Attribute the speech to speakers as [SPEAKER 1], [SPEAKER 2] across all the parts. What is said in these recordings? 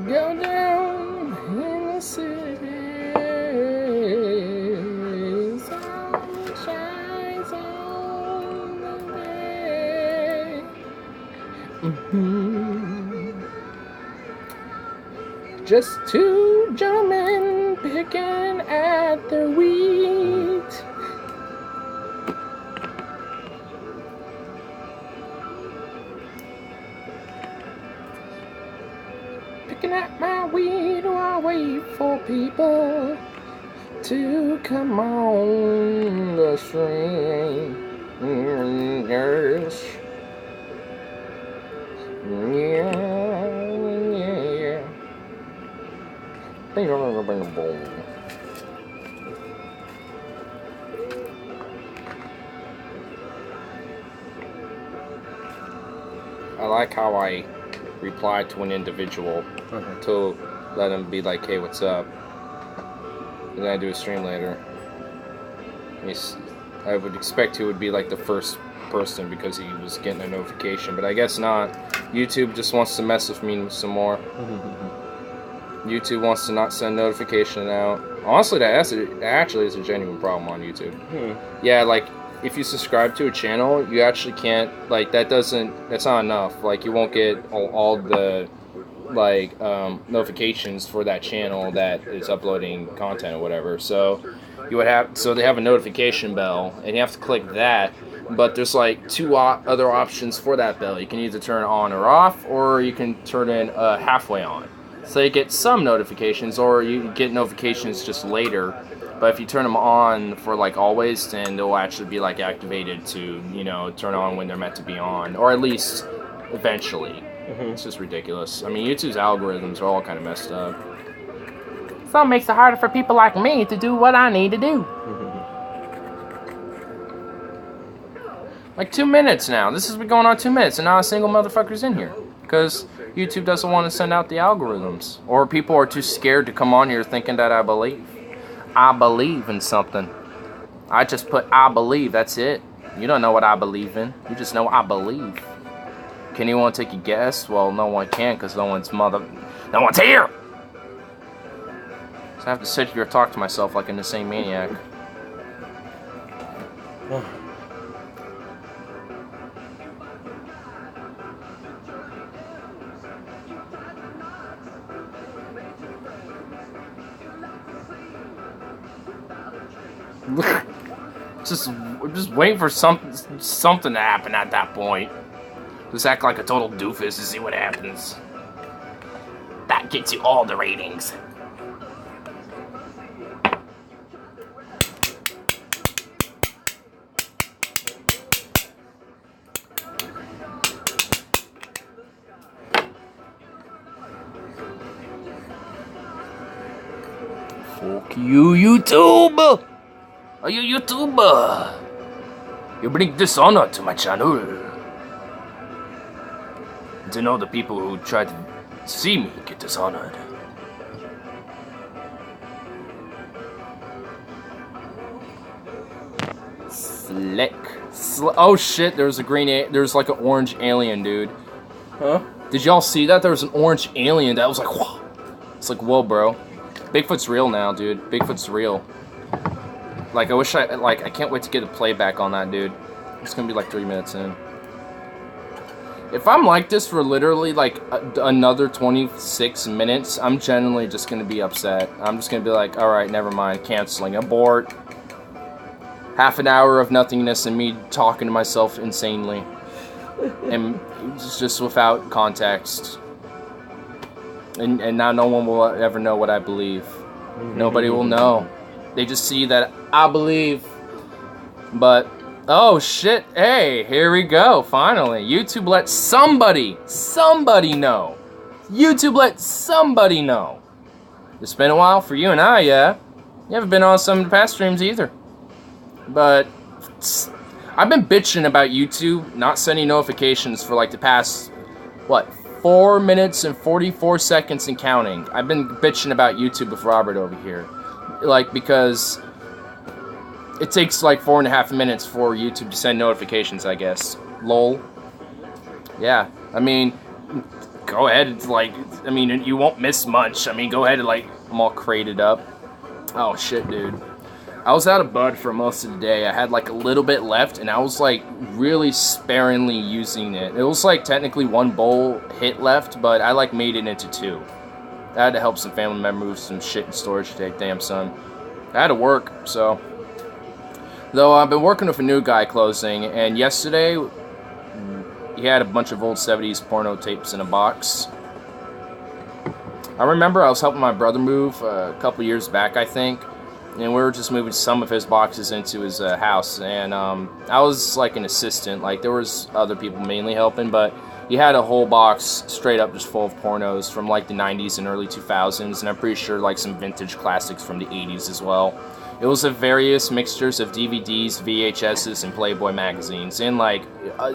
[SPEAKER 1] Go down in the city. Sun shines on the bay. Just two gentlemen picking at their wheat. Picking at my weed while I wait for people to come on the stream. Yes. Yeah. I like how I reply to an individual to let him be like, hey, what's up? And then I do a stream later. I would expect he would be like the first person because he was getting a notification, but I guess not. YouTube just wants to mess with me some more. YouTube wants to not send notification out. Honestly, that actually is a genuine problem on YouTube. Yeah, like, if you subscribe to a channel, you actually can't, like, that's not enough. Like, you won't get all the, like, notifications for that channel that is uploading content or whatever. So, they have a notification bell, and you have to click that. But there's, like, two other options for that bell. You can either turn it on or off, or you can turn it halfway on. So you get some notifications, or you get notifications just later. But if you turn them on for like always, then they'll actually be like activated to, you know, turn on when they're meant to be on, or at least eventually. It's just ridiculous. I mean, YouTube's algorithms are all kind of messed up. So it makes it harder for people like me to do what I need to do. Like 2 minutes now. This has been going on 2 minutes, and not a single motherfucker's in here. Because YouTube doesn't want to send out the algorithms. Or people are too scared to come on here thinking that I believe. I believe in something. I just put I believe, that's it. You don't know what I believe in. You just know I believe. Can anyone take a guess? Well, no one can because no one's here! So I have to sit here and talk to myself like an insane maniac. just waiting for something to happen at that point. Just act like a total doofus to see what happens. That gets you all the ratings. Fuck you, YouTube! Are you YouTuber? You bring dishonor to my channel. To know the people who try to see me get dishonored. Slick. Oh shit, there's there's like an orange alien, dude. Huh? Did y'all see that? There was an orange alien that was like, whoa. It's like, whoa, bro. Bigfoot's real now, dude. Bigfoot's real. Like, I can't wait to get a playback on that, dude. It's gonna be like 3 minutes in. If I'm like this for literally like another 26 minutes, I'm genuinely just gonna be upset. I'm just gonna be like, alright, never mind, canceling, abort. Half an hour of nothingness and me talking to myself insanely. And just without context. And now no one will ever know what I believe. Nobody will know. They just see that I believe. But, oh shit, hey, here we go, finally. YouTube let somebody know. YouTube let somebody know. It's been a while for you and I, yeah. You haven't been on some of the past streams either. But, I've been bitching about YouTube not sending notifications for like the past, 4 minutes and 44 seconds and counting. I've been bitching about YouTube with Robert over here. Like, because it takes like 4.5 minutes for YouTube to send notifications, I guess. Lol. Yeah, I mean, go ahead, like, I mean, you won't miss much. I mean, go ahead and, like, I'm all crated up. Oh, shit, dude. I was out of bud for most of the day. I had, like, a little bit left, and I was, like, really sparingly using it. It was, like, technically 1 bowl hit left, but I, like, made it into 2. I had to help some family members move some shit in storage today. Damn, son. I had to work, so. Though I've been working with a new guy closing, and yesterday he had a bunch of old 70s porno tapes in a box. I remember I was helping my brother move a couple years back, I think, and we were just moving some of his boxes into his house, and I was like an assistant. Like, there was other people mainly helping, but he had a whole box straight up just full of pornos from like the 90s and early 2000s, and I'm pretty sure like some vintage classics from the 80s as well. It was of various mixtures of DVDs, VHSs, and Playboy magazines, and like,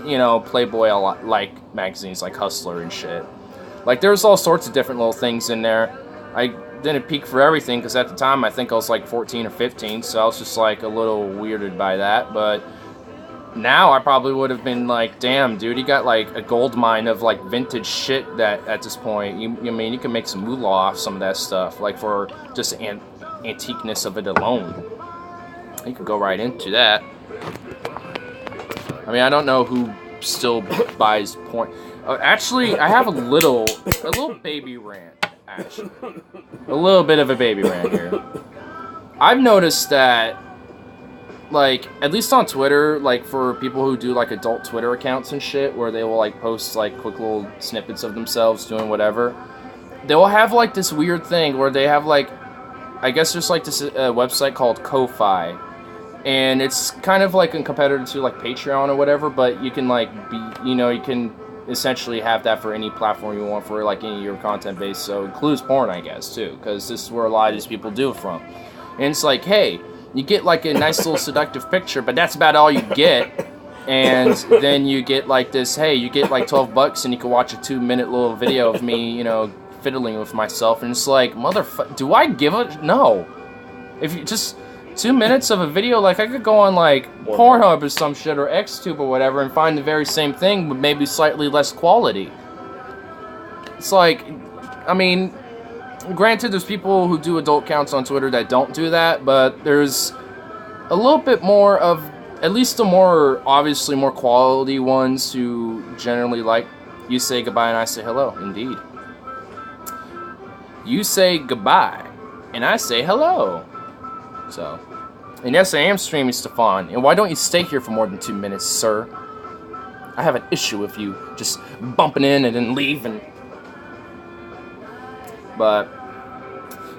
[SPEAKER 1] you know, Playboy like magazines like Hustler and shit. Like, there's all sorts of different little things in there. I didn't peek for everything because at the time I think I was like 14 or 15, so I was just like a little weirded by that. But now I probably would have been like, damn, dude, you got like a gold mine of like vintage shit that at this point, you mean, you can make some moolah off some of that stuff, like for just the antiqueness of it alone. You could go right into that. I mean, I don't know who still buys porn. Actually, I have a little baby rant, actually. A little bit of a baby rant here. I've noticed that, like, at least on Twitter, like, for people who do, like, adult Twitter accounts and shit, where they will, like, post, like, quick little snippets of themselves doing whatever, they will have, like, this weird thing where they have, like, I guess there's, like, this website called Ko-Fi, and it's kind of like a competitor to, like, Patreon or whatever, but you can, like, you can essentially have that for any platform you want for, like, any of your content base, so it includes porn, I guess, too, because this is where a lot of these people do it from. And it's like, hey, you get, like, a nice little seductive picture, but that's about all you get, and then you get, like, this, hey, you get, like, $12 and you can watch a 2-minute little video of me, you know, fiddling with myself, and it's like, motherfucker, do I give a... No. If you just... 2 minutes of a video, like, I could go on, like, Pornhub or some shit, or XTube or whatever, and find the very same thing, but maybe slightly less quality. It's like, I mean, granted, there's people who do adult counts on Twitter that don't do that, but there's a little bit more of, at least the more, obviously, more quality ones who generally like, you say goodbye and I say hello, indeed. You say goodbye, and I say hello. So, and yes, I am streaming, Stefan. And why don't you stay here for more than 2 minutes, sir? I have an issue with you just bumping in and then leaving. But,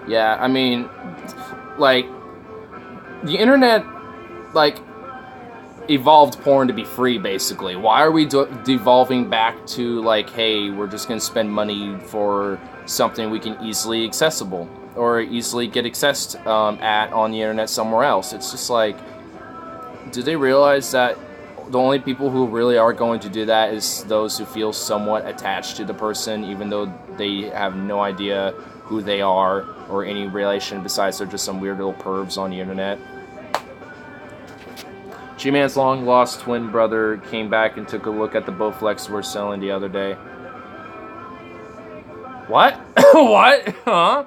[SPEAKER 1] yeah, I mean, like, the internet, like, evolved porn to be free, basically. Why are we devolving back to, like, hey, we're just gonna spend money for something we can easily accessible? Or easily get accessed at on the internet somewhere else. It's just like, do they realize that the only people who really are going to do that is those who feel somewhat attached to the person, even though they have no idea who they are or any relation besides they're just some weird little pervs on the internet? G-Man's long-lost twin brother came back and took a look at the Bowflex we're selling the other day. What? What? Huh?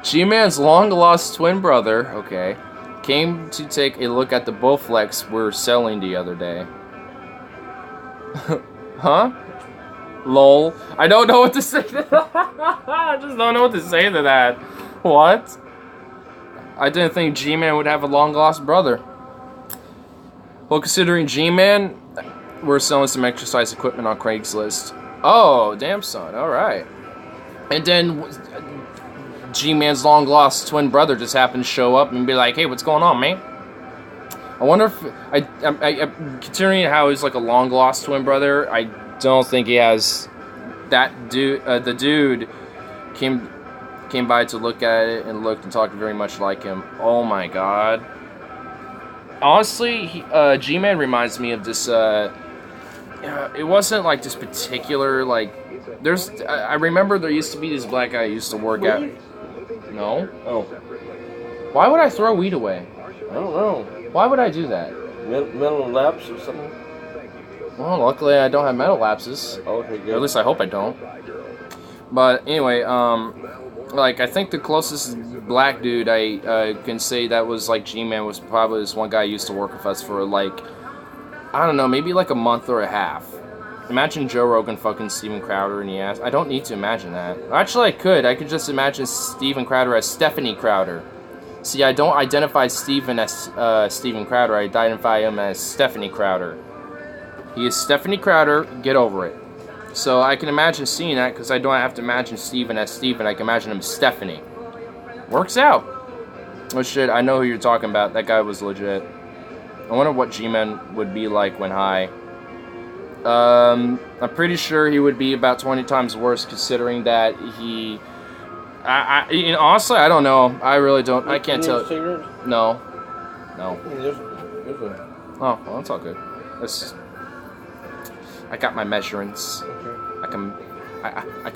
[SPEAKER 1] G-Man's long-lost twin brother, okay, came to take a look at the Bowflex we're selling the other day. Huh? Lol. I don't know what to say to that. I just don't know what to say to that. What? I didn't think G-Man would have a long-lost brother. Well, considering G-Man, we're selling some exercise equipment on Craigslist. Oh, damn, son. Alright. And then G-Man's long-lost twin brother just happened to show up and be like, hey, what's going on, man? I wonder if... I'm considering how he's like a long-lost twin brother, I don't think he has... That dude... the dude came by to look at it and looked and talked very much like him. Oh my god. Honestly, G-Man reminds me of this... it wasn't like this particular, like... I remember there used to be this black guy I used to work at... No?
[SPEAKER 2] Oh.
[SPEAKER 1] Why would I throw weed away?
[SPEAKER 2] I don't know.
[SPEAKER 1] Why would I do that?
[SPEAKER 2] Mental lapse or something?
[SPEAKER 1] Well, luckily I don't have metal lapses.
[SPEAKER 2] Okay, good.
[SPEAKER 1] Or at least I hope I don't. But anyway, like I think the closest black dude I can say that was like G-Man was probably this one guy who used to work with us for like, I don't know, maybe like a month or a half. Imagine Joe Rogan fucking Steven Crowder in the ass. I don't need to imagine that. Actually, I could. I could just imagine Steven Crowder as Stephanie Crowder. See, I don't identify Steven as Steven Crowder. I identify him as Stephanie Crowder. He is Stephanie Crowder. Get over it. So I can imagine seeing that because I don't have to imagine Steven as Steven. I can imagine him as Stephanie. Works out. Oh shit, I know who you're talking about. That guy was legit. I wonder what G-Man would be like when high. I'm pretty sure he would be about 20 times worse considering that he... you know, honestly, I don't know. I really don't. I can't tell. No. No. Oh, well, that's all good. That's... I got my measurements. I can... I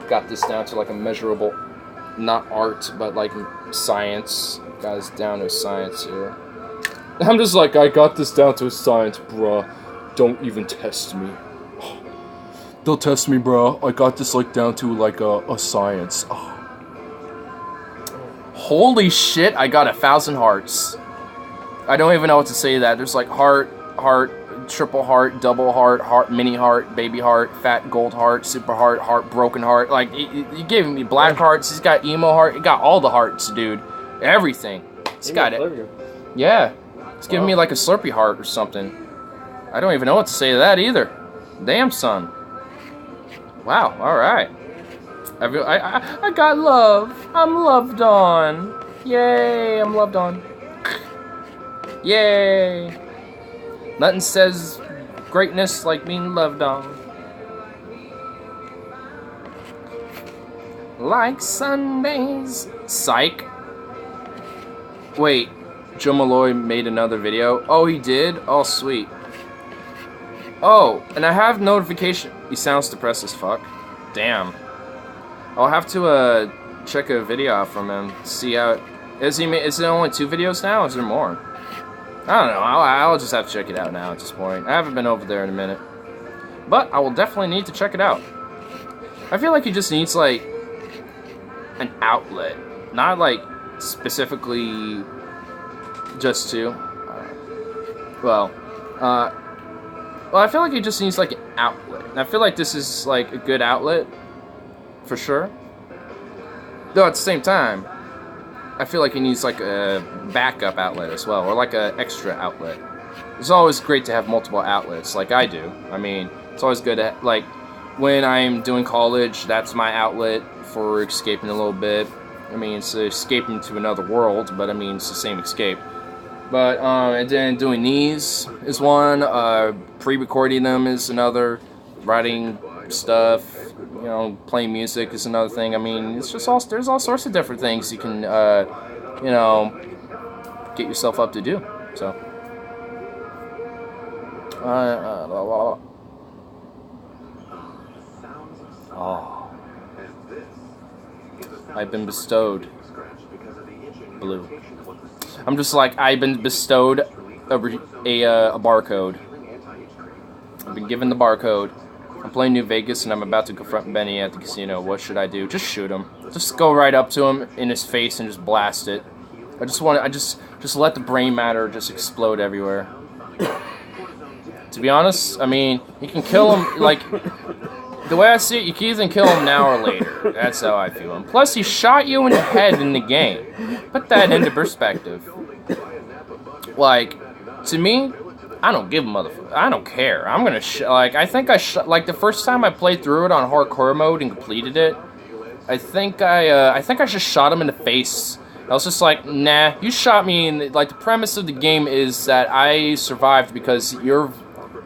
[SPEAKER 1] got this down to like a measurable... Not art, but like science. Got this down to science here. I'm just like, I got this down to a science, bruh. Don't even test me. They'll test me, bruh. I got this like down to like a science. Oh. Holy shit, I got 1,000 hearts. I don't even know what to say to that. There's like heart, triple heart, double heart, mini heart, baby heart, fat gold heart, super heart, broken heart. Like, he gave me black hearts. He's got emo heart. He got all the hearts, dude. Everything. He's got it. Yeah. It's giving me like a Slurpee heart or something. I don't even know what to say to that either. Damn, son. Wow, alright. I got love. I'm loved on. Yay, I'm loved on. Yay. Nothing says greatness like being loved on. Like Sundays. Psych. Wait. Joe Malloy made another video. Oh, he did? Oh, sweet. Oh, and I have notification. He sounds depressed as fuck. Damn. I'll have to check a video out from him. See how. Is it only 2 videos now? Or is there more? I don't know. I'll just have to check it out now at this point. I haven't been over there in a minute. But I will definitely need to check it out. I feel like he just needs like an outlet. Not like specifically just to. Well, I feel like he just needs like an outlet. And I feel like this is like a good outlet for sure. Though at the same time, I feel like he needs like a backup outlet as well, or like an extra outlet. It's always great to have multiple outlets, like I do. I mean, it's always good to, like, when I'm doing college, that's my outlet for escaping a little bit. I mean, it's escaping to another world, but I mean, it's the same escape. But, and then doing these is one, pre-recording them is another, writing stuff, you know, playing music is another thing. I mean, it's just there's all sorts of different things you can, you know, get yourself up to do, so. Oh. I've been bestowed blue. I'm just like, I've been bestowed a barcode. I've been given the barcode. I'm playing New Vegas and I'm about to confront Benny at the casino. What should I do? Just shoot him. Just go right up to him in his face and just blast it. I just let the brain matter just explode everywhere. To be honest, I mean, you can kill him, like, the way I see it, you can either kill him now or later. That's how I feel. And plus, he shot you in the head in the game. Put that into perspective. Like, to me, I don't give a motherfucker. I don't care. I'm gonna like, I think I like, the first time I played through it on hardcore mode and completed it, I think I just shot him in the face. I was just like, nah, you shot me in like, the premise of the game is that I survived because your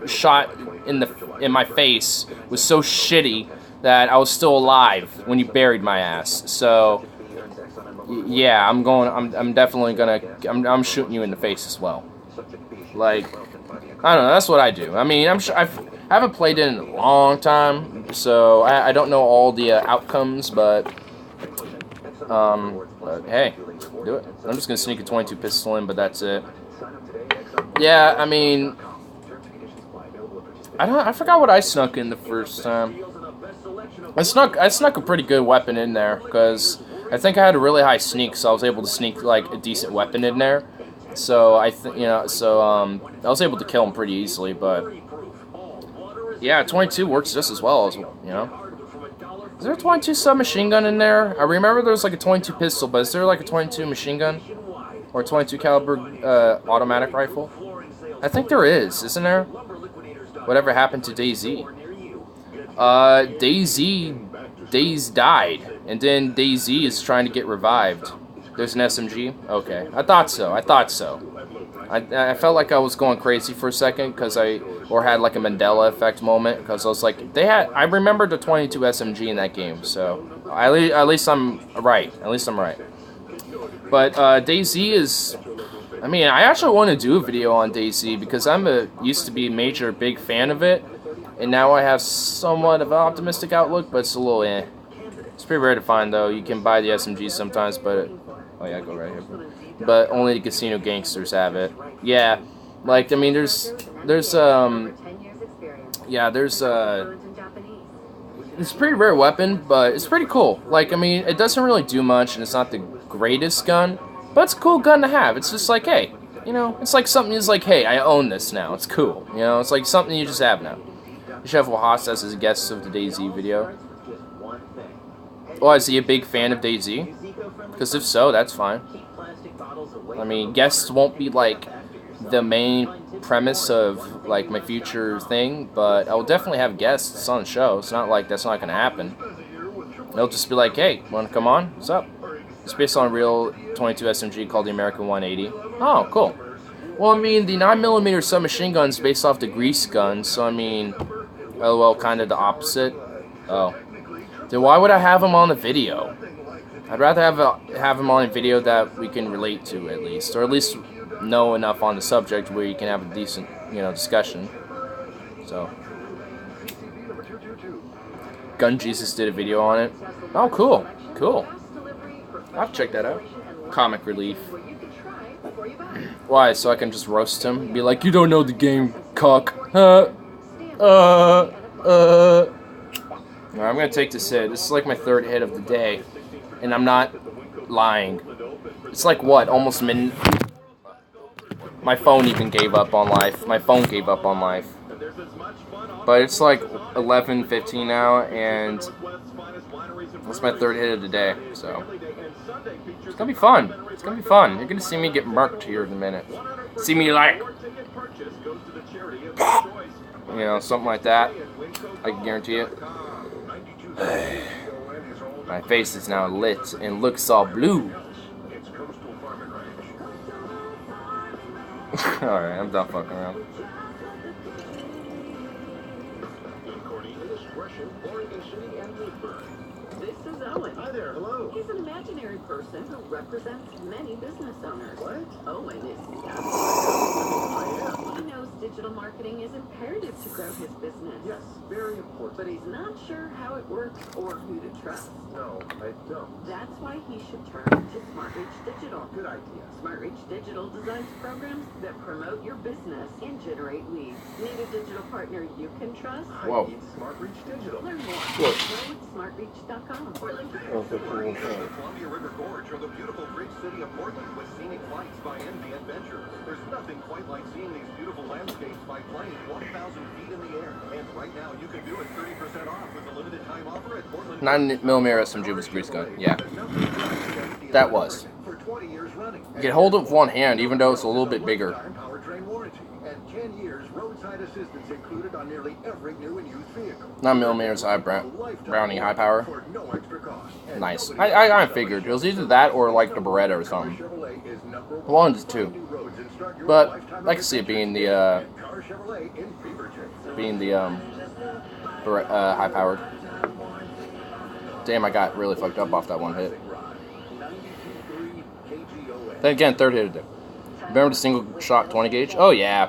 [SPEAKER 1] shot in my face was so shitty that I was still alive when you buried my ass. So yeah, I'm definitely gonna, I'm shooting you in the face as well. Like, I don't know, that's what I do. I mean, I'm sure I haven't played it in a long time, so I don't know all the outcomes, but hey, do it. I'm just gonna sneak a 22 pistol in, but that's it. Yeah, I mean, I forgot what I snuck in the first time. I snuck a pretty good weapon in there because I think I had a really high sneak, so I was able to sneak like a decent weapon in there. So I was able to kill him pretty easily. But yeah, 22 works just as well as Is there a 22 submachine gun in there? I remember there was like a 22 pistol, but is there like a 22 machine gun or a 22 caliber automatic rifle? I think there is, isn't there? Whatever happened to DayZ? Daze died, and then DayZ is trying to get revived. There's an SMG? Okay, I thought so. I felt like I was going crazy for a second or had like a Mandela effect moment because I was like, I remembered the 22 SMG in that game, so at least I'm right. But DayZ is, I mean, I actually want to do a video on DayZ because used to be a major big fan of it. And now I have somewhat of an optimistic outlook, but it's a little eh. It's pretty rare to find, though. You can buy the SMG sometimes, but... Oh, yeah, go right here. But only the casino gangsters have it. Yeah. Like, I mean, it's a pretty rare weapon, but it's pretty cool. Like, I mean, it doesn't really do much, and it's not the greatest gun, but it's a cool gun to have. It's just like, hey, it's like something is like, hey, I own this now. It's cool. It's like something you just have now. Chef Wahas as a guest of the DayZ video. Oh, is he a big fan of DayZ? Because if so, that's fine. I mean, guests won't be like the main premise of like my future thing, but I will definitely have guests on the show. It's not like that's not going to happen. They'll just be like, hey, want to come on? What's up? It's based on a real 22 SMG called the American 180. Oh, cool. Well, I mean, the 9mm submachine gun is based off the Grease gun, so I mean... Oh, well, kind of the opposite. Oh. Then why would I have him on the video? I'd rather have him on a video that we can relate to, at least. Or at least know enough on the subject where you can have a decent, discussion. So. Gun Jesus did a video on it. Oh, cool. Cool. I'll have to check that out. Comic relief. Why? So I can just roast him? Be like, you don't know the game, cuck. I'm gonna take this hit. This is like my third hit of the day, and I'm not lying. It's like what? Almost midnight. My phone even gave up on life. My phone gave up on life. But it's like 11:15 now, and that's my third hit of the day. So it's gonna be fun. It's gonna be fun. You're gonna see me get murked here in a minute. See me like. Something like that. I can guarantee it. My face is now lit and looks all blue. Alright, I'm done fucking around.
[SPEAKER 2] This is Owen. Hi there, hello. He's an imaginary person who represents many business owners. What? Owen is... He knows digital marketing is imperative to grow his business. Yes, very important. But he's not sure how it works or who to trust. No, I don't. That's why he should turn to SmartReach Digital. Good idea. SmartReach Digital designs programs that promote your business and generate leads. Need a digital partner you can trust?
[SPEAKER 1] Whoa.
[SPEAKER 2] I need SmartReach Digital. Learn more.
[SPEAKER 1] What?
[SPEAKER 2] Go with smartreach.com. Portland.
[SPEAKER 3] Columbia River Gorge or the beautiful bridge city of Portland with scenic flights by NV Adventure. There's nothing quite like seeing these beautiful landscapes by flying 1,000 feet in the air. And right now you can do it 30% off with a limited time offer at Portland.
[SPEAKER 1] 9mm SMG was Grease gun. Yeah. That was.
[SPEAKER 3] For 20 years running.
[SPEAKER 1] You can hold it with one hand, even though it's a little bit bigger.
[SPEAKER 3] Powertrain warranty and 10 years roadside assistance included on nearly every new and used vehicle.
[SPEAKER 1] 9mm high Browning high power.
[SPEAKER 3] For no extra cost.
[SPEAKER 1] Nice. I figured it was either that or like the Beretta or something. One of the two. But I can see it being the high powered. Damn, I got really fucked up off that one hit. Then again, third hit of it. Remember the single shot 20 gauge? Oh yeah.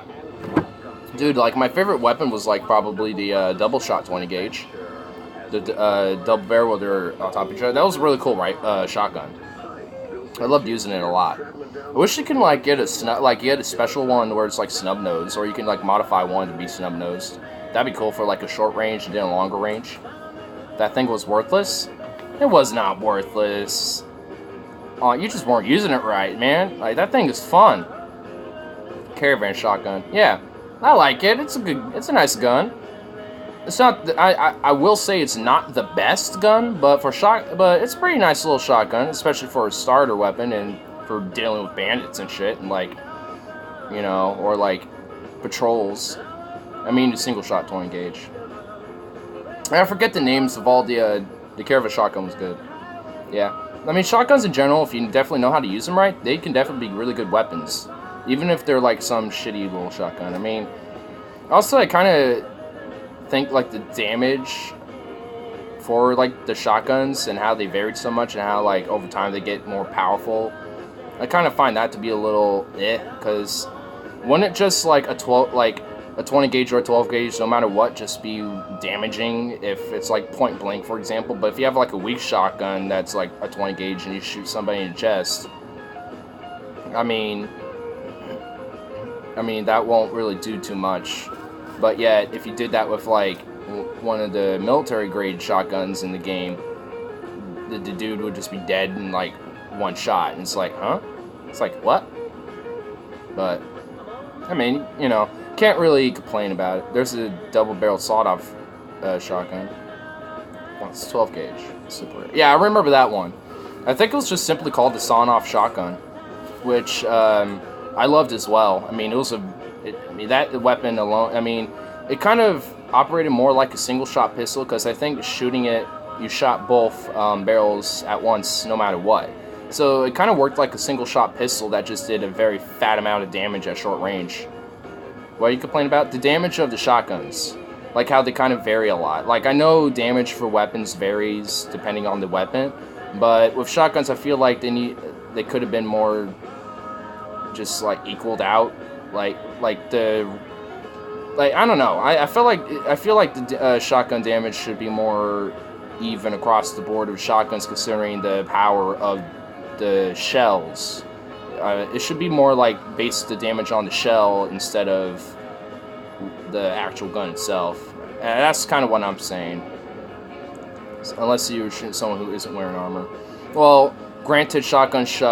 [SPEAKER 1] Dude, like my favorite weapon was like probably the double shot 20 gauge. The double barrel with their on top of each other. That was a really cool shotgun. I loved using it a lot. I wish you can like get a special one where it's like snub nose, or you can like modify one to be snub nosed. That'd be cool for like a short range and then a longer range. That thing was worthless? It was not worthless. Oh, you just weren't using it right, man. Like, that thing is fun. Caravan shotgun. Yeah, I like it. It's a nice gun. It's not. I will say it's not the best gun, but but it's a pretty nice little shotgun, especially for a starter weapon and for dealing with bandits and shit, and like, you know, or like patrols. I mean, the single shot 20 gauge. I forget the names of all the Caravan shotgun was good. Yeah. I mean, shotguns in general, if you definitely know how to use them right, they can definitely be really good weapons. Even if they're like some shitty little shotgun. I mean, also I kind of think like the damage for like the shotguns and how they varied so much and how like over time they get more powerful. I kind of find that to be a little because wouldn't it just like a 20 gauge or a 12 gauge, no matter what, just be damaging if it's like point blank, for example. But if you have like a weak shotgun that's like a 20 gauge and you shoot somebody in the chest, I mean that won't really do too much. But yet, if you did that with like one of the military grade shotguns in the game, the dude would just be dead in like one shot. And it's like, huh? It's like, what? But I mean, you know, can't really complain about it. There's a double-barreled sawed-off shotgun. Oh, it's 12 gauge. Super. Yeah, I remember that one. I think it was just simply called the sawn-off shotgun, which I loved as well. I mean, that weapon alone. I mean, it kind of operated more like a single-shot pistol because I think shooting it, you shot both barrels at once, no matter what. So it kind of worked like a single-shot pistol that just did a very fat amount of damage at short range. What are you complaining about? The damage of the shotguns. Like how they kind of vary a lot. Like I know damage for weapons varies depending on the weapon. But with shotguns I feel like they could have been more just like equaled out. Like I don't know. I feel like the shotgun damage should be more even across the board with shotguns considering the power of the shells. It should be more like based the damage on the shell instead of the actual gun itself. And that's kind of what I'm saying. Unless you're shooting someone who isn't wearing armor. Well, granted, shotguns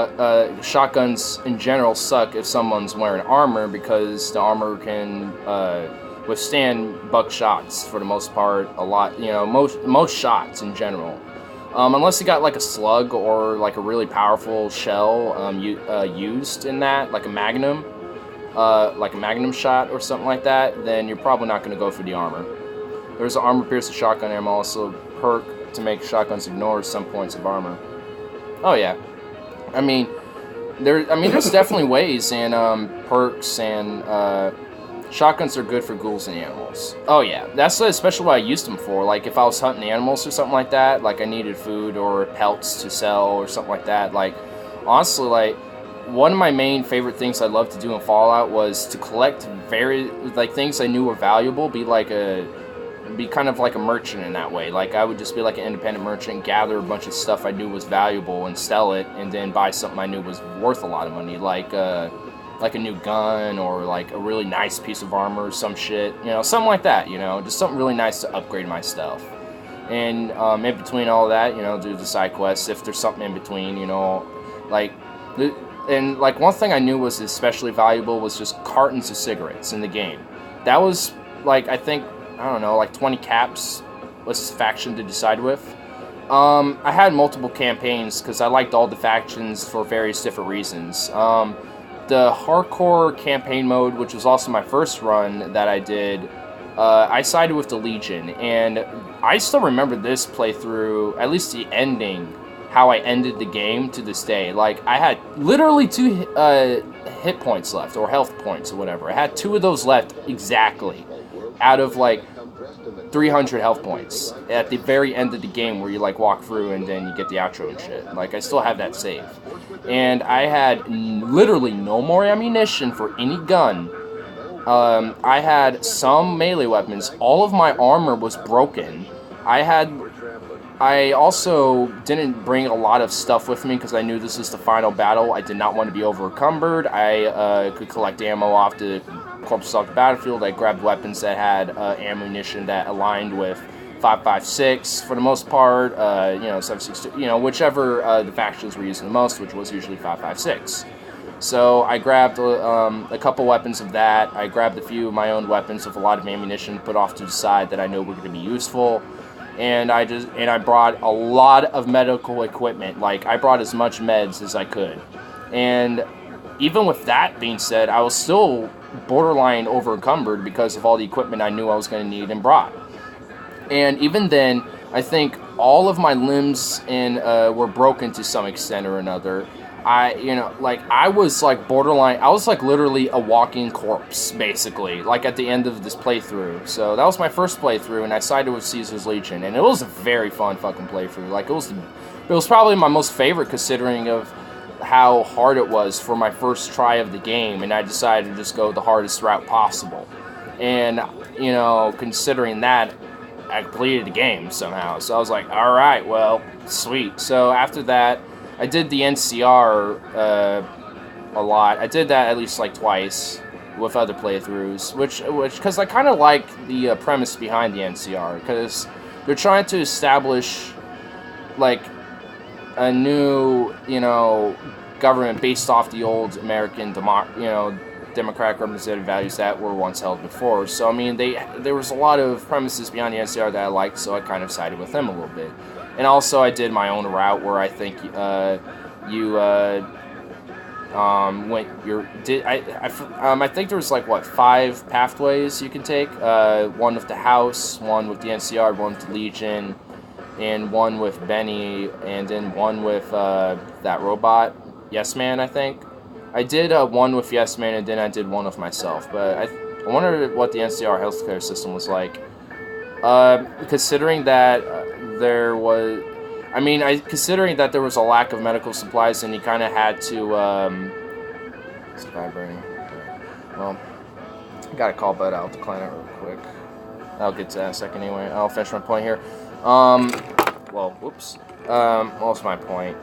[SPEAKER 1] in general suck if someone's wearing armor because the armor can withstand buck shots for the most part. A lot, you know, most shots in general. Unless you got like a slug or like a really powerful shell used in that, like a magnum shot or something like that, then you're probably not going to go for the armor. There's an armor-piercing shotgun ammo also perk to make shotguns ignore some points of armor. Oh yeah, I mean there's definitely ways and perks and shotguns are good for ghouls and animals. Oh yeah, that's especially what I used them for. Like if I was hunting animals or something like that, like I needed food or pelts to sell or something like that. Like honestly, like one of my main favorite things I loved to do in Fallout was to collect things I knew were valuable. Be kind of like a merchant in that way. Like I would just be like an independent merchant, gather a bunch of stuff I knew was valuable and sell it, and then buy something I knew was worth a lot of money, like a new gun or like a really nice piece of armor or some shit, you know, something like that, you know, just something really nice to upgrade my stuff. And in between all that, you know, do the side quests if there's something in between, you know, and like one thing I knew was especially valuable was just cartons of cigarettes in the game. That was like I think, I don't know, like 20 caps was faction to decide with. I had multiple campaigns because I liked all the factions for various different reasons. The hardcore campaign mode, which was also my first run that I did, I sided with the Legion, and I still remember this playthrough, at least the ending, how I ended the game to this day. Like, I had literally 2 hit points left, or health points, or whatever. I had 2 of those left exactly, out of, like, 300 health points at the very end of the game where you like walk through and then you get the outro and shit. Like I still have that save. And I had literally no more ammunition for any gun. I had some melee weapons. All of my armor was broken. I also didn't bring a lot of stuff with me because I knew this was the final battle. I did not want to be over encumbered. I could collect ammo off the corpses off the battlefield. I grabbed weapons that had ammunition that aligned with 5.56 for the most part. 7.62, whichever the factions were using the most, which was usually 5.56. So I grabbed a couple weapons of that. I grabbed a few of my own weapons with a lot of ammunition put off to the side that I know were going to be useful. And I brought a lot of medical equipment. Like, I brought as much meds as I could. And even with that being said, I was still borderline over encumbered because of all the equipment I knew I was going to need and brought. And even then, I think all of my limbs were broken to some extent or another. I was like borderline, I was like literally a walking corpse, basically, like at the end of this playthrough. So that was my first playthrough, and I sided with Caesar's Legion, and it was a very fun fucking playthrough. Like, it was probably my most favorite considering of how hard it was for my first try of the game, and I decided to just go the hardest route possible. And, considering that, I completed the game somehow. So I was like, alright, well, sweet. So after that, I did the NCR a lot. I did that at least like twice with other playthroughs, which because I kind of like the premise behind the NCR, because they're trying to establish like a new, government based off the old American democratic representative values that were once held before. So I mean, there was a lot of premises behind the NCR that I liked, so I kind of sided with them a little bit. And also, I did my own route where I think I think there was like 5 pathways you can take. One with the house, one with the NCR, one with the Legion, and one with Benny, and then one with that robot, Yes Man, I think. I did one with Yes Man, and then I did one with myself. But I wonder what the NCR healthcare system was like. Considering that considering that there was a lack of medical supplies, and you kind of had to, it's vibrating. Well, I gotta call Bud out to clean it real quick. I'll get to that in a second anyway. I'll finish my point here. Whoops. What was my point?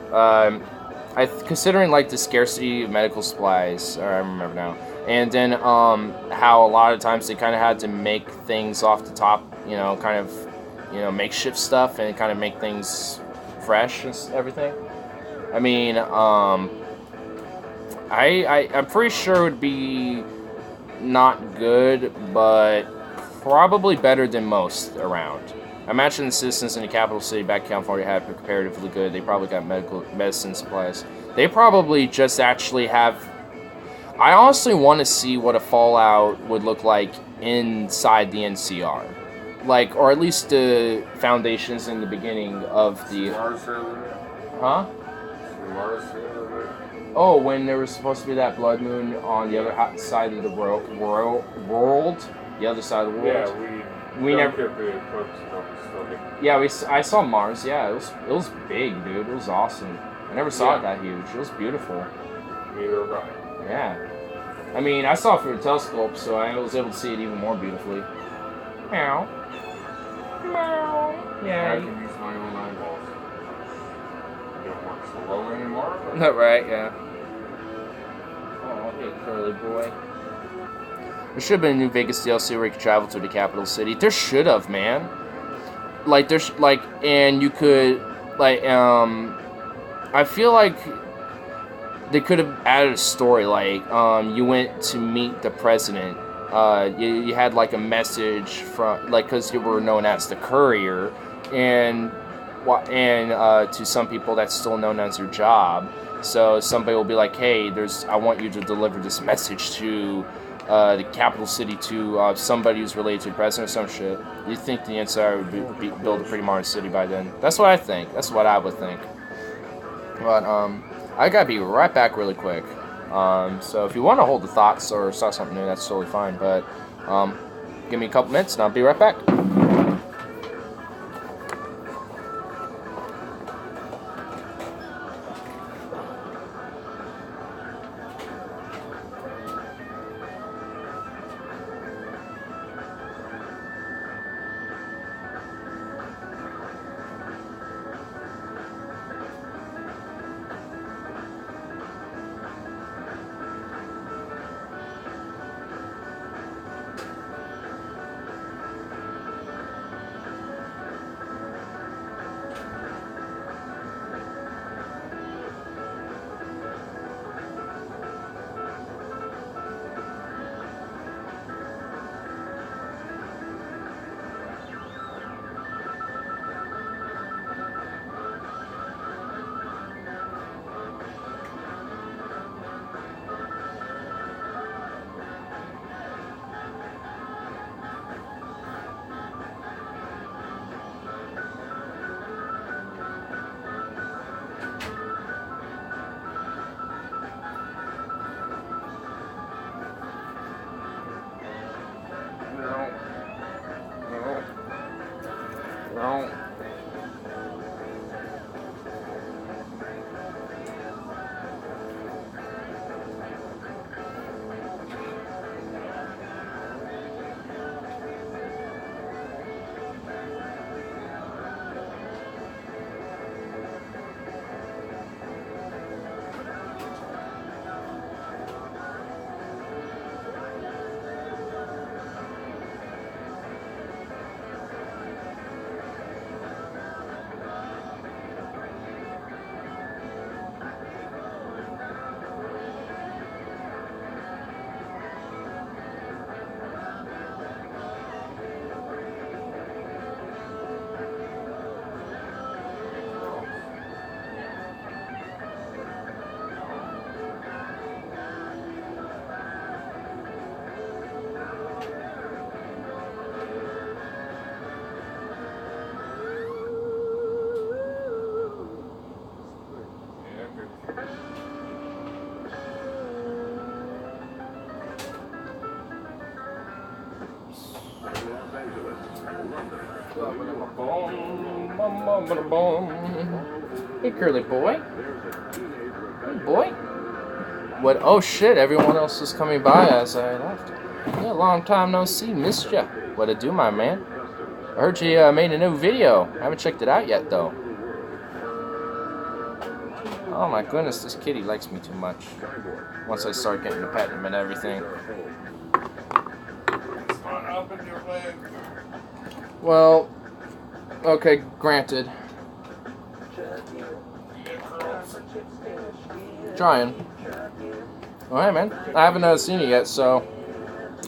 [SPEAKER 1] Considering like the scarcity of medical supplies, or I remember now, and then how a lot of times they kind of had to make things off the top, makeshift stuff and kind of make things fresh and everything. I mean, I'm pretty sure it would be not good, but probably better than most around. I imagine the citizens in the capital city back in California had comparatively good. They probably got medicine supplies. They probably just actually have... I honestly want to see what a Fallout would look like inside the NCR. Like, or at least the foundations in the beginning of the... Huh? Oh, when there was supposed to be that blood moon on the other side of the world. The other side of the world.
[SPEAKER 4] Yeah,
[SPEAKER 1] we never... Yeah, I saw Mars. Yeah, it was big, dude. It was awesome. I never saw it that huge. It was beautiful.
[SPEAKER 4] Neither have I.
[SPEAKER 1] Yeah. I mean, I saw it through a telescope, so I was able to see it even more beautifully. Meow. Meow. Yeah.
[SPEAKER 4] I can use my own eyeballs. You don't work so well anymore.
[SPEAKER 1] Not right, yeah. Oh, hey, curly boy. There should have been a New Vegas DLC where you could travel to the capital city. There should have, man. Like, and you could, I feel like they could have added a story, like, you went to meet the president. You had, like, a message from, like, because you were known as the courier, and to some people that's still known as your job. So somebody will be like, hey, I want you to deliver this message to the capital city to somebody who's related to the president or some shit. You think the NCR would build a pretty modern city by then? That's what I think. That's what I would think. But I gotta be right back really quick. So if you want to hold the thoughts or start something new, that's totally fine. But give me a couple minutes and I'll be right back. Hey, curly boy. Hey, boy. What? Oh shit! Everyone else was coming by as I left. Yeah, long time no see. Missed ya. What to do, my man? I heard you made a new video. I haven't checked it out yet, though. Oh my goodness, this kitty likes me too much. Once I start getting to pet him and everything. Well, okay, granted. Trying. Alright, man. I haven't seen it yet, so.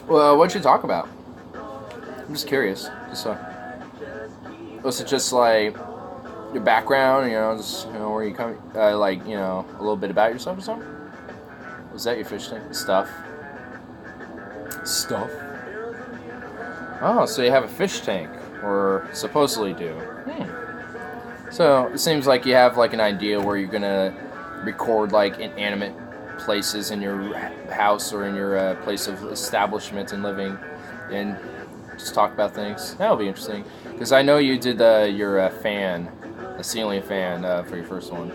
[SPEAKER 1] Well, what'd you talk about? I'm just curious. Was it just like your background, just where you come, like a little bit about yourself or something? Was that your fish tank stuff? Stuff. Oh, so you have a fish tank, or supposedly do. So it seems like you have like an idea where you're gonna record like inanimate places in your house or in your place of establishment and living, and just talk about things. That'll be interesting, because I know you did your fan, a ceiling fan for your first one.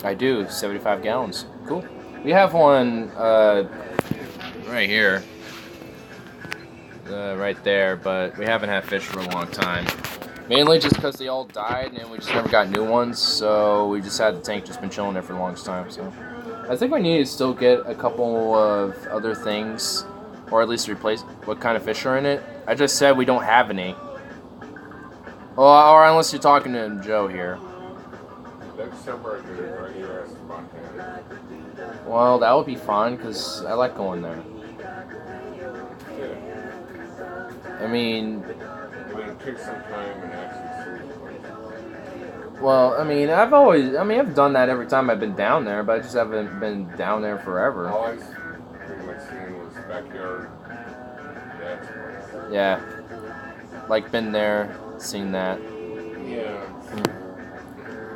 [SPEAKER 1] I do, 75 gallons. Cool. We have one right here, right there, but we haven't had fish for a long time. Mainly just because they all died and we just never got new ones, so we just had the tank just been chilling there for the longest time. So I think we need to still get a couple of other things, or at least replace what kind of fish are in it. I just said we don't have any. Well, or unless you're talking to Joe here.
[SPEAKER 4] That's somewhere good right here at Montana.
[SPEAKER 1] Well, that would be fun, because I like going there.
[SPEAKER 4] Yeah.
[SPEAKER 1] I mean,
[SPEAKER 4] it takes some time and actually see the place.
[SPEAKER 1] well, I've done that every time I've been down there, but I just haven't been down there forever.
[SPEAKER 4] All I pretty much seen was backyard. That's place.
[SPEAKER 1] Yeah. Like, been there, seen that.
[SPEAKER 4] Yeah.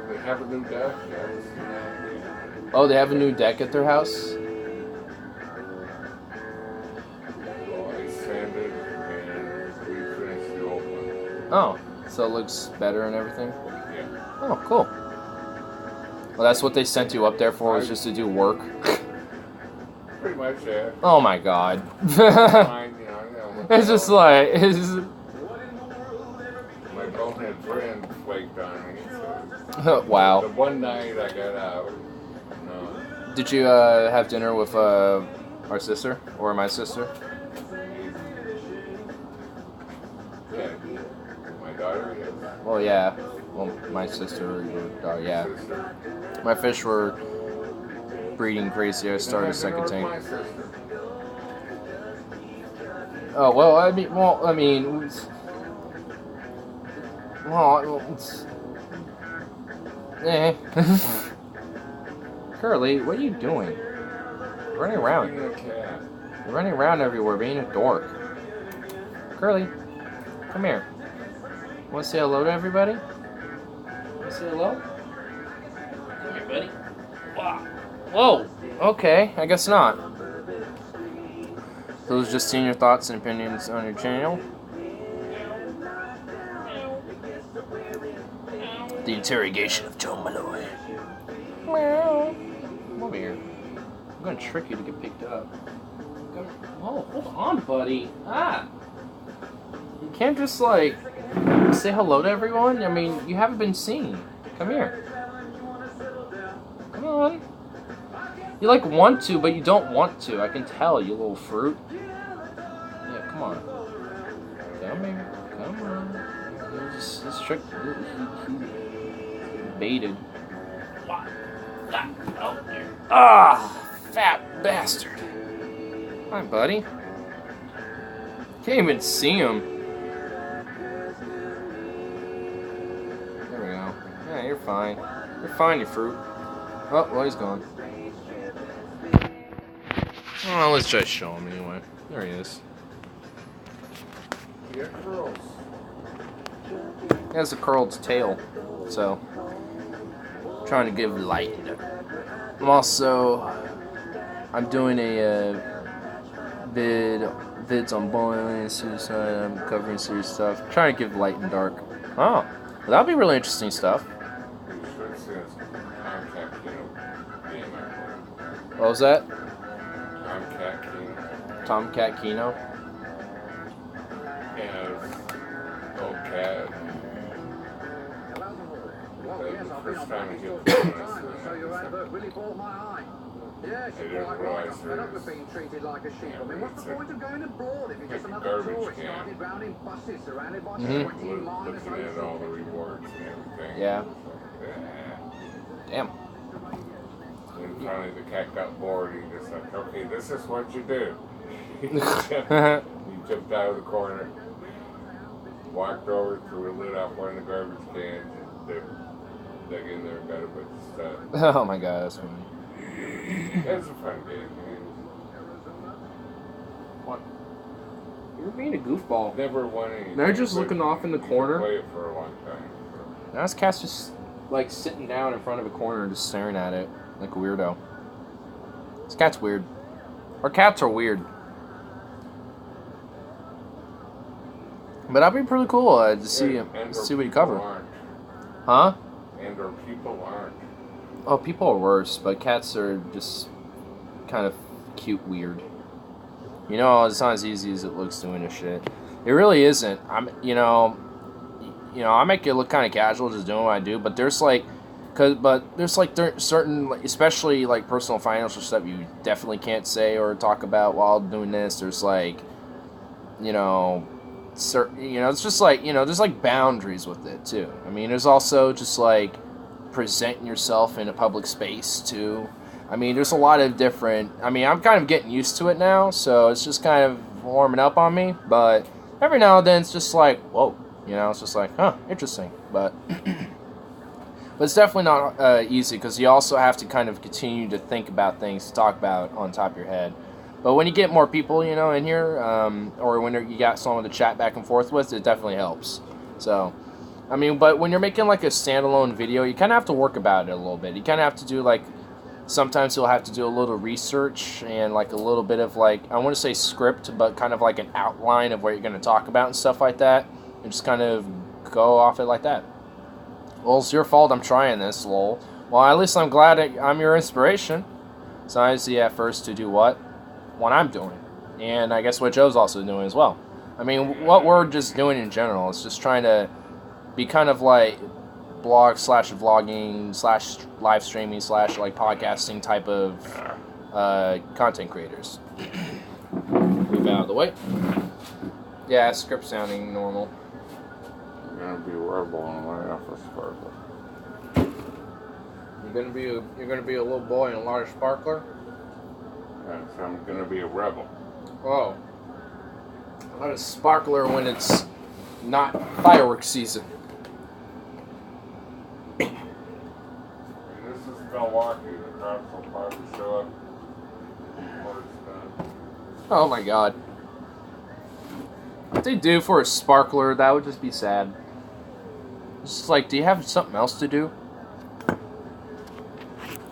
[SPEAKER 4] They have a new deck.
[SPEAKER 1] Oh, they have a new deck at their house?
[SPEAKER 4] Well, I sanded and we finished the old one.
[SPEAKER 1] Oh, so it looks better and everything?
[SPEAKER 4] Yeah.
[SPEAKER 1] Oh, cool. Well, that's what they sent you up there for, was just to do work?
[SPEAKER 4] Pretty much, yeah.
[SPEAKER 1] Oh my god.
[SPEAKER 4] Fine,
[SPEAKER 1] It's just like,
[SPEAKER 4] my bonehead friend flaked on me. So
[SPEAKER 1] wow.
[SPEAKER 4] the one night I got out, no.
[SPEAKER 1] Did you have dinner with our sister, or my sister?
[SPEAKER 4] Yeah. My daughter, yeah.
[SPEAKER 1] Well, yeah. Well, my sister, your daughter, yeah.
[SPEAKER 4] Sister.
[SPEAKER 1] My fish were breeding crazy. I started a second
[SPEAKER 4] My
[SPEAKER 1] tank.
[SPEAKER 4] sister.
[SPEAKER 1] Oh, well, it's... Eh. Curly, what are you doing? You're running around.
[SPEAKER 4] Being a cat.
[SPEAKER 1] You're running around everywhere, being a dork. Curly, come here. Want to say hello to everybody? Want to say hello? Come here, buddy. Wow. Whoa. Okay, I guess not. Those just seeing your thoughts and opinions on your channel. The interrogation of Joe Malloy. Meow. Come over here. I'm gonna trick you to get picked up. Whoa, hold on, buddy. Ah! You can't just, like, say hello to everyone? I mean, you haven't been seen. Come here. Come on. You, like, want to, but you don't want to. I can tell, you little fruit. Yeah, come on. Come here. Come on. This trick... He baited. Ah! Fat bastard. Hi, buddy. Can't even see him. There we go. Yeah, you're fine. You're fine, you fruit. Oh, well, he's gone. Oh, let's just show him anyway. There he is.
[SPEAKER 4] Yeah, girls.
[SPEAKER 1] He has a curled tail, so trying to give light. I'm doing a vids on bullying and suicide. I'm covering serious stuff, trying to give light and dark. Oh, That'd be really interesting stuff.
[SPEAKER 4] You should see this Tomcat Kino game out there.
[SPEAKER 1] What was that?
[SPEAKER 4] Tomcat Kino.
[SPEAKER 1] Tomcat Kino?
[SPEAKER 4] Yeah, old cat. First time I get this.
[SPEAKER 5] Really caught my eye. Yeah, she's quite right. I'm fed up with being treated like a sheep. I mean, what's the point of going abroad if you're just another tourist started round in buses surrounded by 20 miners?
[SPEAKER 4] Looking at all the rewards and everything.
[SPEAKER 1] Yeah.
[SPEAKER 4] Yeah.
[SPEAKER 1] Damn.
[SPEAKER 4] And finally the cat got bored. He just like, okay, this is what you do. He jumped out of the corner, walked over, threw a lid off one of the garbage cans, and dug in there and got a bunch of stuff.
[SPEAKER 1] Oh my god, that's funny.
[SPEAKER 4] That's a fun game, man.
[SPEAKER 1] What? You're being a goofball.
[SPEAKER 4] Never won anything.
[SPEAKER 1] They're just
[SPEAKER 4] but
[SPEAKER 1] looking off in the
[SPEAKER 4] you
[SPEAKER 1] corner.
[SPEAKER 4] Play it for a long time.
[SPEAKER 1] Now this cat's just like sitting down in front of a corner and just staring at it like a weirdo. This cat's weird. Our cats are weird. But that'd be pretty cool to see what you cover. Huh?
[SPEAKER 4] And our people aren't.
[SPEAKER 1] Oh, people are worse, but cats are just kind of cute weird. You know, it's not as easy as it looks doing this shit. It really isn't. I make it look kind of casual just doing what I do, but there's certain, especially like personal financial stuff you definitely can't say or talk about while doing this. There's like, it's just like, there's like boundaries with it too. I mean, there's also just like presenting yourself in a public space too. I mean, there's a lot of different, I'm kind of getting used to it now, so it's just kind of warming up on me, but every now and then it's just like, whoa, it's just like, huh, interesting, but it's definitely not easy, because you also have to kind of continue to think about things to talk about on top of your head. But when you get more people, in here, or when you got someone to chat back and forth with, it definitely helps. So, but when you're making like a standalone video, you kind of have to work about it a little bit. You kind of have to do like, sometimes you'll have to do a little research and like a little bit of like, I want to say script, but kind of like an outline of what you're going to talk about and stuff like that. And just kind of go off it like that. Well, it's your fault I'm trying this, lol. Well, at least I'm glad I'm your inspiration. It's not easy at first to do what I'm doing. And I guess what Joe's also doing as well. What we're just doing in general is just trying to be kind of like blog/vlogging/ live streaming / like podcasting type of content creators. Move out of the way. Yeah, script sounding normal.
[SPEAKER 4] You're gonna be a rebel in my office, Sparkler.
[SPEAKER 1] You're gonna be a little boy in a large sparkler.
[SPEAKER 4] Yes, I'm gonna be a rebel.
[SPEAKER 1] Oh, not a sparkler when it's not fireworks season.
[SPEAKER 4] This is Milwaukee. The cops will probably show up before it's done.
[SPEAKER 1] Oh my god. What they do for a sparkler, that would just be sad. It's just like, do you have something else to do?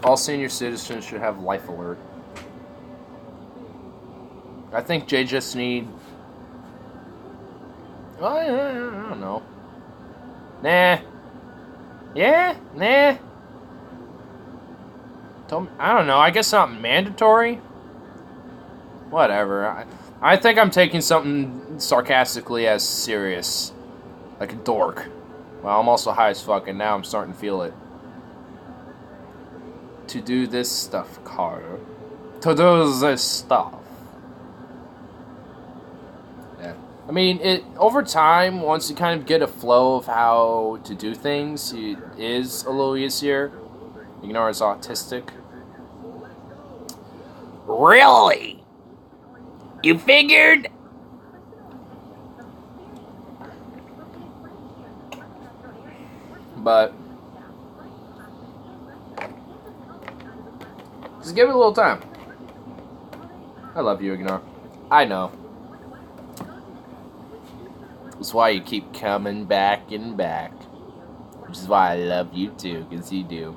[SPEAKER 1] All senior citizens should have life alert. I think they just need... Oh, I don't know. Nah. Yeah? Nah. I don't know. I guess not mandatory? Whatever. I think I'm taking something sarcastically as serious. Like a dork. Well, I'm also high as fuck, and now I'm starting to feel it. To do this stuff, Carter. To do this stuff. Yeah. Over time, once you kind of get a flow of how to do things, it is a little easier. Ignore it's autistic. Really? You figured? But just give it a little time. I love you, Ignore. I know. That's why you keep coming back and back. Which is why I love you too, because you do.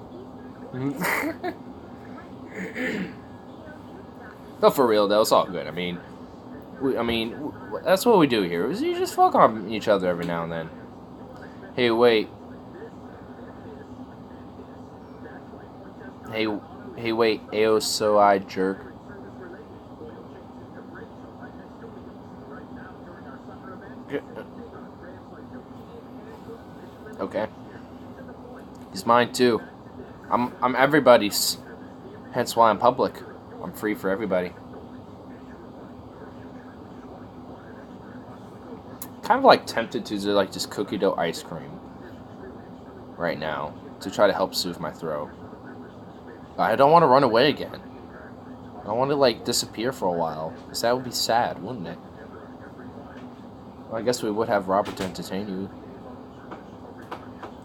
[SPEAKER 1] No, for real though, it's all good. That's what we do here. Is you just fuck on each other every now and then. Hey, wait. Hey, wait, AOSOI jerk. Okay. He's mine too. I'm everybody's. Hence why I'm public. I'm free for everybody. Kind of like tempted to do like just cookie dough ice cream right now to try to help soothe my throat. I don't want to run away again. I don't want to like disappear for a while, because that would be sad, wouldn't it? Well, I guess we would have Robert to entertain you.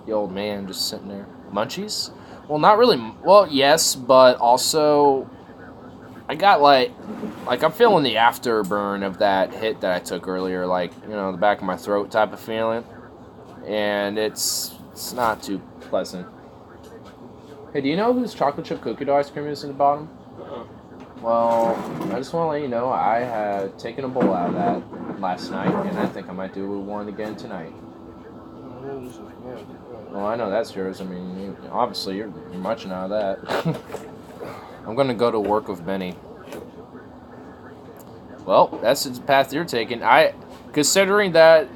[SPEAKER 1] The old man just sitting there. Munchies? Well, not really. Well, yes, but also I got like I'm feeling the afterburn of that hit that I took earlier, like, you know, the back of my throat type of feeling, and it's not too pleasant. Hey, do you know whose chocolate chip cookie dough ice cream is in the bottom? Well, I just want to let you know I had taken a bowl out of that last night, and I think I might do one again tonight. Well, I know that's yours. I mean, obviously you're munching out of that. I'm gonna go to work with Benny. Well, that's the path you're taking. Considering that,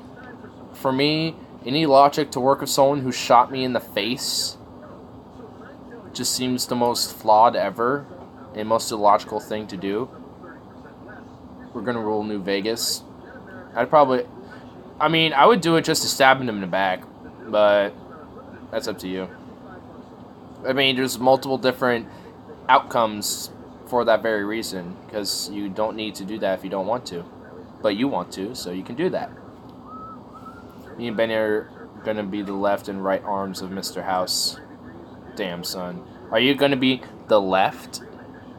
[SPEAKER 1] for me, any logic to work with someone who shot me in the face just seems the most flawed ever and most illogical thing to do. We're gonna rule New Vegas. I would do it just to stab him in the back, but that's up to you. I mean, there's multiple different outcomes for that very reason, because you don't need to do that if you don't want to, but you want to, so you can do that. Me and Benny are gonna be the left and right arms of Mr. House. Damn, son. Are you gonna be the left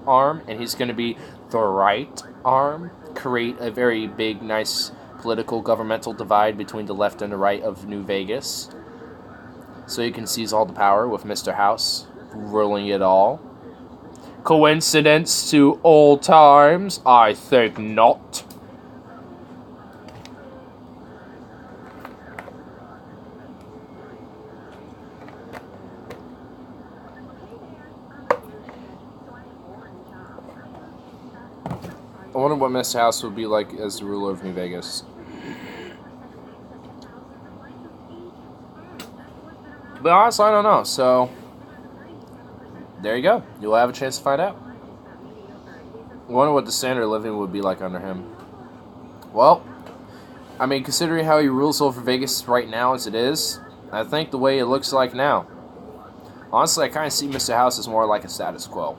[SPEAKER 1] arm and he's gonna be the right arm? Create a very big, nice political governmental divide between the left and the right of New Vegas, so you can seize all the power with Mr. House ruling it all. Coincidence to old times? I think not. I wonder what Mr. House would be like as the ruler of New Vegas. But honestly, I don't know, so there you go. You'll have a chance to find out. I wonder what the standard of living would be like under him. Well, I mean, considering how he rules over Vegas right now as it is, I think the way it looks like now, honestly, I kind of see Mr. House as more like a status quo.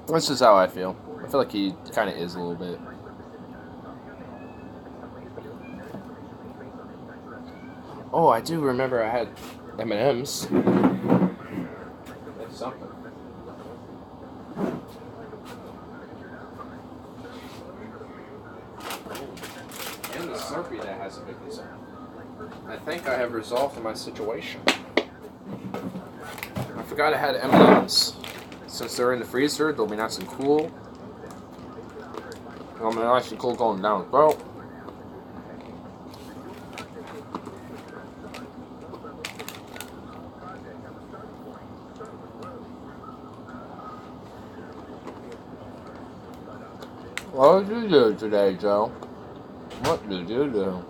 [SPEAKER 1] That's just how I feel. I feel like he kind of is a little bit. Oh, I do remember I had M&M's. That's something. And the Slurpee that has a big design. I think I have resolved my situation. I forgot I had M&M's. Since they're in the freezer, they'll be nice and cool. They'll be nice and cool going down the throat. What did you do today, Joe? What did you do?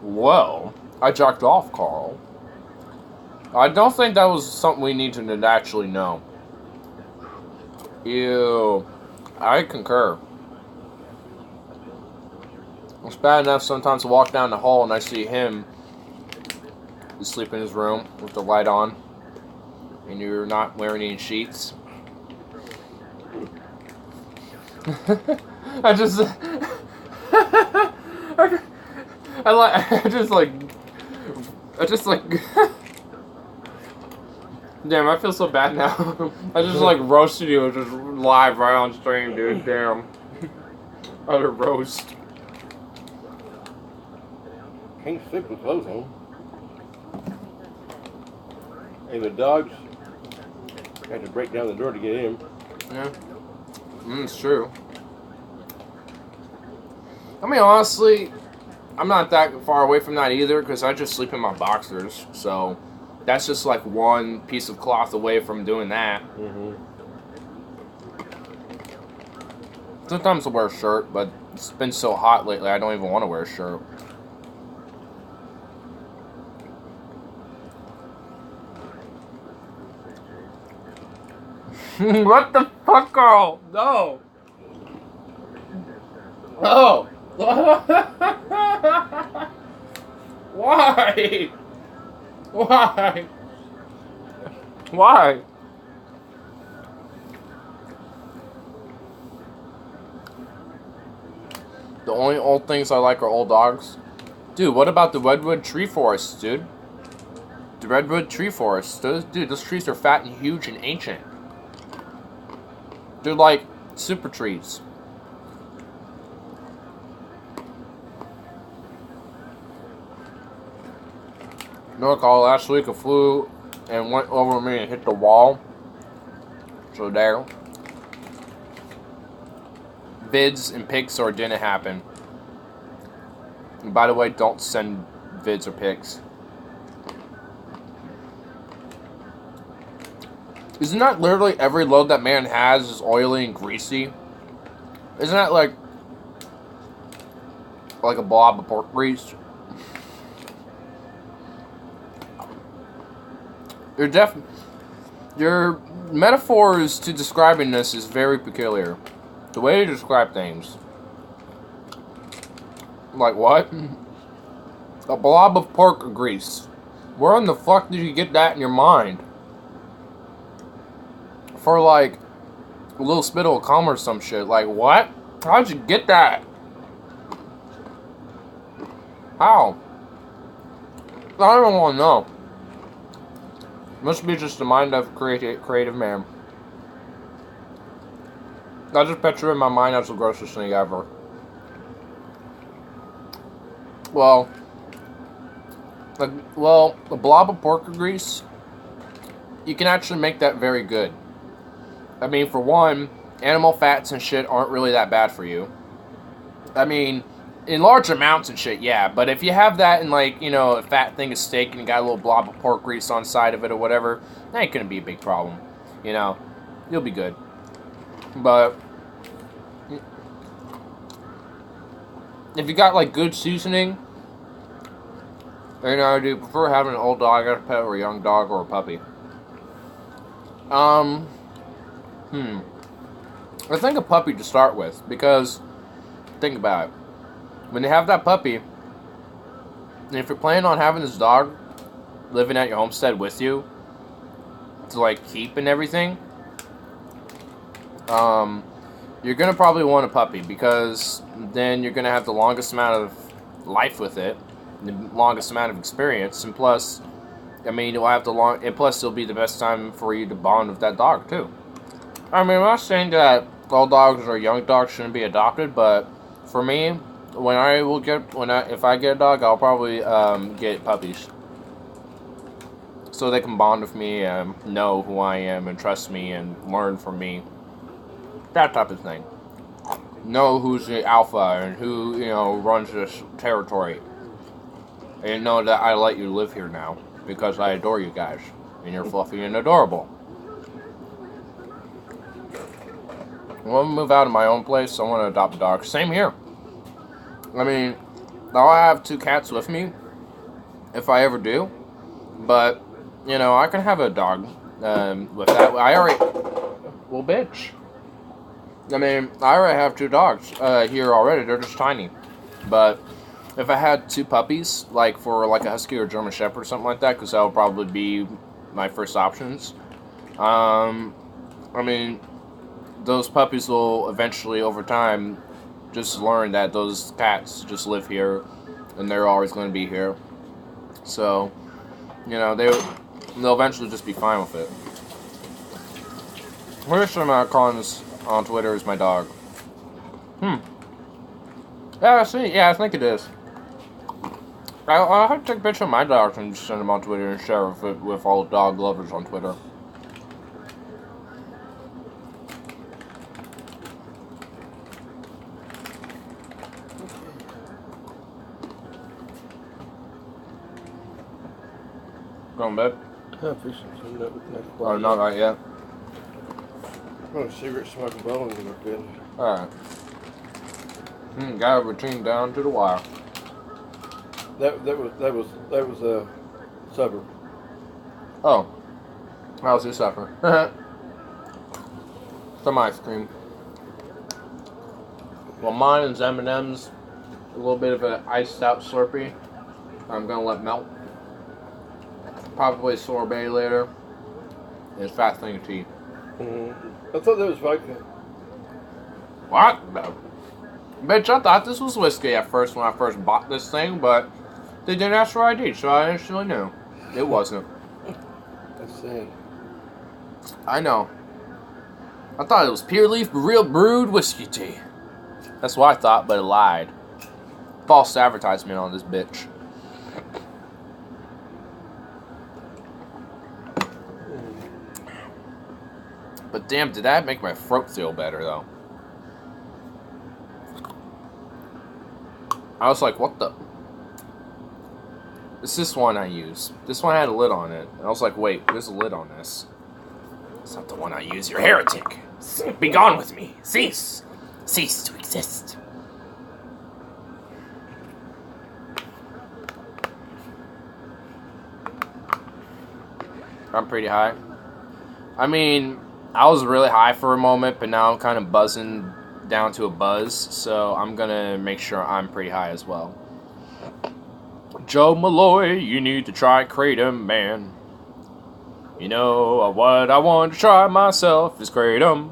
[SPEAKER 1] Well, I jacked off, Carl. I don't think that was something we need to actually know. Ew. I concur. It's bad enough sometimes to walk down the hall and I see him asleep in his room with the light on, and you're not wearing any sheets. I just damn, I feel so bad now. I just like roasted you just live right on stream, dude. Damn. Utter roast.
[SPEAKER 6] can't sleep with clothes on. And the dogs had to break down the door to get in.
[SPEAKER 1] Yeah. It's true. I mean, honestly, I'm not that far away from that either because I just sleep in my boxers. So that's just like one piece of cloth away from doing that.
[SPEAKER 6] Mm-hmm.
[SPEAKER 1] Sometimes I'll wear a shirt, but it's been so hot lately I don't even want to wear a shirt. What the fuck, Carl? No. No. Why? Why? Why? The only old things I like are old dogs. Dude, what about the redwood tree forests, dude? The redwood tree forests. Those trees are fat and huge and ancient. They're like super trees. No, Carl, last week I flew and went over me and hit the wall. So there. Vids and pics or didn't happen. And by the way, don't send vids or pics. Isn't that literally every load that man has is oily and greasy? Isn't that like a blob of pork grease? Your metaphors to describing this is very peculiar. The way you describe things. Like what? A blob of pork grease. Where in the fuck did you get that in your mind? For like a little spittle of cum or some shit. Like what? How'd you get that? How? I don't want to know. Must be just the mind of a creative man. I just picture in my mind that's the grossest thing ever. Well, a blob of pork grease, you can actually make that very good. I mean, for one, animal fats and shit aren't really that bad for you. I mean, in large amounts and shit, yeah. But if you have that in, like, you know, a fat thing of steak and you got a little blob of pork grease on the side of it or whatever, that ain't gonna be a big problem. You know, you'll be good. But if you got, like, good seasoning, you know, do you prefer having an old dog as a pet or a young dog or a puppy? I think a puppy to start with, because, think about it. When you have that puppy, and if you're planning on having this dog living at your homestead with you, to, like, keep and everything, you're going to probably want a puppy, because then you're going to have the longest amount of life with it, the longest amount of experience, and plus, I mean, you'll have and plus it'll be the best time for you to bond with that dog, too. I mean, I'm not saying that old dogs or young dogs shouldn't be adopted, but for me, if I get a dog, I'll probably get puppies, so they can bond with me and know who I am and trust me and learn from me, that type of thing. Know who's the alpha and who, you know, runs this territory, and know that I let you live here now because I adore you guys and you're fluffy and adorable. When I move out of my own place, I want to adopt a dog. Same here. I mean, I'll have 2 cats with me, if I ever do. But, you know, I can have a dog with that. Well, bitch. I mean, I already have 2 dogs here already. They're just tiny. But if I had 2 puppies, like for like a Husky or German Shepherd or something like that, because that would probably be my first options. I mean, those puppies will eventually, over time, just learn that those cats just live here, and they're always going to be here. So, you know, they'll eventually just be fine with it. Where's some icons on Twitter is my dog. Yeah, I think it is. I'll have to take a picture of my dogs and just send them on Twitter and share it with all dog lovers on Twitter. Going bed?
[SPEAKER 6] I'm fixing something up with that.
[SPEAKER 1] Oh, not right yet.
[SPEAKER 6] I'm a cigarette smoking bone in my bed.
[SPEAKER 1] Alright. Got a routine down to the wire.
[SPEAKER 6] That was supper.
[SPEAKER 1] Oh. How's your supper? Some ice cream. Well, mine is M&M's. A little bit of an iced out Slurpee. I'm gonna let melt. Probably sorbet later. It's fascinating tea.
[SPEAKER 6] I thought that was vodka.
[SPEAKER 1] What? No. Bitch, I thought this was whiskey at first when I first bought this thing, but they didn't ask for ID, so I instantly knew. It wasn't.
[SPEAKER 6] That's sad.
[SPEAKER 1] I know. I thought it was pure leaf, real brewed whiskey tea. That's what I thought, but it lied. False advertisement on this bitch. But damn, did that make my throat feel better, though? I was like, what the? It's this one I use. This one had a lid on it. And I was like, wait, there's a lid on this. It's not the one I use. You're a heretic. Be gone with me. Cease. Cease to exist. I'm pretty high. I mean, I was really high for a moment, but now I'm kind of buzzing down to a buzz, so I'm gonna make sure I'm pretty high as well. Joe Malloy, you need to try Kratom, man. You know what I want to try myself is Kratom,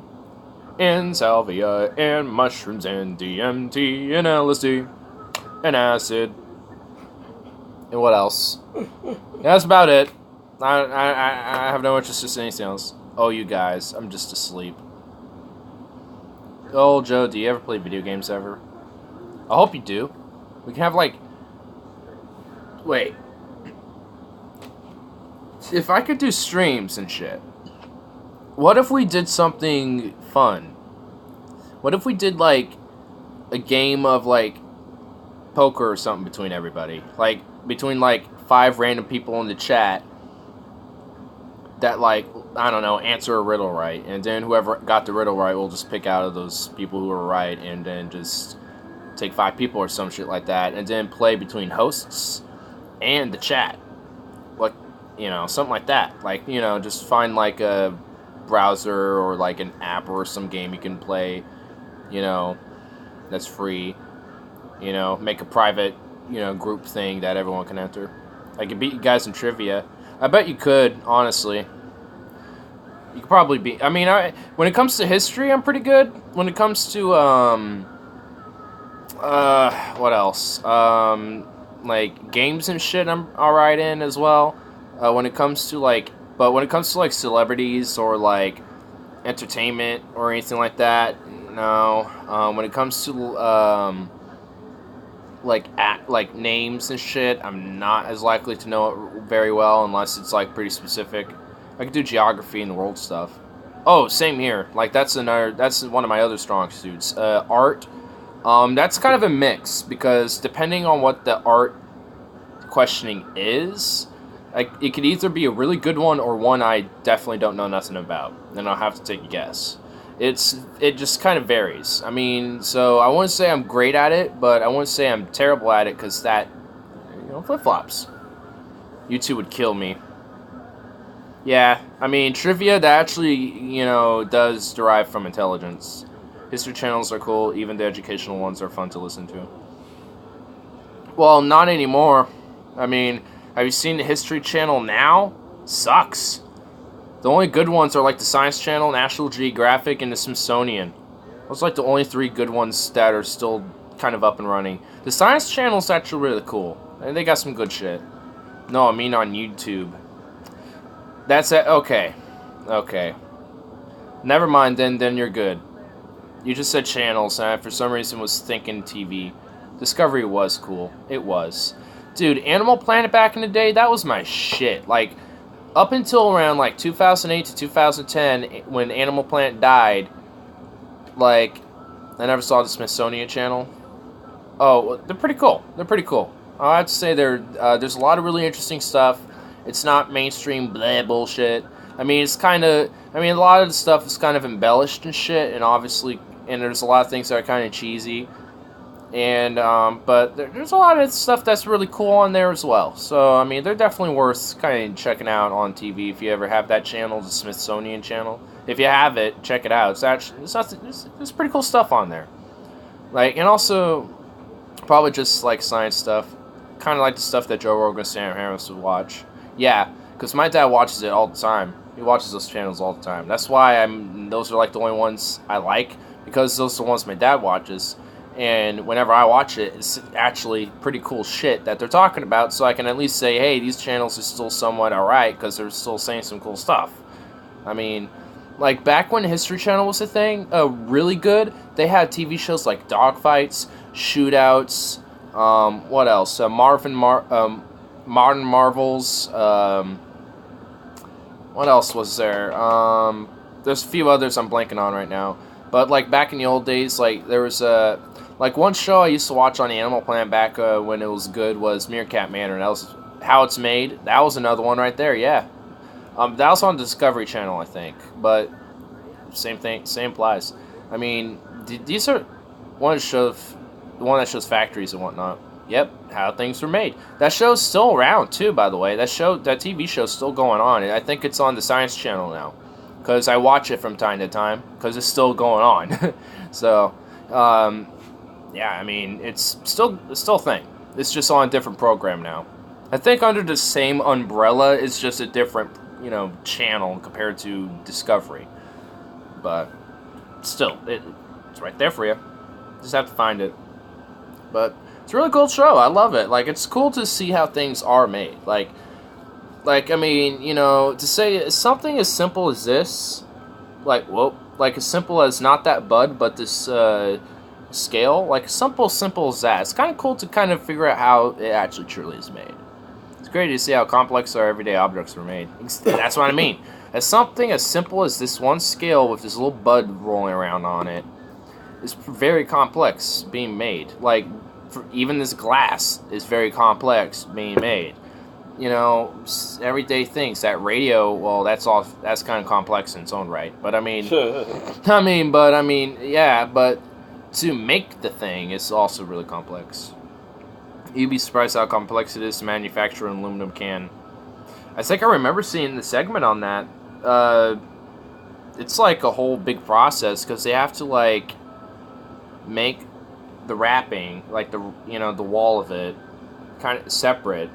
[SPEAKER 1] and salvia, and mushrooms, and DMT, and LSD, and acid, and what else? That's about it. I have no interest in anything else. Oh, you guys, I'm just asleep. Oh, Joe, do you ever play video games ever? I hope you do. We can have, like... Wait. If I could do streams and shit, what if we did something fun? What if we did, like, a game of, like, poker or something between everybody? Like, between, like, 5 random people in the chat that, like, I don't know, answer a riddle right. And then whoever got the riddle right will just pick out of those people who were right and then just take 5 people or some shit like that. And then play between hosts and the chat. Like, you know, something like that. Like, you know, just find, like, a browser or, like, an app or some game you can play, you know, that's free. You know, make a private, you know, group thing that everyone can enter. I could beat you guys in trivia. I bet you could, honestly. You could probably be... I mean, when it comes to history, I'm pretty good. When it comes to, what else? Like, games and shit, I'm alright in as well. When it comes to, like... But when it comes to, like, celebrities or, like, entertainment or anything like that, no. When it comes to, like names and shit, I'm not as likely to know it very well unless it's, like, pretty specific. I could do geography and world stuff. Oh, same here. Like, that's one of my other strong suits. Art. That's kind of a mix, because depending on what the art questioning is, like, it could either be a really good one or one I definitely don't know nothing about. And I'll have to take a guess. It just kind of varies. I mean, so I wouldn't say I'm great at it, but I wouldn't say I'm terrible at it, because that, you know, flip-flops. You two would kill me. Yeah, I mean, trivia, that actually, you know, does derive from intelligence. History channels are cool, even the educational ones are fun to listen to. Well, not anymore. I mean, have you seen the History Channel now? Sucks. The only good ones are like the Science Channel, National Geographic, and the Smithsonian. Those are like the only 3 good ones that are still kind of up and running. The Science Channel's actually really cool. And they got some good shit. No, I mean on YouTube. That's it. Okay. Okay. Never mind, then you're good. You just said channels, and I, for some reason, was thinking TV. Discovery was cool. It was. dude, Animal Planet back in the day, that was my shit. Like, up until around, like, 2008 to 2010, when Animal Planet died, like, I never saw the Smithsonian Channel. Oh, they're pretty cool. They're pretty cool. I have to say, there's a lot of really interesting stuff. It's not mainstream blah bullshit. I mean, it's kind of... I mean, a lot of the stuff is kind of embellished and shit, and obviously... And there's a lot of things that are kind of cheesy. And, but there's a lot of stuff that's really cool on there as well. So, I mean, they're definitely worth kind of checking out on TV if you ever have that channel, the Smithsonian Channel. If you have it, check it out. It's actually... There's pretty cool stuff on there. Like, and also... Probably just, like, science stuff. Kind of like the stuff that Joe Rogan and Sam Harris would watch. Yeah, because my dad watches it all the time. He watches those channels all the time. That's why those are, like, the only ones I like. Because those are the ones my dad watches. And whenever I watch it, it's actually pretty cool shit that they're talking about. So I can at least say, hey, these channels are still somewhat alright. Because they're still saying some cool stuff. I mean... Like, back when History Channel was a thing, really good, they had TV shows like Dogfights, Shootouts, what else? Modern Marvels, what else was there? There's a few others I'm blanking on right now. But, like, back in the old days, like, there was, like, one show I used to watch on Animal Planet back when it was good was Meerkat Manor, and that was How It's Made. That was another one right there, yeah. That was on Discovery Channel, I think, but same thing, same applies. I mean, these are the one that shows factories and whatnot. Yep, how things were made. That show's still around too, by the way. That TV show's still going on. I think it's on the Science Channel now, because I watch it from time to time because it's still going on. So, yeah, I mean, it's still a thing. It's just on a different program now. I think under the same umbrella, it's just a different, channel compared to Discovery. But still, it's right there for you. Just have to find it. But it's a really cool show. I love it. Like, it's cool to see how things are made. Like I mean, to say something as simple as this, like as simple as not that bud, but this scale, like simple as that. It's kind of cool to kind of figure out how it actually truly is made. It's great to see how complex our everyday objects were made. That's what I mean. As something as simple as this one scale with this little bud rolling around on it is very complex being made. Like, even this glass is very complex being made. Everyday things. That radio, well, that's kind of complex in its own right. But I mean, yeah, but to make the thing is also really complex. You'd be surprised how complex it is to manufacture an aluminum can. I think I remember seeing the segment on that. It's like a whole big process because they have to like make the wrapping, like the wall of it, kind of separate.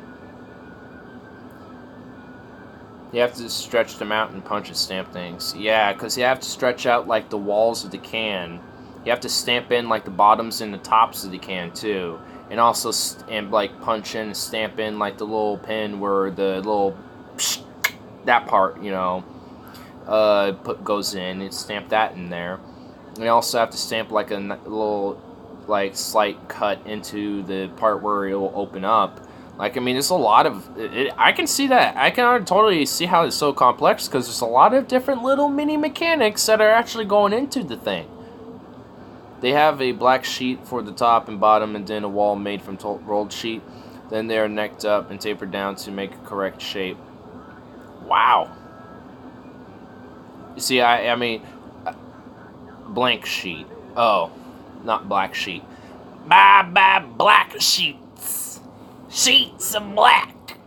[SPEAKER 1] You have to stretch them out and punch and stamp things. Yeah, because you have to stretch out like the walls of the can. You have to stamp in like the bottoms and the tops of the can too. And also, like, punch in and stamp in, like, the little pin where the little, that part, goes in. And stamp that in there. And you also have to stamp, like, a little, like, slight cut into the part where it will open up. Like, I mean, there's a lot of, I can see that. I can totally see how it's so complex, because there's a lot of different little mini mechanics that are actually going into the thing. They have a black sheet for the top and bottom, and then a wall made from rolled sheet. Then they are necked up and tapered down to make a correct shape. Wow. You see, I mean, blank sheet. Oh, not black sheet. Bye, black sheets. Sheets of black.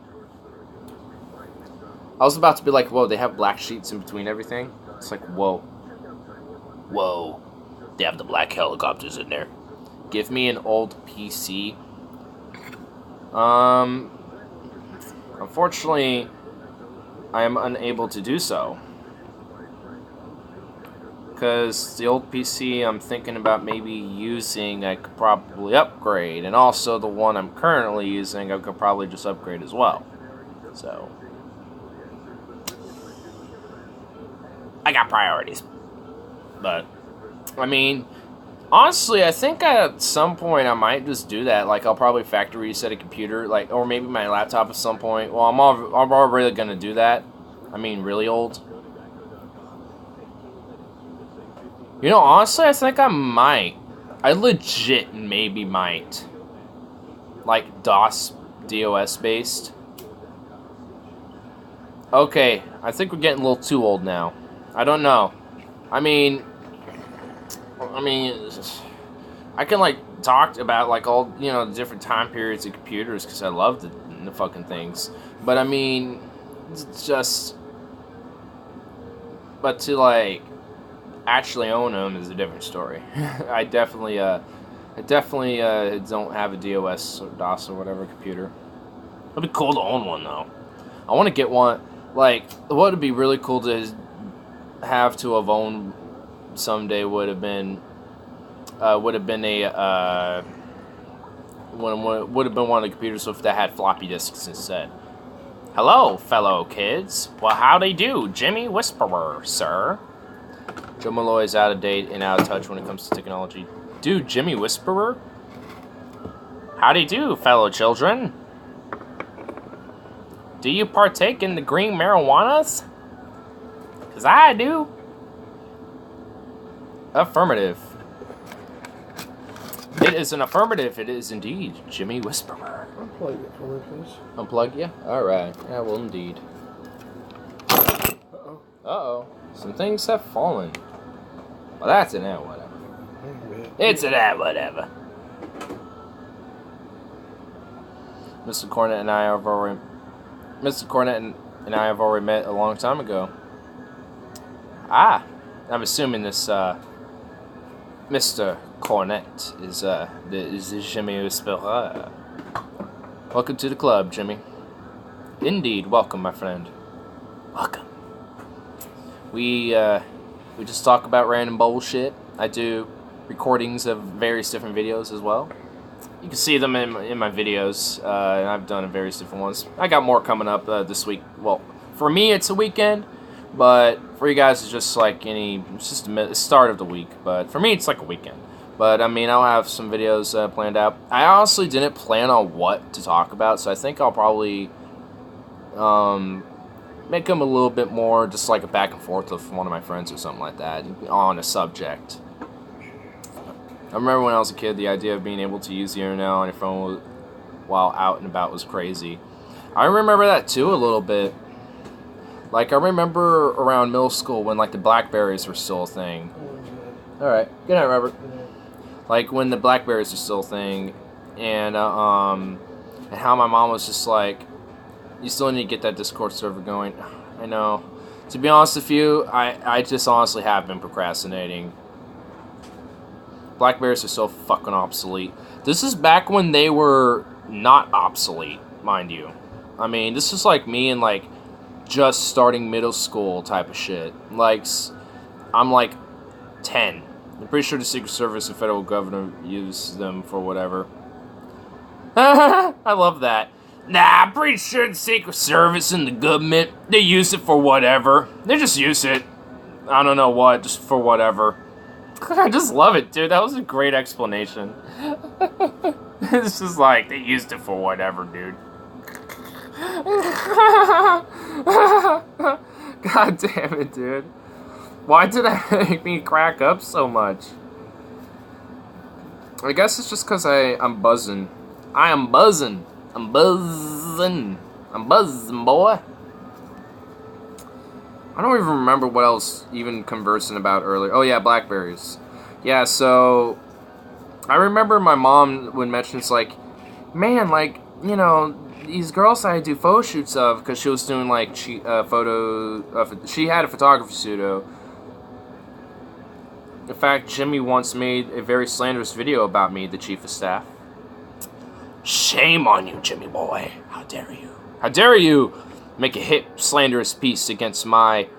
[SPEAKER 1] I was about to be like, whoa, they have black sheets in between everything? It's like, whoa. Whoa. They have the black helicopters in there. Give me an old PC. Unfortunately, I am unable to do so. Because the old PC I'm thinking about maybe using, I could probably upgrade. And also the one I'm currently using, I could probably just upgrade as well. So, I got priorities. But, I mean, Honestly, I think at some point I might just do that. Like, I'll probably factory reset a computer, like, or maybe my laptop at some point. Well, I'm already gonna do that. I mean, really old. You know, honestly, I think I might. I legit maybe might. Like, DOS based. Okay, I think we're getting a little too old now. I don't know. I mean, I can, like, talk about, like, all, you know, the different time periods of computers because I love the fucking things. But, I mean, it's just... But to, like, actually own them is a different story. I definitely don't have a DOS or DOS or whatever computer. It'd be cool to own one, though. I want to get one. Like, what would be really cool to have owned someday would have been one of the computers that had floppy disks instead. Hello, fellow kids. Well, howdy do, Jimmy Whisperer, sir. Joe Malloy is out of date and out of touch when it comes to technology. Dude, Jimmy Whisperer? Howdy do, fellow children. Do you partake in the green marijuanas? 'Cause I do. Affirmative. It is an affirmative. It is indeed Jimmy Whisperer.
[SPEAKER 6] Unplug it for me, please.
[SPEAKER 1] Unplug you? Alright. Yeah, well, indeed.
[SPEAKER 6] Uh-oh.
[SPEAKER 1] Uh-oh. Some things have fallen. Well, that's an whatever.
[SPEAKER 6] Oh,
[SPEAKER 1] It's an whatever. Mr. Cornett and I have already met a long time ago. Ah, I'm assuming this Mr. Cornett is Jimmy Whisperer. Welcome to the club, Jimmy. Indeed, welcome, my friend. Welcome. We just talk about random bullshit. I do recordings of various different videos as well. You can see them in my videos, and I've done various different ones. I got more coming up this week. Well, for me, it's a weekend, but for you guys, it's just like it's just the start of the week. But for me, it's like a weekend. But, I mean, I'll have some videos planned out. I honestly didn't plan on what to talk about, so I think I'll probably make them a little bit more just like a back and forth with one of my friends or something like that on a subject. I remember when I was a kid, the idea of being able to use the internet on your phone while out and about was crazy. I remember that too a little bit. Like, I remember around middle school when, like, the Blackberries were still a thing. Alright, good night, Robert. Like, when the Blackberries were still a thing, and how my mom was just like, you still need to get that Discord server going. I know. To be honest with you, I just honestly have been procrastinating. Blackberries are so fucking obsolete. This is back when they were not obsolete, mind you. I mean, this is like me and like just starting middle school type of shit. Like, I'm like 10. I'm pretty sure the Secret Service and federal government use them for whatever. I love that. Nah, I'm pretty sure the Secret Service and the government, they use it for whatever. They just use it. I don't know what, just for whatever. I just love it, dude. That was a great explanation. It's just like, they used it for whatever, dude. God damn it, dude. Why did that make me crack up so much? I guess it's just because I'm buzzing. I am buzzing. I'm buzzing. I'm buzzing, boy. I don't even remember what I was even conversing about earlier. Oh, yeah, Blackberries. Yeah, so I remember my mom would mention, it's like, man, like, you know, these girls I do photo shoots of, because she was doing, like, she had a photography studio. In fact, Jimmy once made a very slanderous video about me, the chief of staff. Shame on you, Jimmy boy. How dare you? How dare you make a hit slanderous piece against my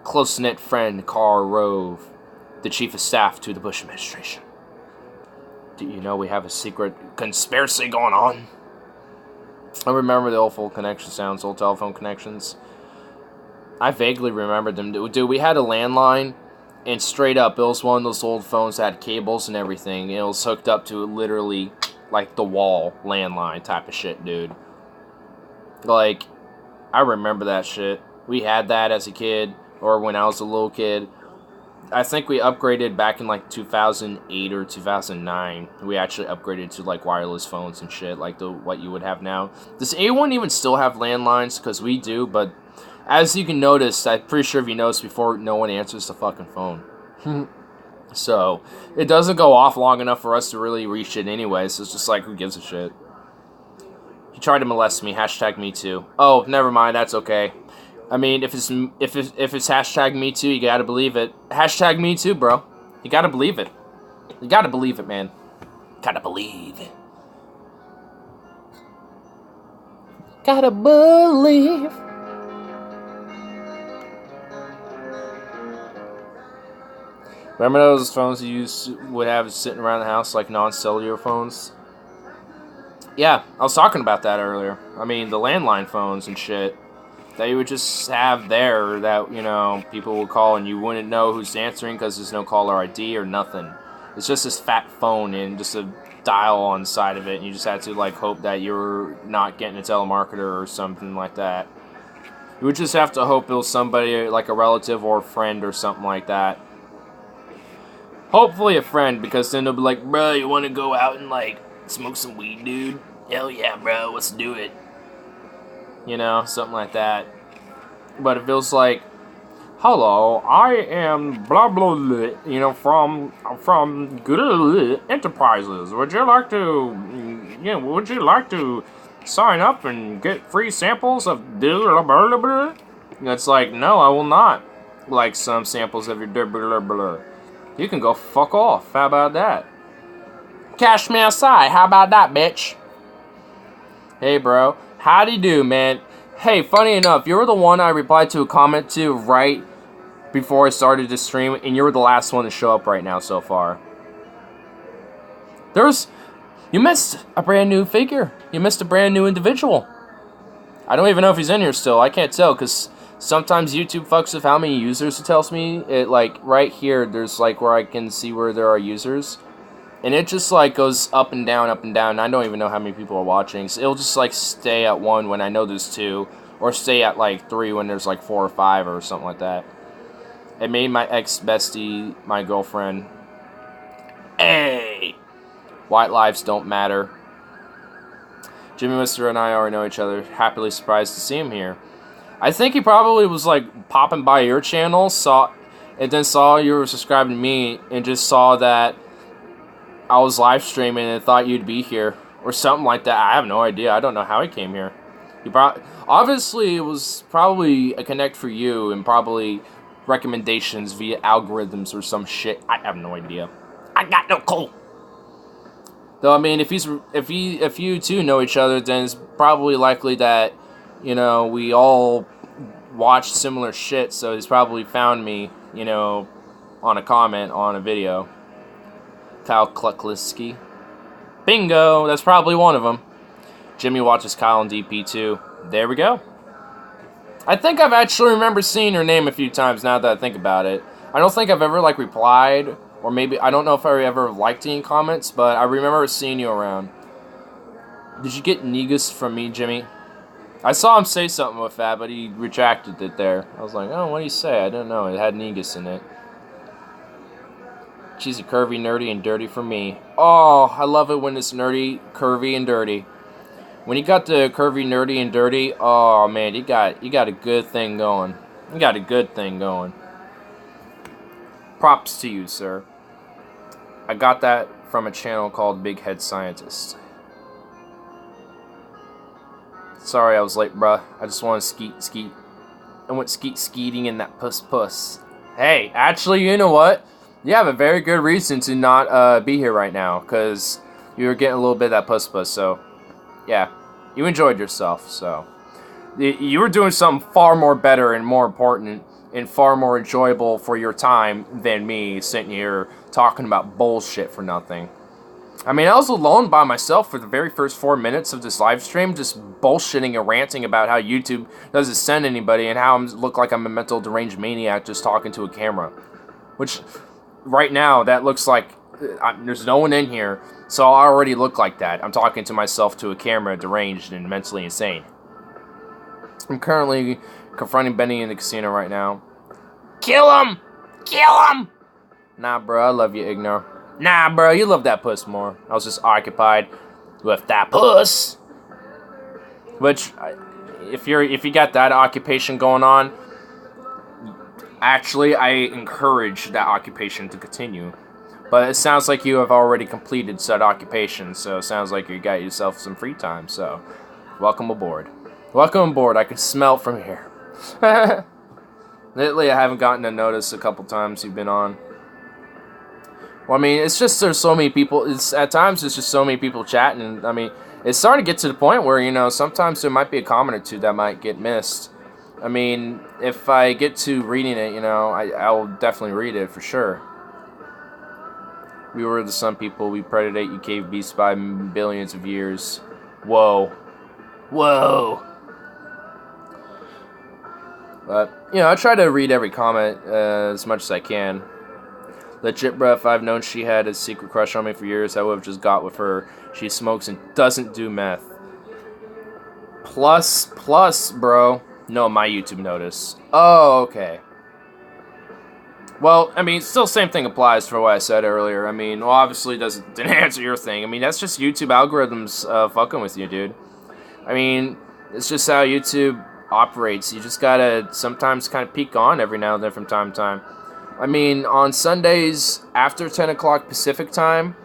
[SPEAKER 1] close-knit friend, Karl Rove, the chief of staff to the Bush administration. Do you know we have a secret conspiracy going on? I remember the old phone connection sounds, old telephone connections. I vaguely remember them. Dude, we had a landline, And straight up, it was one of those old phones that had cables and everything. It was hooked up to literally, like, the wall landline type of shit, dude. Like, I remember that shit. We had that as a kid, or when I was a little kid. I think we upgraded back in, like, 2008 or 2009. We actually upgraded to, like, wireless phones and shit, like what you would have now. Does anyone even still have landlines? Because we do, but as you can notice, I'm pretty sure if you noticed before, no one answers the fucking phone. So, it doesn't go off long enough for us to really reach it anyway, so it's just like, who gives a shit? He tried to molest me, hashtag me too. Oh, never mind, that's okay. I mean, if it's hashtag me too, you gotta believe it. Hashtag me too, bro. You gotta believe it. You gotta believe it, man. Gotta believe it. Gotta believe. Remember those phones you would have sitting around the house, like non-cellular phones? Yeah, I was talking about that earlier. I mean, the landline phones and shit that you would just have there that, you know, people would call and you wouldn't know who's answering because there's no caller ID or nothing. It's just this fat phone and just a dial on the side of it, and you just had to, like, hope that you're not getting a telemarketer or something like that. You would just have to hope it was somebody, like a relative or a friend or something like that. Hopefully a friend, because then they'll be like, bro, you want to go out and, like, smoke some weed, dude? Hell yeah, bro, let's do it. You know, something like that. But it feels like, hello, I am blah blah blah, you know, from Good Enterprises. Would you like to sign up and get free samples of blah blah blah? It's like, no, I will not like some samples of your blah blah. You can go fuck off. How about that? Cash me outside. How about that, bitch? Hey, bro. Howdy do, man. Hey, funny enough, you were the one I replied to a comment to right before I started the stream, and you were the last one to show up right now so far. You missed a brand new figure. You missed a brand new individual. I don't even know if he's in here still. I can't tell, because sometimes YouTube fucks with how many users it tells me. It, like, right here, there's, like, where I can see where there are users. And it just, like, goes up and down, and I don't even know how many people are watching. So it'll just, like, stay at 1 when I know there's 2. Or stay at, like, 3 when there's, like, 4 or 5 or something like that. It made my ex-bestie my girlfriend. Hey! White lives don't matter. Jimmy Mister and I already know each other. Happily surprised to see him here. I think he probably was, like, popping by your channel, and then saw you were subscribing to me, and just saw that I was live streaming and thought you'd be here, or something like that. I have no idea. I don't know how he came here. Obviously, it was probably a connect for you, and probably recommendations via algorithms or some shit. I have no idea. I got no clue. Though, I mean, if you two know each other, then it's probably likely that, you know, we all watch similar shit, so he's probably found me, you know, on a comment on a video. Kyle Klukliski. Bingo! That's probably one of them. Jimmy watches Kyle and DP too. There we go. I think I've actually remember seeing her name a few times now that I think about it. I don't think I've ever, like, replied, or maybe, I don't know if I ever liked any comments, but I remember seeing you around. Did you get Negus from me, Jimmy? I saw him say something with that, but he retracted it there. I was like, oh, what did he say? I don't know. It had Negus in it. She's a curvy, nerdy, and dirty for me. Oh, I love it when it's nerdy, curvy, and dirty. When you got the curvy, nerdy, and dirty, oh man, you got a good thing going. You got a good thing going. Props to you, sir. I got that from a channel called Big Head Scientist. Sorry I was late, bruh. I just want to skeet. I went skeeting in that puss. Hey, actually, you know what? You have a very good reason to not be here right now, because you were getting a little bit of that puss, so, yeah. You enjoyed yourself, so. You were doing something far more better and more important and far more enjoyable for your time than me sitting here talking about bullshit for nothing. I mean, I was alone by myself for the very first 4 minutes of this live stream, just bullshitting and ranting about how YouTube doesn't send anybody and how I look like I'm a mental deranged maniac just talking to a camera. Which, right now, that looks like there's no one in here, so I already look like that. I'm talking to myself to a camera, deranged and mentally insane. I'm currently confronting Benny in the casino right now. Kill him! Kill him! Nah, bro, I love you, Ignor. Nah, bro, you love that puss more. I was just occupied with that puss. Which, if you got that occupation going on, actually, I encourage that occupation to continue. But it sounds like you have already completed said occupation, so it sounds like you got yourself some free time, so welcome aboard. Welcome aboard, I can smell from here. Lately, I haven't gotten a notice a couple times you've been on. Well, I mean, it's just there's so many people. At times, it's just so many people chatting. And, I mean, it's starting to get to the point where, you know, sometimes there might be a comment or two that might get missed. I mean, if I get to reading it, you know, I will definitely read it for sure. We were the sun people. We predate you cave beasts by billions of years. Whoa. Whoa. But, you know, I try to read every comment as much as I can. Legit, bruh, if I've known she had a secret crush on me for years, I would have just got with her. She smokes and doesn't do meth. Plus, bro. No, my YouTube notice. Oh, okay. Well, I mean, still same thing applies for what I said earlier. I mean, well, obviously didn't answer your thing. I mean, that's just YouTube algorithms fucking with you, dude. I mean, it's just how YouTube operates. You just gotta sometimes kind of peek on every now and then from time to time. I mean, on Sundays after 10 o'clock Pacific time,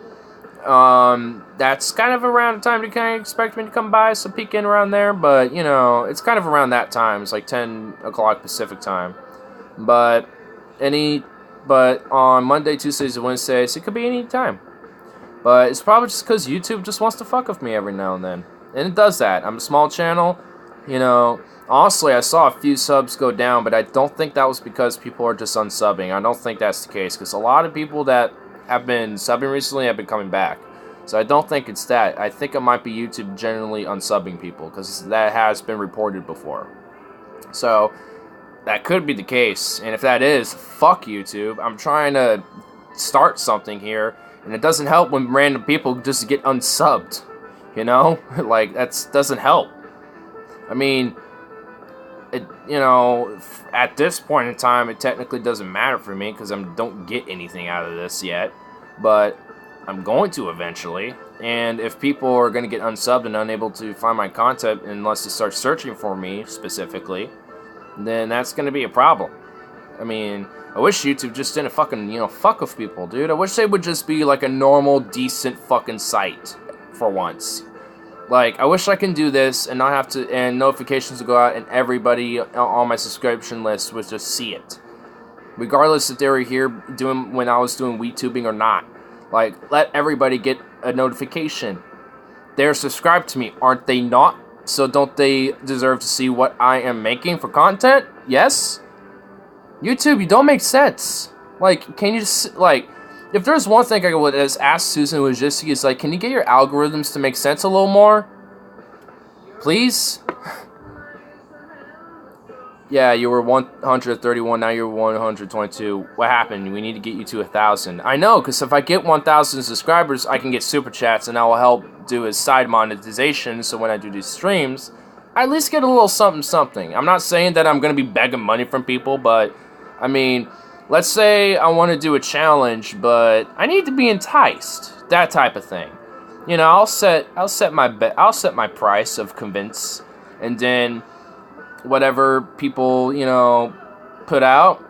[SPEAKER 1] that's kind of around the time you kind of expect me to come by, so peek in around there. But, you know, it's kind of around that time. It's like 10 o'clock Pacific time. But on Monday, Tuesdays, and Wednesdays, it could be any time. But it's probably just because YouTube just wants to fuck with me every now and then. And it does that. I'm a small channel, you know. Honestly, I saw a few subs go down, but I don't think that was because people are just unsubbing. I don't think that's the case, because a lot of people that have been subbing recently have been coming back. So I don't think it's that. I think it might be YouTube generally unsubbing people, because that has been reported before. So that could be the case, and if that is, fuck YouTube. I'm trying to start something here, and it doesn't help when random people just get unsubbed. You know? Like, that doesn't help. I mean, you know, at this point in time, it technically doesn't matter for me because I don't get anything out of this yet. But I'm going to eventually. And if people are going to get unsubbed and unable to find my content unless they start searching for me specifically, then that's going to be a problem. I mean, I wish YouTube just didn't fucking, you know, fuck with people, dude. I wish they would just be like a normal, decent fucking site for once. Like, I wish I can do this and not have to, and notifications would go out and everybody on my subscription list would just see it. Regardless if they were here doing, when I was doing WeTubing or not. Like, let everybody get a notification. They're subscribed to me, aren't they not? So don't they deserve to see what I am making for content? Yes? YouTube, you don't make sense. Like, can you just, like, if there's one thing I would ask Susan Wojcicki is, like, can you get your algorithms to make sense a little more? Please? Yeah, you were 131, now you're 122. What happened? We need to get you to 1,000. I know, because if I get 1,000 subscribers, I can get super chats, and that will help do a side monetization, so when I do these streams, I at least get a little something. I'm not saying that I'm going to be begging money from people, but, I mean, let's say I want to do a challenge, but I need to be enticed. That type of thing. You know, I'll set my price of convince, and then whatever people, you know, put out,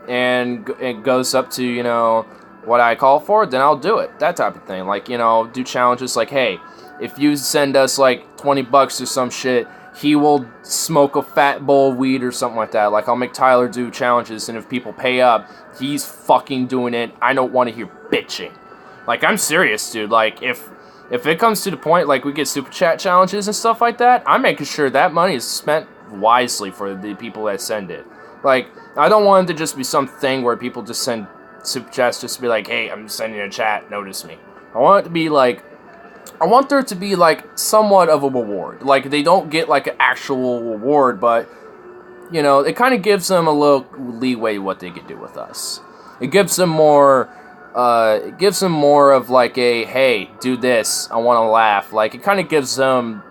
[SPEAKER 1] and it goes up to, you know, what I call for, then I'll do it. That type of thing. Like, you know, do challenges like, hey, if you send us like $20 or some shit, he will smoke a fat bowl of weed or something like that. Like, I'll make Tyler do challenges, and if people pay up, he's fucking doing it. I don't want to hear bitching. Like, I'm serious, dude. Like, if it comes to the point, like, we get super chat challenges and stuff like that, I'm making sure that money is spent wisely for the people that send it. Like, I don't want it to just be some thing where people just send super chats just to be like, hey, I'm sending a chat, notice me. I want it to be like, I want there to be like somewhat of a reward. Like, they don't get like an actual reward, but, you know, it kind of gives them a little leeway what they can do with us. It gives them more. It gives them more of like a, hey, do this. I want to laugh. Like it kind of gives them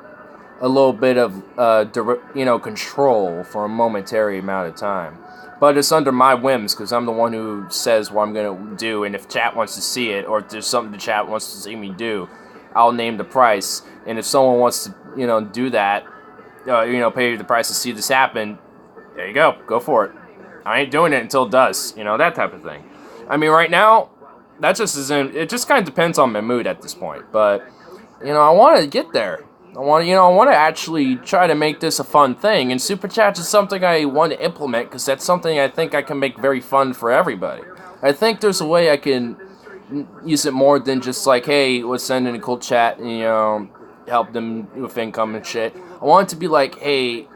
[SPEAKER 1] a little bit of control for a momentary amount of time. But it's under my whims because I'm the one who says what I'm gonna do, and if chat wants to see it or if there's something the chat wants to see me do, I'll name the price. And if someone wants to do that, pay the price to see this happen, there you go for it. I ain't doing it until it does, that type of thing. I mean, right now, that just isn't. It just kind of depends on my mood at this point. But I want to get there. I want to actually try to make this a fun thing, and Super Chats is something I want to implement because that's something I think I can make very fun for everybody. I think there's a way I can use it more than just like, hey, let's send in a cool chat and help them with income and shit. I want it to be like, hey,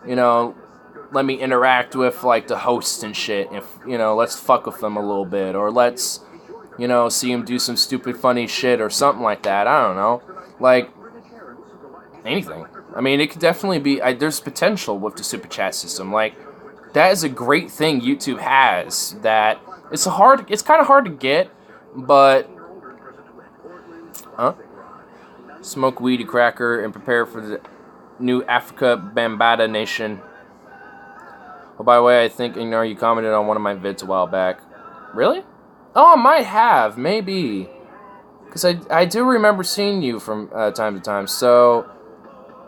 [SPEAKER 1] let me interact with like the host and shit. If let's fuck with them a little bit, or let's see them do some stupid funny shit or something like that. I don't know, like. Anything. I mean, it could definitely be. There's potential with the super chat system. Like, that is a great thing YouTube has. That it's kind of hard to get, but smoke weed, cracker, and prepare for the new Africa Bambata Nation. Oh, by the way, I think you commented on one of my vids a while back. Really? Oh, I might have, maybe, because I do remember seeing you from time to time. So.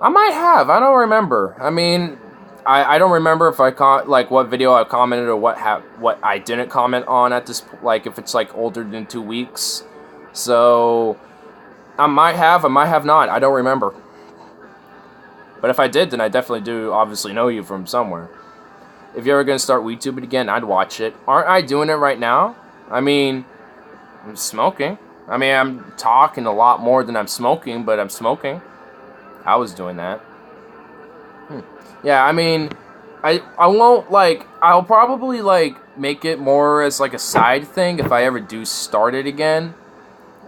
[SPEAKER 1] I might have. I don't remember. I mean, I don't remember if what video I commented or what I didn't comment on at this, like if it's like older than 2 weeks. So I might have not. I don't remember. But if I did, then I definitely do obviously know you from somewhere. If you're ever gonna start WeTubing again, I'd watch it. Aren't I doing it right now? I mean, I'm smoking. I mean, I'm talking a lot more than I'm smoking, but I'm smoking. I was doing that. Yeah, I mean, I won't, like, I'll probably, like, make it more as, like, a side thing if I ever do start it again.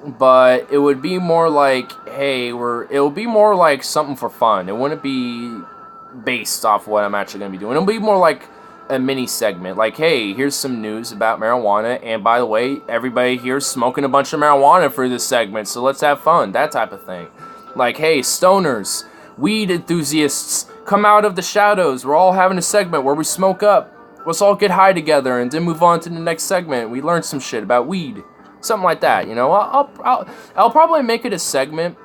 [SPEAKER 1] But it would be more like, hey, it'll be more like something for fun. It wouldn't be based off what I'm actually going to be doing. It'll be more like a mini segment. Like, hey, here's some news about marijuana. And by the way, everybody here's smoking a bunch of marijuana for this segment. So let's have fun. That type of thing. Like, hey, stoners, weed enthusiasts, come out of the shadows. We're all having a segment where we smoke up. Let's all get high together and then move on to the next segment. We learn some shit about weed. Something like that, I'll probably make it a segment,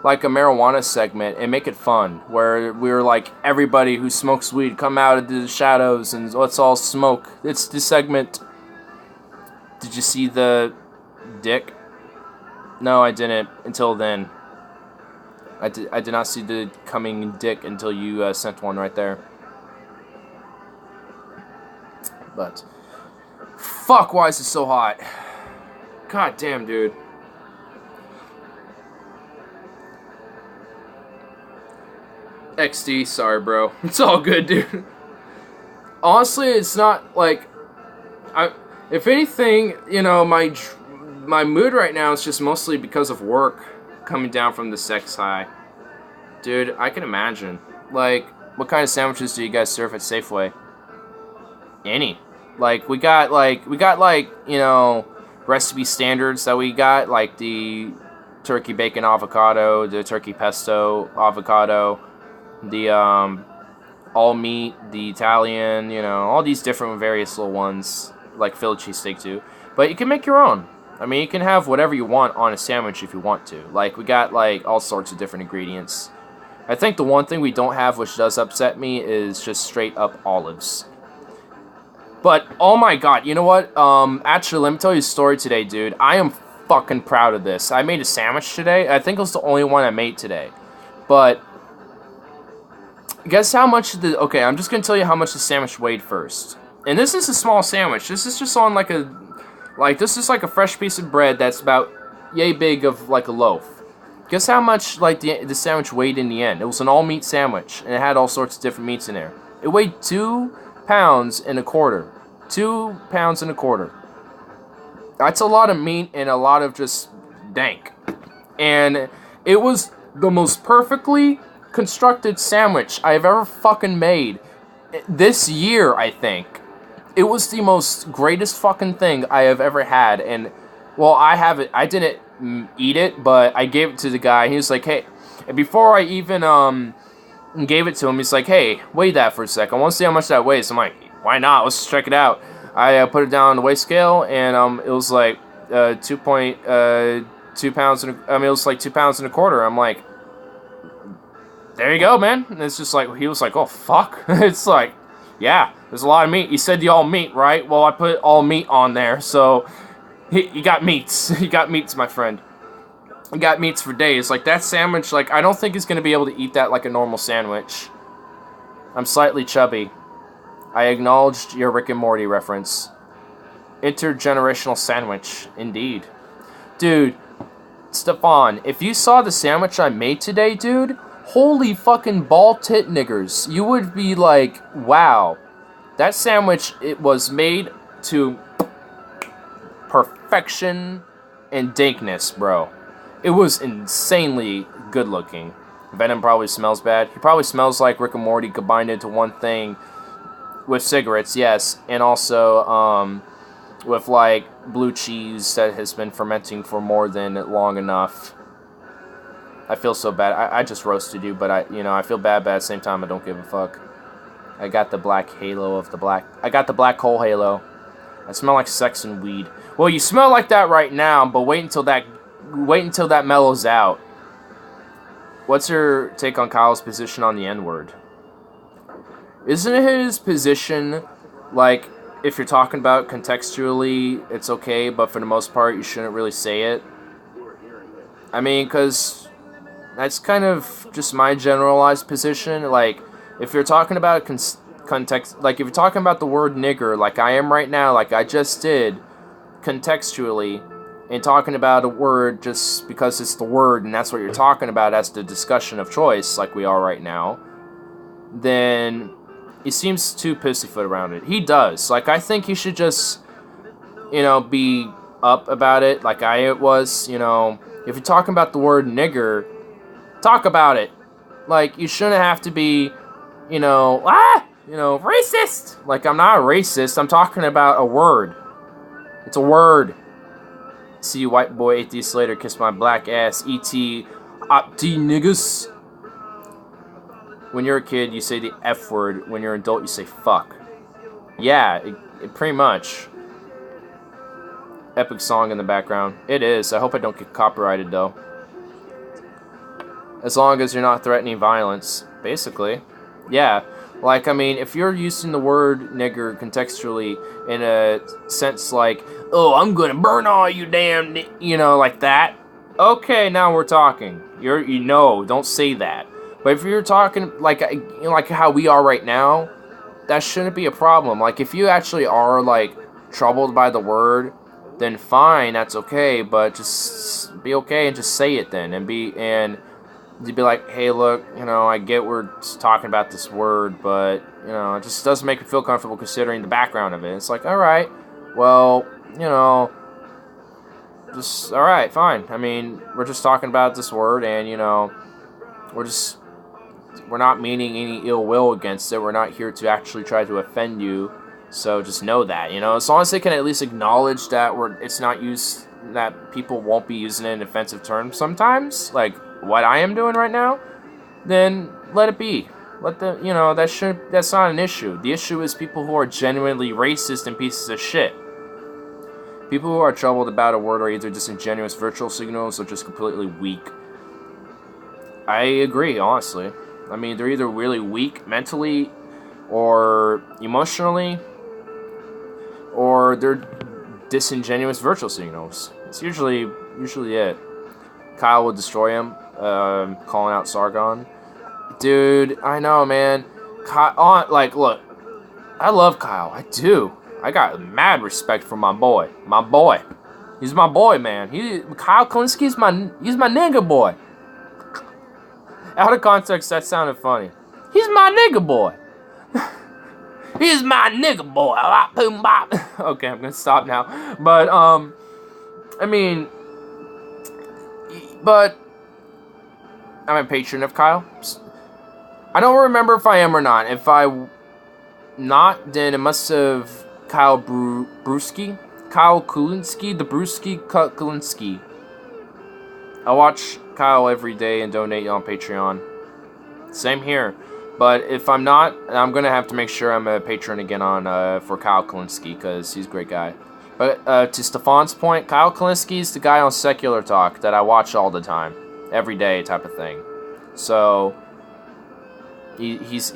[SPEAKER 1] like a marijuana segment, and make it fun. Where we're like, everybody who smokes weed, come out of the shadows and let's all smoke. It's the segment. Did you see the dick? No, I didn't until then. I did not see the coming dick until you sent one right there. But fuck, why is it so hot? God damn, dude. XD, sorry, bro. It's all good, dude. Honestly, it's not like if anything, my mood right now is just mostly because of work. Coming down from the sex high. Dude, I can imagine. Like, what kind of sandwiches do you guys serve at Safeway? Any. Like, we got recipe standards that we got, like the turkey bacon avocado, the turkey pesto avocado, the all meat, the Italian, all these different various little ones, like Philly cheesesteak too. But you can make your own. I mean, you can have whatever you want on a sandwich if you want to. Like, we got, like, all sorts of different ingredients. I think the one thing we don't have, which does upset me, is just straight up olives. But, oh my god, you know what? Actually, let me tell you a story today, dude. I am fucking proud of this. I made a sandwich today. I think it was the only one I made today. But, guess how much okay, I'm just gonna tell you how much the sandwich weighed first. And this is a small sandwich. This is just on, this is like a fresh piece of bread that's about yay big of like a loaf. Guess how much like the sandwich weighed in the end? It was an all meat sandwich and it had all sorts of different meats in there. It weighed 2 pounds and a quarter. 2 pounds and a quarter. That's a lot of meat and a lot of just dank. And it was the most perfectly constructed sandwich I've ever fucking made this year, I think. It was the most greatest fucking thing I have ever had, and well, I didn't eat it, but I gave it to the guy. He was like, hey, and before I even gave it to him, he's like, hey, weigh that for a sec. I want to see how much that weighs. I'm like, why not? Let's check it out. I put it down on the weight scale, and it was like 2 pounds. It was like 2 pounds and a quarter. I'm like, there you go, man. And it's just like, he was like, oh fuck. It's like, yeah, there's a lot of meat. You said the all meat, right? Well, I put all meat on there, so you got meats. You got meats, my friend. You got meats for days. Like, that sandwich, like, I don't think he's going to be able to eat that like a normal sandwich. I'm slightly chubby. I acknowledged your Rick and Morty reference. Intergenerational sandwich, indeed. Dude, Stefan, if you saw the sandwich I made today, dude, holy fucking ball tit niggers. You would be like, wow. That sandwich, it was made to perfection and dankness, bro. It was insanely good looking. Venom probably smells bad. He probably smells like Rick and Morty combined into one thing with cigarettes, yes. And also, with like blue cheese that has been fermenting for more than long enough. I feel so bad. I just roasted you, but I feel bad, but at the same time, I don't give a fuck. I got the black halo of the black. I got the black hole halo. I smell like sex and weed. Well, you smell like that right now, but wait until that mellows out. What's your take on Kyle's position on the N-word? Isn't his position like, if you're talking about contextually, it's okay, but for the most part, you shouldn't really say it? I mean, because that's kind of just my generalized position. Like, if you're talking about context, like, if you're talking about the word nigger, like I am right now, like I just did, contextually, and talking about a word just because it's the word and that's what you're talking about as the discussion of choice, like we are right now, then he seems too pussyfoot around it. He does. Like, I think he should just, be up about it like I was, if you're talking about the word nigger, talk about it. Like, you shouldn't have to be, racist. Like, I'm not a racist. I'm talking about a word. It's a word. See you, white boy, atheist later, kiss my black ass, E.T. Opti niggas. When you're a kid, you say the F word. When you're an adult, you say fuck. Yeah, it pretty much. Epic song in the background. It is. I hope I don't get copyrighted, though. As long as you're not threatening violence, basically. Yeah. Like, I mean, if you're using the word nigger contextually in a sense like, oh, I'm gonna burn all you damn, like that. Okay, now we're talking. Don't say that. But if you're talking like how we are right now, that shouldn't be a problem. Like, if you actually are, like, troubled by the word, then fine, that's okay. But just be okay and just say it then. And you'd be like, hey, look, I get we're talking about this word, but, it just doesn't make me feel comfortable considering the background of it. It's like, all right, well, just, all right, fine. I mean, we're just talking about this word, and, we're not meaning any ill will against it. We're not here to actually try to offend you, so just know that, as long as they can at least acknowledge that it's not used, that people won't be using it in offensive terms sometimes, like what I am doing right now, then let it be. That's not an issue. The issue is people who are genuinely racist and pieces of shit. People who are troubled about a word are either disingenuous virtual signals or just completely weak. I agree, honestly. I mean, they're either really weak mentally or emotionally, or they're disingenuous virtual signals. It's usually it. Kyle would destroy him, calling out Sargon. Dude, I know, man. Look, I love Kyle. I do. I got mad respect for my boy. My boy. He's my boy, man. Kyle Kalinski's he's my nigga boy. Out of context, that sounded funny. He's my nigga boy. He's my nigga boy. Okay, I'm gonna stop now. But, but I'm a patron of Kyle. I don't remember if I am or not. If I not, then it must have Kyle Brewski. Kyle Kulinski, the Brewski Kulinski. I watch Kyle every day and donate on Patreon. Same here. But if I'm not, I'm going to have to make sure I'm a patron again on for Kyle Kulinski, because he's a great guy. But to Stefan's point, Kyle Kulinski is the guy on Secular Talk that I watch all the time. Every day type of thing. So, he's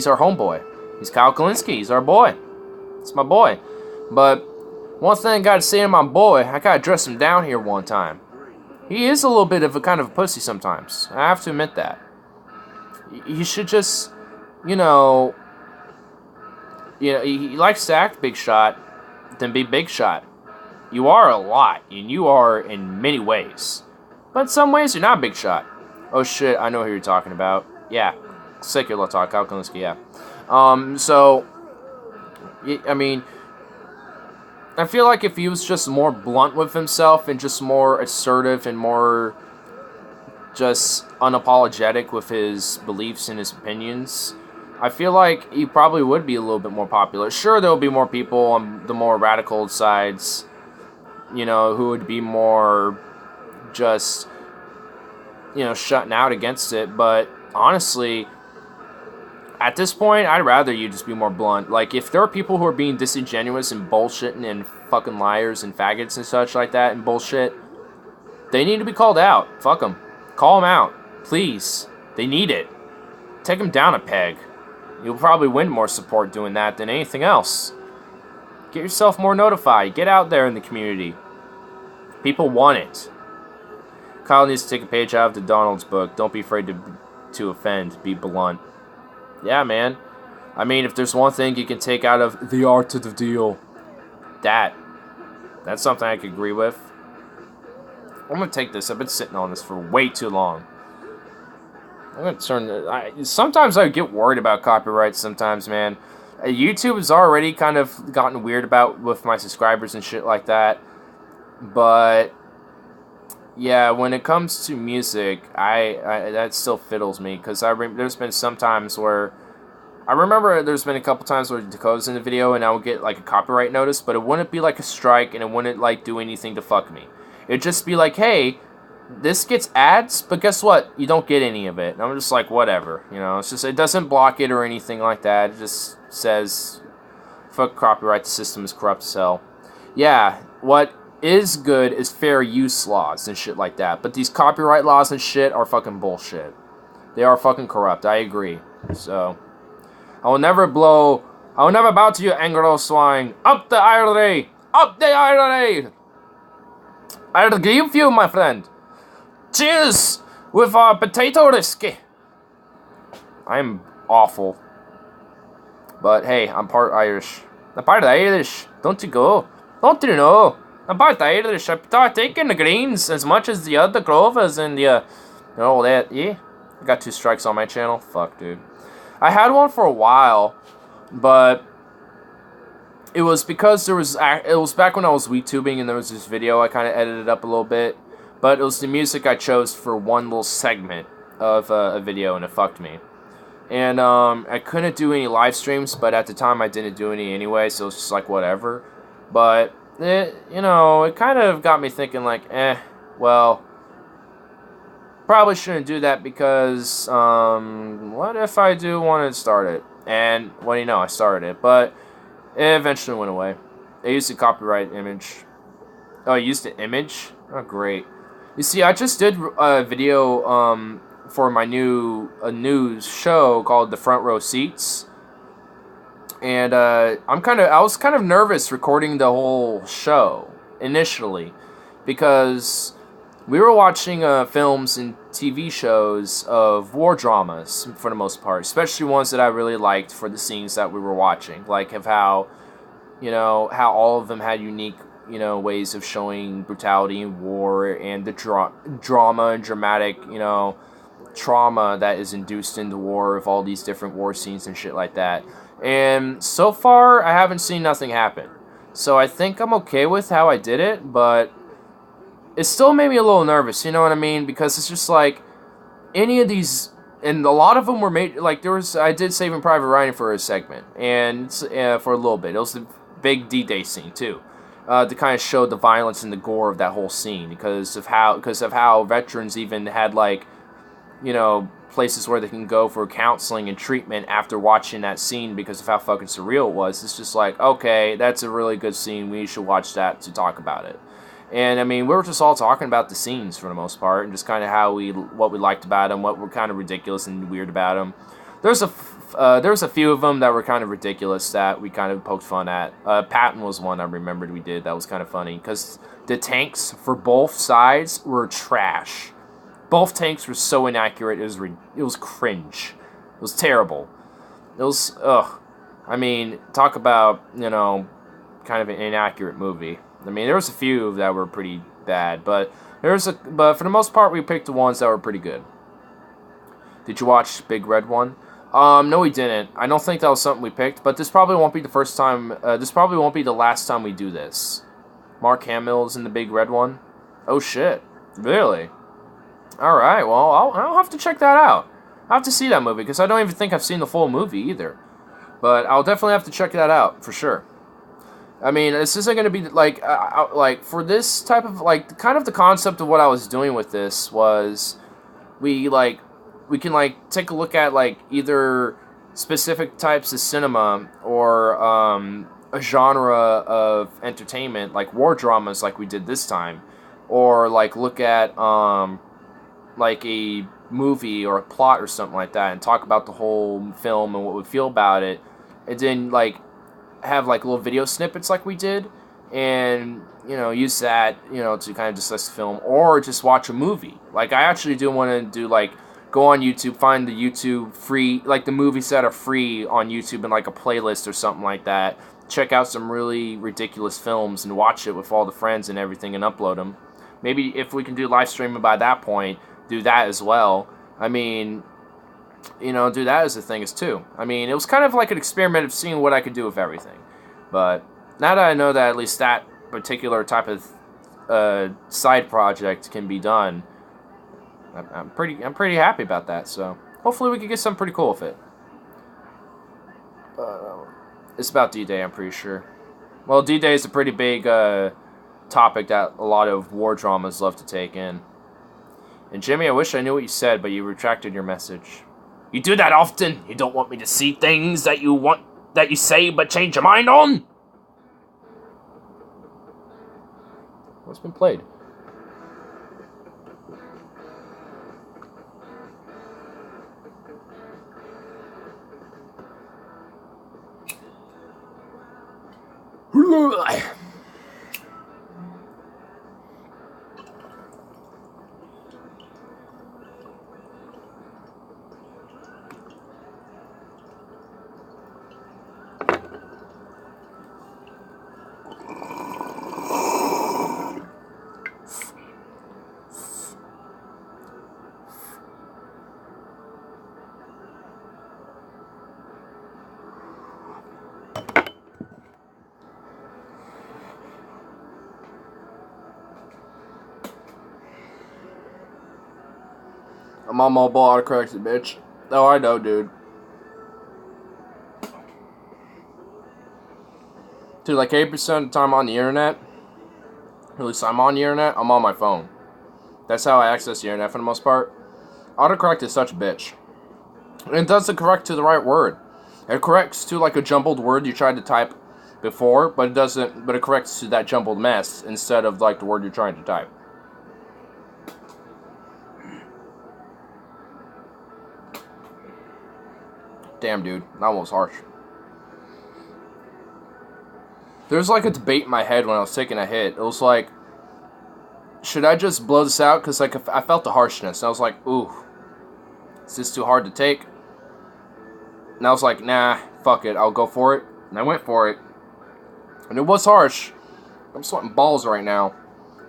[SPEAKER 1] our homeboy. He's Kyle Kulinski. He's our boy. It's my boy. But one thing I gotta say to my boy, I gotta dress him down here one time. He is a little bit of a kind of a pussy sometimes. I have to admit that. You should just, he likes to act big shot, then be big shot. You are a lot, and you are in many ways. But in some ways, you're not big shot. Oh shit, I know who you're talking about. Yeah, Secular Talk, Kyle Kulinski, yeah. I feel like if he was just more blunt with himself and just more assertive and more just unapologetic with his beliefs and his opinions, I feel like he probably would be a little bit more popular. Sure, there will be more people on the more radical sides, who would be more just, shutting out against it. But honestly, at this point, I'd rather you just be more blunt. Like, if there are people who are being disingenuous and bullshitting and fucking liars and faggots and such like that and bullshit, they need to be called out. Fuck them. Call them out. Please. They need it. Take them down a peg. You'll probably win more support doing that than anything else. Get yourself more notified. Get out there in the community. People want it. Kyle needs to take a page out of the Donald's book. Don't be afraid to offend. Be blunt. Yeah, man. I mean, if there's one thing you can take out of The Art of the Deal, that's something I could agree with. I'm going to take this. I've been sitting on this for way too long. I'm going to turn... sometimes I get worried about copyright sometimes, man. YouTube has already kind of gotten weird with my subscribers and shit like that. But... yeah, when it comes to music, that still fiddles me, because there's been some times where... I remember there's been a couple times where Dakota's in the video and I would get, like, a copyright notice, but it wouldn't be, like, a strike, and it wouldn't, like, do anything to fuck me. It'd just be like, hey, this gets ads, but guess what? You don't get any of it. And I'm just like, whatever, it's just, it doesn't block it or anything like that. It just says, fuck copyright, the system is corrupt as hell. Yeah, what is good is fair use laws and shit like that. But these copyright laws and shit are fucking bullshit. They are fucking corrupt. I agree. So, I will never bow to you, Anglo swine. Up the IRA! Up the IRA! I'll give you, my friend. Cheers with a potato risky. I'm awful. But hey, I'm part Irish. I'm part Irish. Don't you go? Don't you know? I'm part Irish. I'm taking the greens as much as the other grovers and all that. Yeah, I got 2 strikes on my channel. Fuck, dude. I had one for a while, but it was because it was back when I was WeTubing and there was this video I kind of edited up a little bit, but it was the music I chose for one little segment of a video, and it fucked me. And I couldn't do any live streams, but at the time I didn't do any anyway, so it's just like whatever. But it kind of got me thinking like, well, probably shouldn't do that because what if I do want to start it? And what do you know, I started it, but it eventually went away. They used the copyright image. Oh, I used the image? Oh, great. You see, I just did a video for my new show called The Front Row Seats. And I was kind of nervous recording the whole show initially, because we were watching films and TV shows of war dramas for the most part, especially ones that I really liked for the scenes that we were watching, like of how all of them had unique ways of showing brutality in war and the drama and dramatic trauma that is induced in the war of all these different war scenes and shit like that. And so far, I haven't seen nothing happen. So I think I'm okay with how I did it, but it still made me a little nervous, you know what I mean? Because it's just like, any of these, and a lot of them were made, like I did Saving Private Ryan for a segment, and for a little bit. It was big D-Day scene too, to kind of show the violence and the gore of that whole scene because of how veterans even had like, you know, places where they can go for counseling and treatment after watching that scene because of how fucking surreal it was. It's just like, okay, that's a really good scene. We should watch that to talk about it. And I mean, we were just all talking about the scenes for the most part, and just kind of what we liked about them, what were kind of ridiculous and weird about them. There's a few of them that were kind of ridiculous that we kind of poked fun at. Patton was one I remembered we did that was kind of funny because the tanks for both sides were trash. Both tanks were so inaccurate. It was cringe. It was terrible. It was I mean, talk about, you know, kind of an inaccurate movie. I mean, there was a few that were pretty bad, but for the most part, we picked the ones that were pretty good. Did you watch Big Red One? No, we didn't. I don't think that was something we picked, but this probably won't be the first time. This probably won't be the last time we do this. Mark Hamill's in the Big Red One. Oh shit! Really? All right. Well, I'll have to check that out. I'll have to see that movie because I don't even think I've seen the full movie either. But I'll definitely have to check that out for sure. I mean, this isn't going to be, like, for this type of, like, kind of the concept of what I was doing with this was we can, like, take a look at, like, either specific types of cinema or a genre of entertainment, like war dramas like we did this time, or, like, look at, like, a movie or a plot or something like that and talk about the whole film and what we feel about it, and then, like, have like little video snippets like we did, and you know, use that, you know, to kind of discuss the film or just watch a movie. Like I actually do want to do like go on YouTube, find the YouTube free, like the movies that are free on YouTube in like a playlist or something like that. Check out some really ridiculous films and watch it with all the friends and everything and upload them. Maybe if we can do live streaming by that point, do that as well. I mean, you know, do that as a thing as too. I mean, it was kind of like an experiment of seeing what I could do with everything. But now that I know that at least that particular type of side project can be done, I'm pretty happy about that. So hopefully we can get something pretty cool with it. It's about D-Day, I'm pretty sure. Well, D-Day is a pretty big topic that a lot of war dramas love to take in. And Jimmy, I wish I knew what you said, but you retracted your message. You do that often? You don't want me to see things that you say but change your mind on? What's been played? I'm on mobile autocorrected, bitch. Oh, I know, dude. Dude, like 80% of the time on the internet, at least I'm on the internet, I'm on my phone. That's how I access the internet for the most part. Autocorrect is such a bitch. And it doesn't correct to the right word. It corrects to like a jumbled word you tried to type before, but it corrects to that jumbled mess instead of like the word you're trying to type. Damn, dude. That one was harsh. There was like a debate in my head when I was taking a hit. It was like, should I just blow this out? Because like I felt the harshness. And I was like, ooh, is this too hard to take? And I was like, nah, fuck it. I'll go for it. And I went for it. And it was harsh. I'm sweating balls right now.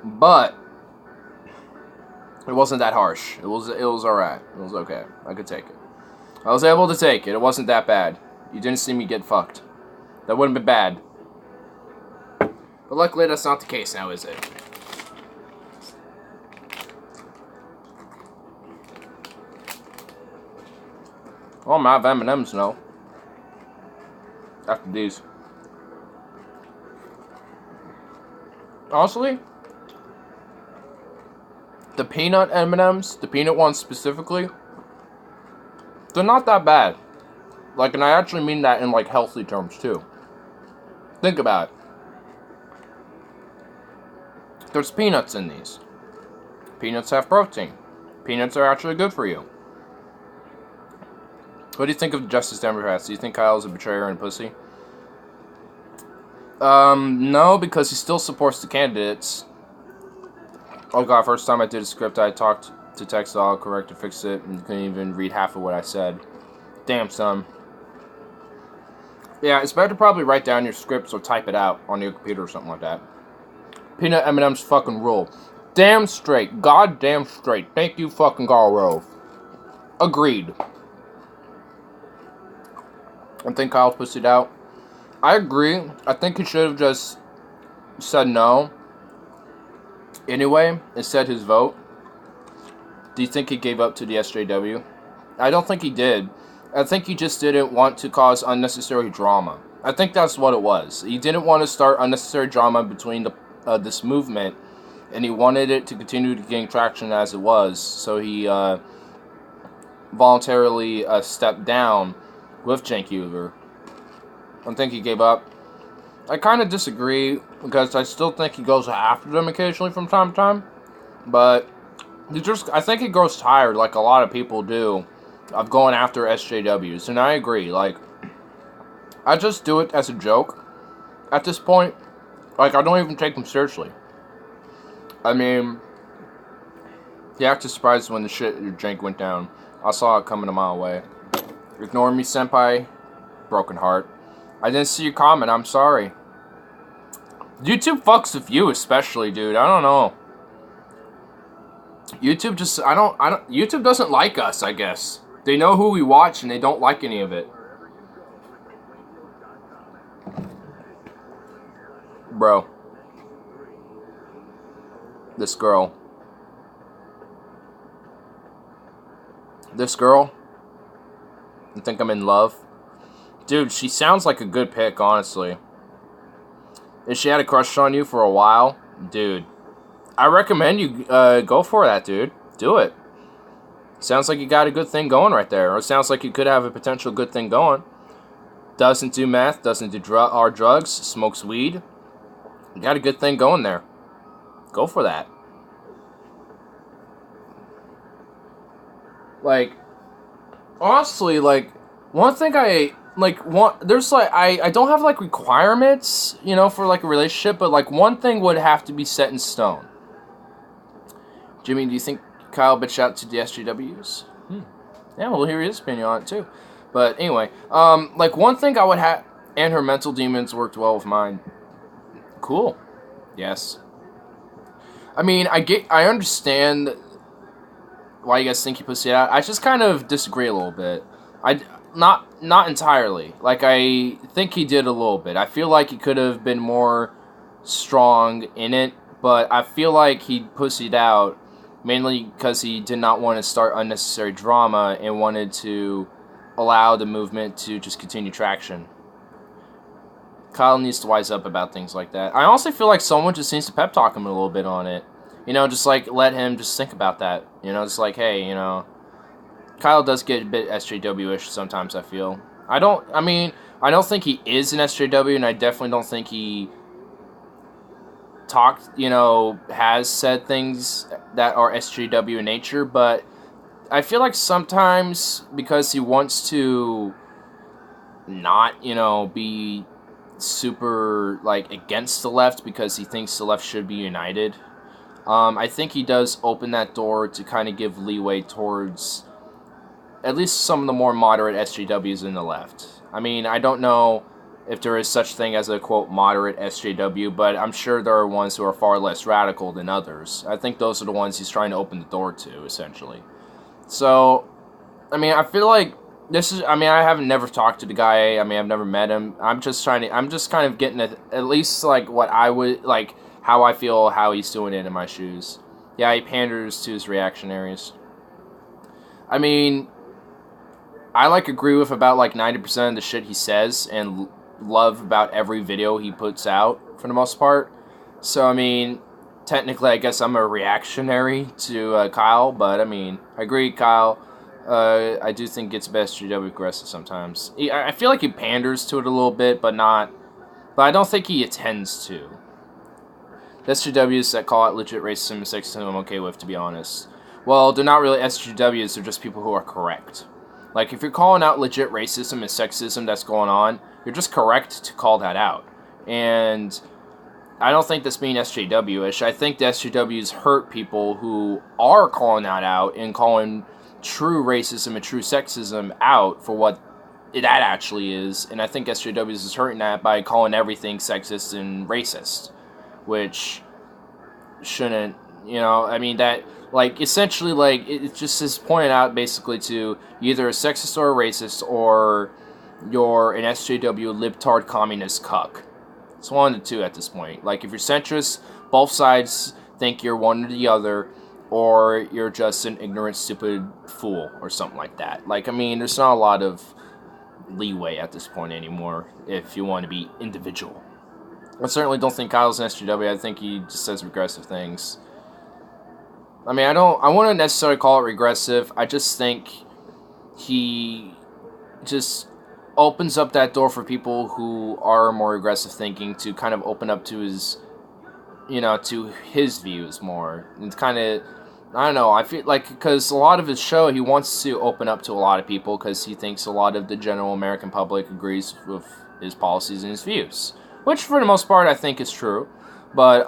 [SPEAKER 1] But it wasn't that harsh. It was alright. It was okay. I could take it. I was able to take it. It wasn't that bad. You didn't see me get fucked. That wouldn't be bad. But luckily, that's not the case now, is it? Oh, I'm out of M&M's now. After these. honestly, the peanut M&Ms, the peanut ones specifically, they're not that bad. Like, and I actually mean that in, like, healthy terms, too. Think about it. There's peanuts in these. Peanuts have protein. Peanuts are actually good for you. What do you think of Justice Democrats? Do you think Kyle's a betrayer and a pussy? No, because he still supports the candidates. Oh god, first time I did a script, I talked to text all correct to fix it, and couldn't even read half of what I said. Damn, son. Yeah, it's better to probably write down your scripts or type it out on your computer or something like that. Peanut M&M's fucking rule. Damn straight. Goddamn straight. Thank you, fucking Garrove. Agreed. I think Kyle pussied out. I agree. I think he should have just said no. Anyway, and said his vote. Do you think he gave up to the SJW? I don't think he did. I think he just didn't want to cause unnecessary drama. I think that's what it was. He didn't want to start unnecessary drama between this movement, and he wanted it to continue to gain traction as it was, so he voluntarily stepped down with Cenk Uygur. I don't think he gave up. I kind of disagree, because I still think he goes after them occasionally from time to time, but I think he grows tired, like a lot of people do, of going after SJWs, and I agree. Like, I just do it as a joke at this point. Like, I don't even take him seriously. I mean, he acted surprised when the shit Cenk went down. I saw it coming a mile away. Ignore me, senpai. Broken heart. I didn't see your comment, I'm sorry. YouTube fucks with you especially, dude. I don't know. YouTube just, YouTube doesn't like us, I guess. They know who we watch and they don't like any of it. Bro. This girl. I think I'm in love. Dude, she sounds like a good pick, honestly. If she had a crush on you for a while, dude, I recommend you go for that, dude. Do it. Sounds like you got a good thing going right there. Or it sounds like you could have a potential good thing going. Doesn't do meth, doesn't do drugs, smokes weed. You got a good thing going there. Go for that. Like, honestly, like, one thing I don't have, like, requirements, you know, for, like, a relationship, but, like, one thing would have to be set in stone. Jimmy, do you think Kyle bitched out to the SJWs? Yeah, we'll hear his opinion on it, too. But, anyway, like, one thing I would have, and her mental demons worked well with mine. Cool. Yes. I mean, I understand why you guys think he pussied out. I just kind of disagree a little bit. Not entirely. Like, I think he did a little bit. I feel like he could have been more strong in it, but I feel like he pussied out mainly because he did not want to start unnecessary drama and wanted to allow the movement to just continue traction. Kyle needs to wise up about things like that. I honestly feel like someone just needs to pep talk him a little bit on it. You know, just like let him just think about that. You know, just like, hey, you know, Kyle does get a bit SJW-ish sometimes, I feel. I don't think he is an SJW, and I definitely don't think he has said things that are SJW in nature, but I feel like sometimes because he wants to not, be super, against the left because he thinks the left should be united, I think he does open that door to kind of give leeway towards at least some of the more moderate SJWs in the left. I mean, I don't know if there is such thing as a, quote, moderate SJW, but I'm sure there are ones who are far less radical than others. I think those are the ones he's trying to open the door to, essentially. So, I mean, I feel like I haven't never talked to the guy. I mean, I've never met him. I'm just kind of getting at least, what I would, how I feel how he's doing it in my shoes. Yeah, he panders to his reactionaries. I mean, I, agree with about, 90% of the shit he says and love about every video he puts out, for the most part. So, I mean, technically, I guess I'm a reactionary to Kyle, but I mean, I agree, Kyle. I do think it's best SJW aggressive sometimes. I feel like he panders to it a little bit, but not. But I don't think he attends to. The SJWs that call it legit racism and sexism, I'm okay with, to be honest. Well, they're not really SJWs, they're just people who are correct. Like, if you're calling out legit racism and sexism that's going on, you're just correct to call that out. And I don't think that's being SJW-ish. I think the SJWs hurt people who are calling that out and calling true racism and true sexism out for what that actually is. And I think SJWs is hurting that by calling everything sexist and racist. Which shouldn't, I mean, that, like, essentially, like, it just is pointed out basically to either a sexist or a racist, or you're an SJW libtard communist cuck. It's one of the two at this point. Like, if you're centrist, both sides think you're one or the other, or you're just an ignorant, stupid fool, or something like that. Like, I mean, there's not a lot of leeway at this point anymore if you want to be individual. I certainly don't think Kyle's an SJW. I think he just says regressive things. I mean, I wouldn't necessarily call it regressive. I just think he just opens up that door for people who are more aggressive thinking to kind of open up to his, to his views more. It's kind of, I don't know, I feel like, because a lot of his show, he wants to open up to a lot of people because he thinks a lot of the general American public agrees with his policies and his views. Which, for the most part, I think is true. But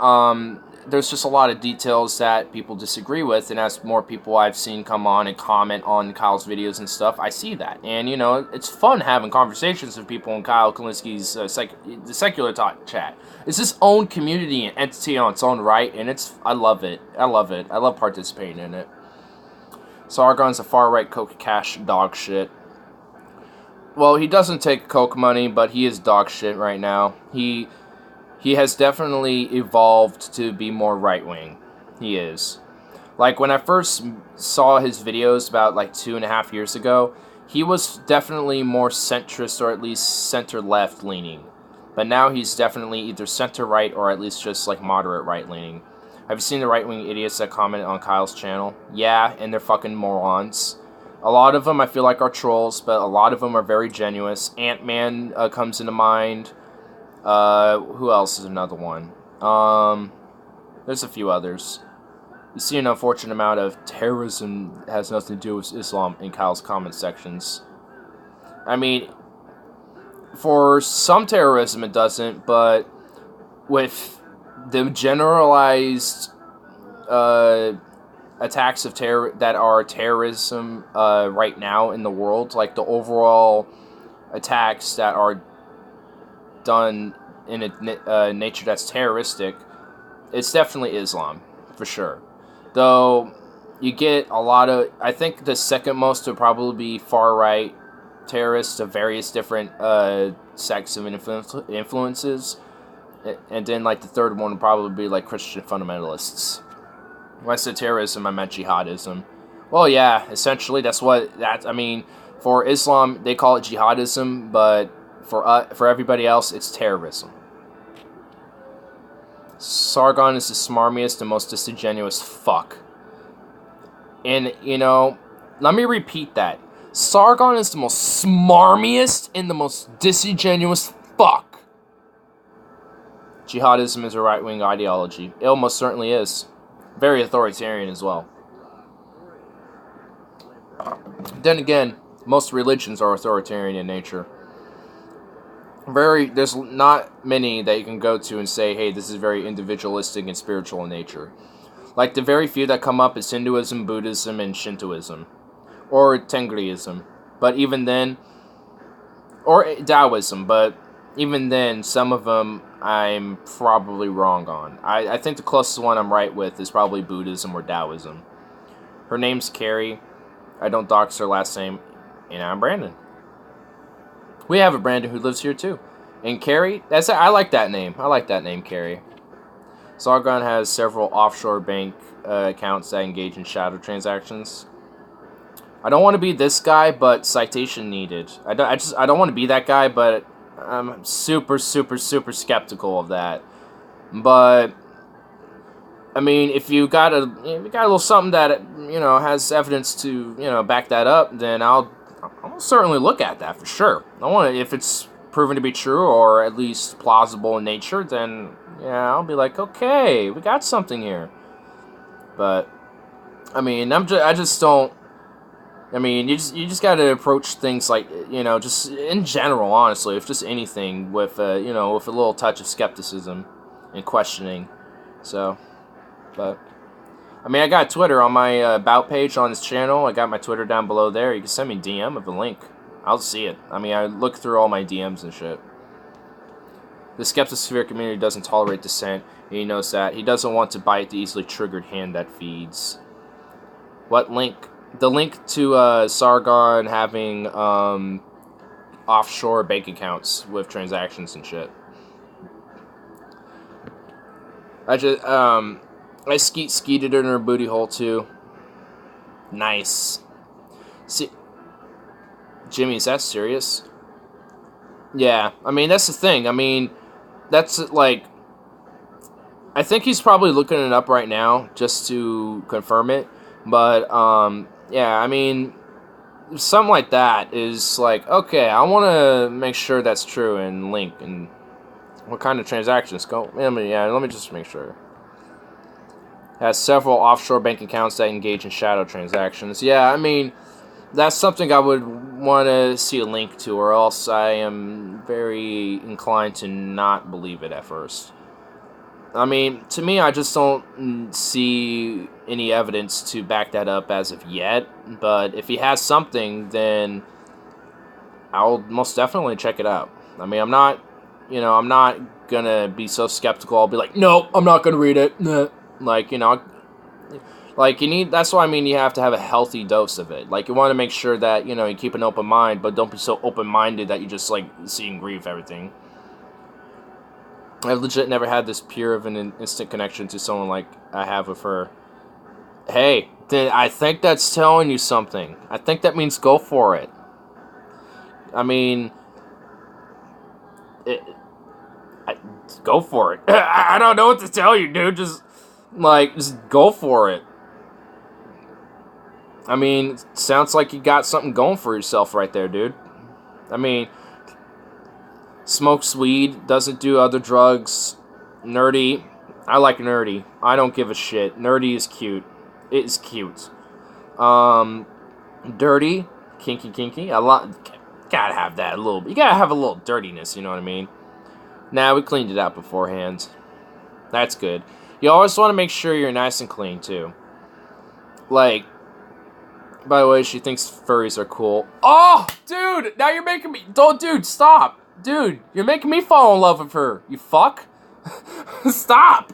[SPEAKER 1] there's just a lot of details that people disagree with. And as more people I've seen come on and comment on Kyle's videos and stuff, I see that. And, it's fun having conversations with people in Kyle Kalinski's the Secular Talk chat. It's his own community and entity on its own right. And I love it. I love it. I love participating in it. Sargon's a far-right Coke Cash dog shit. Well, he doesn't take Coke money, but he is dog shit right now. He has definitely evolved to be more right-wing. He is. Like, when I first saw his videos about, 2.5 years ago, he was definitely more centrist or at least center-left leaning. But now he's definitely either center-right or at least just, moderate right-leaning. Have you seen the right-wing idiots that comment on Kyle's channel? Yeah, and they're fucking morons. A lot of them I feel like are trolls, but a lot of them are very genuine. Ant-Man comes into mind. Who else is another one? There's a few others. You see an unfortunate amount of terrorism that has nothing to do with Islam in Kyle's comment sections. I mean, for some terrorism it doesn't, but with the generalized attacks of terror that are terrorism right now in the world, like the overall attacks that are done in a nature that's terroristic, it's definitely Islam, for sure. Though, you get a lot of, I think the second most would probably be far-right terrorists of various different sects of influences, and then the third one would probably be Christian fundamentalists. When I said terrorism, I meant jihadism. Well, yeah, essentially, I mean, for Islam, they call it jihadism, but for everybody else, it's terrorism. Sargon is the smarmiest and most disingenuous fuck. And, let me repeat that. Sargon is the most smarmiest and the most disingenuous fuck. Jihadism is a right-wing ideology. It almost certainly is. Very authoritarian as well. Then again, most religions are authoritarian in nature. There's not many that you can go to and say, hey, this is very individualistic and spiritual in nature. The very few that come up is Hinduism, Buddhism, and Shintoism. Or Tengriism. But even then, or Taoism, but even then, some of them I'm probably wrong on. I think the closest one I'm right with is probably Buddhism or Taoism. Her name's Carrie. I don't dox her last name. And I'm Brandon. We have a Brandon who lives here too. And Carrie, I like that name. I like that name, Carrie. Sargon has several offshore bank accounts that engage in shadow transactions. I don't want to be this guy, but citation needed. I don't want to be that guy, but I'm super, super, super skeptical of that. But I mean, if you got a little something that has evidence to back that up, then I'll certainly look at that for sure. I want to, if it's proven to be true or at least plausible in nature, then yeah, I'll be like, okay, we got something here. But I mean, I just don't. I mean, you just got to approach things like just in general, honestly, if just anything with with a little touch of skepticism and questioning. So. But, I mean, I got Twitter on my About page on this channel. I got my Twitter down below there. You can send me a DM with a link. I'll see it. I mean, I look through all my DMs and shit. The Skeptosphere community doesn't tolerate dissent. He knows that. He doesn't want to bite the easily triggered hand that feeds. What link? The link to Sargon having offshore bank accounts with transactions and shit. I skeeted in her booty hole too. Nice. See, Jimmy, is that serious? Yeah, I mean, that's the thing. I mean, that's like, I think he's probably looking it up right now just to confirm it. But, yeah, I mean, something like that is like, okay, I want to make sure that's true and link and what kind of transactions go. I mean, yeah, let me just make sure. Has several offshore bank accounts that engage in shadow transactions. Yeah, I mean, that's something I would want to see a link to, or else I am very inclined to not believe it at first. I mean, to me, I just don't see any evidence to back that up as of yet. But if he has something, then I'll most definitely check it out. I mean, I'm not gonna be so skeptical. I'll be like, no, I'm not gonna read it. Nah. Like, you need, that's why I mean you have to have a healthy dose of it. Like, you want to make sure that, you keep an open mind, but don't be so open-minded that you just, like, see and grieve everything. I've legit never had this pure of an instant connection to someone like I have with her. Hey, I think that's telling you something. I think that means go for it. I mean, go for it. I don't know what to tell you, dude. Just go for it. I mean, sounds like you got something going for yourself right there, dude. I mean, smokes weed, doesn't do other drugs, nerdy. I like nerdy. I don't give a shit. Nerdy is cute. It is cute. Dirty, kinky. Gotta have that little. You gotta have a little dirtiness. You know what I mean? Nah, we cleaned it out beforehand. That's good. You always want to make sure you're nice and clean, too. Like, by the way, she thinks furries are cool. Oh, dude, now you're making me... Dude, stop. Dude, you're making me fall in love with her, you fuck. Stop.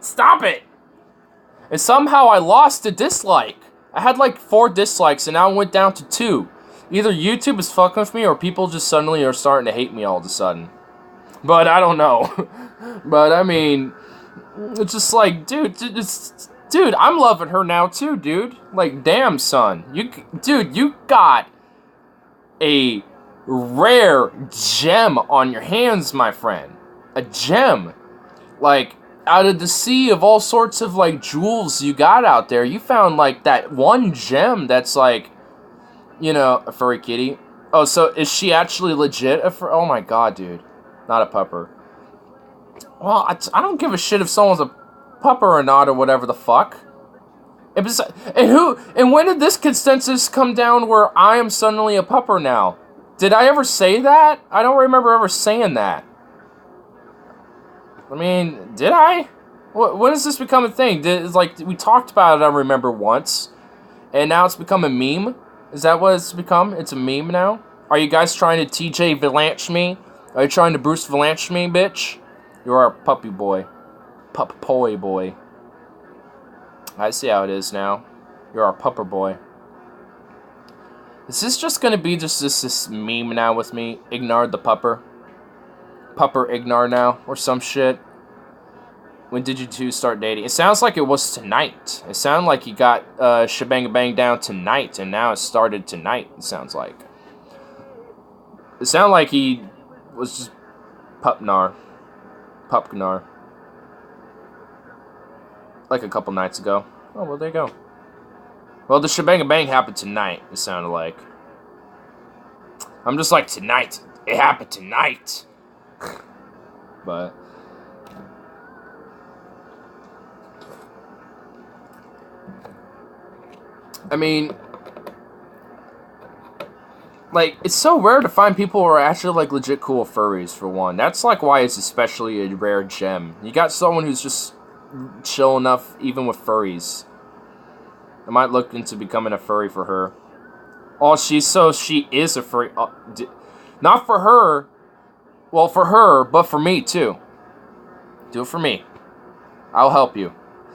[SPEAKER 1] Stop it. And somehow I lost a dislike. I had like 4 dislikes, and now it went down to 2. Either YouTube is fucking with me, or people just suddenly are starting to hate me all of a sudden. But I don't know. But, I mean... It's just like, dude, I'm loving her now too, dude. Like, damn, son. You got a rare gem on your hands, my friend. A gem. Like, out of the sea of all sorts of, like, jewels you got out there, you found, like, that one gem that's, like, a furry kitty. Oh, so is she actually legit oh my god, dude. Not a pupper. Well, I don't give a shit if someone's a pupper or not, or whatever the fuck. And when did this consensus come down where I am suddenly a pupper now? Did I ever say that? I don't remember ever saying that. I mean, did I? When does this become a thing? We talked about it, I remember, once. And now it's become a meme? Is that what it's become? It's a meme now? Are you guys trying to TJ Valanche me? Are you trying to Bruce Valanche me, bitch? You're our puppy boy. Pup-poy boy. I see how it is now. You're our pupper boy. Is this just gonna be just this meme now with me? Ignard the pupper. Pupper Ignar now, or some shit. When did you two start dating? It sounds like it was tonight. It sounded like you got shebang bang down tonight, and now it started tonight, it sounds like. It sounded like he was just Pupgnar. like a couple nights ago. Oh, well, there you go. Well, the shebang bang happened tonight, it sounded like. I'm just like, tonight. It happened tonight. But... I mean... Like, it's so rare to find people who are actually, like, legit cool furries, for one. That's, like, why it's especially a rare gem. You got someone who's just chill enough, even with furries. I might look into becoming a furry for her. Oh, she is a furry. Not for her. Well, for her, but for me, too. Do it for me. I'll help you.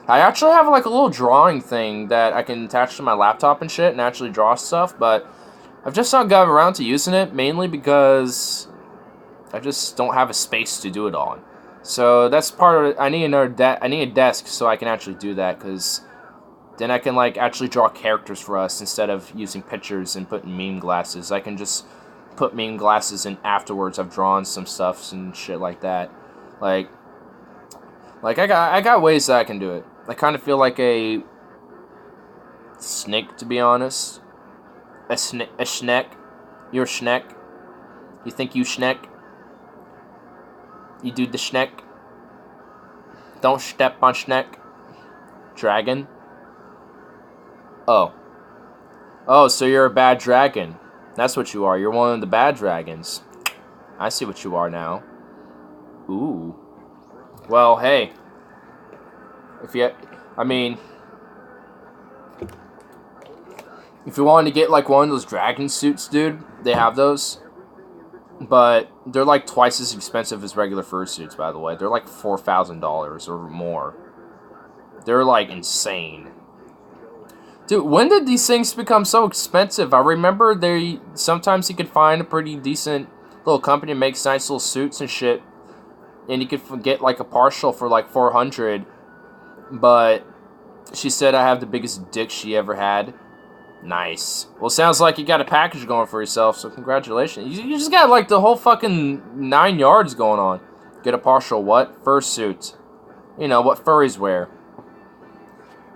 [SPEAKER 1] I actually have, like, a little drawing thing that I can attach to my laptop and shit and actually draw stuff, but... I've just not gotten around to using it, mainly because I just don't have a space to do it on. So that's part of it. I need I need a desk so I can actually do that, because then I can like actually draw characters for us instead of using pictures and putting meme glasses. I can just put meme glasses in afterwards. I've drawn some stuff and shit like that. Like I got ways that I can do it. I kind of feel like a snake, to be honest. A schneck. You're a schneck. You think you schneck? You do the schneck? Don't step on schneck. Dragon? Oh. Oh, so you're a bad dragon. That's what you are. You're one of the bad dragons. I see what you are now. Ooh. Well, hey. If you... I mean... If you wanted to get, like, one of those dragon suits, dude, they have those. But they're, like, twice as expensive as regular fursuits, by the way. They're, like, $4,000 or more. They're, like, insane. Dude, when did these things become so expensive? I remember sometimes you could find a pretty decent little company that makes nice little suits and shit. And you could get, like, a partial for, like, $400. But she said I have the biggest dick she ever had. Nice. Well, sounds like you got a package going for yourself, so congratulations. You just got, like, the whole fucking 9 yards going on. Get a partial what? Fursuit. You know, what furries wear.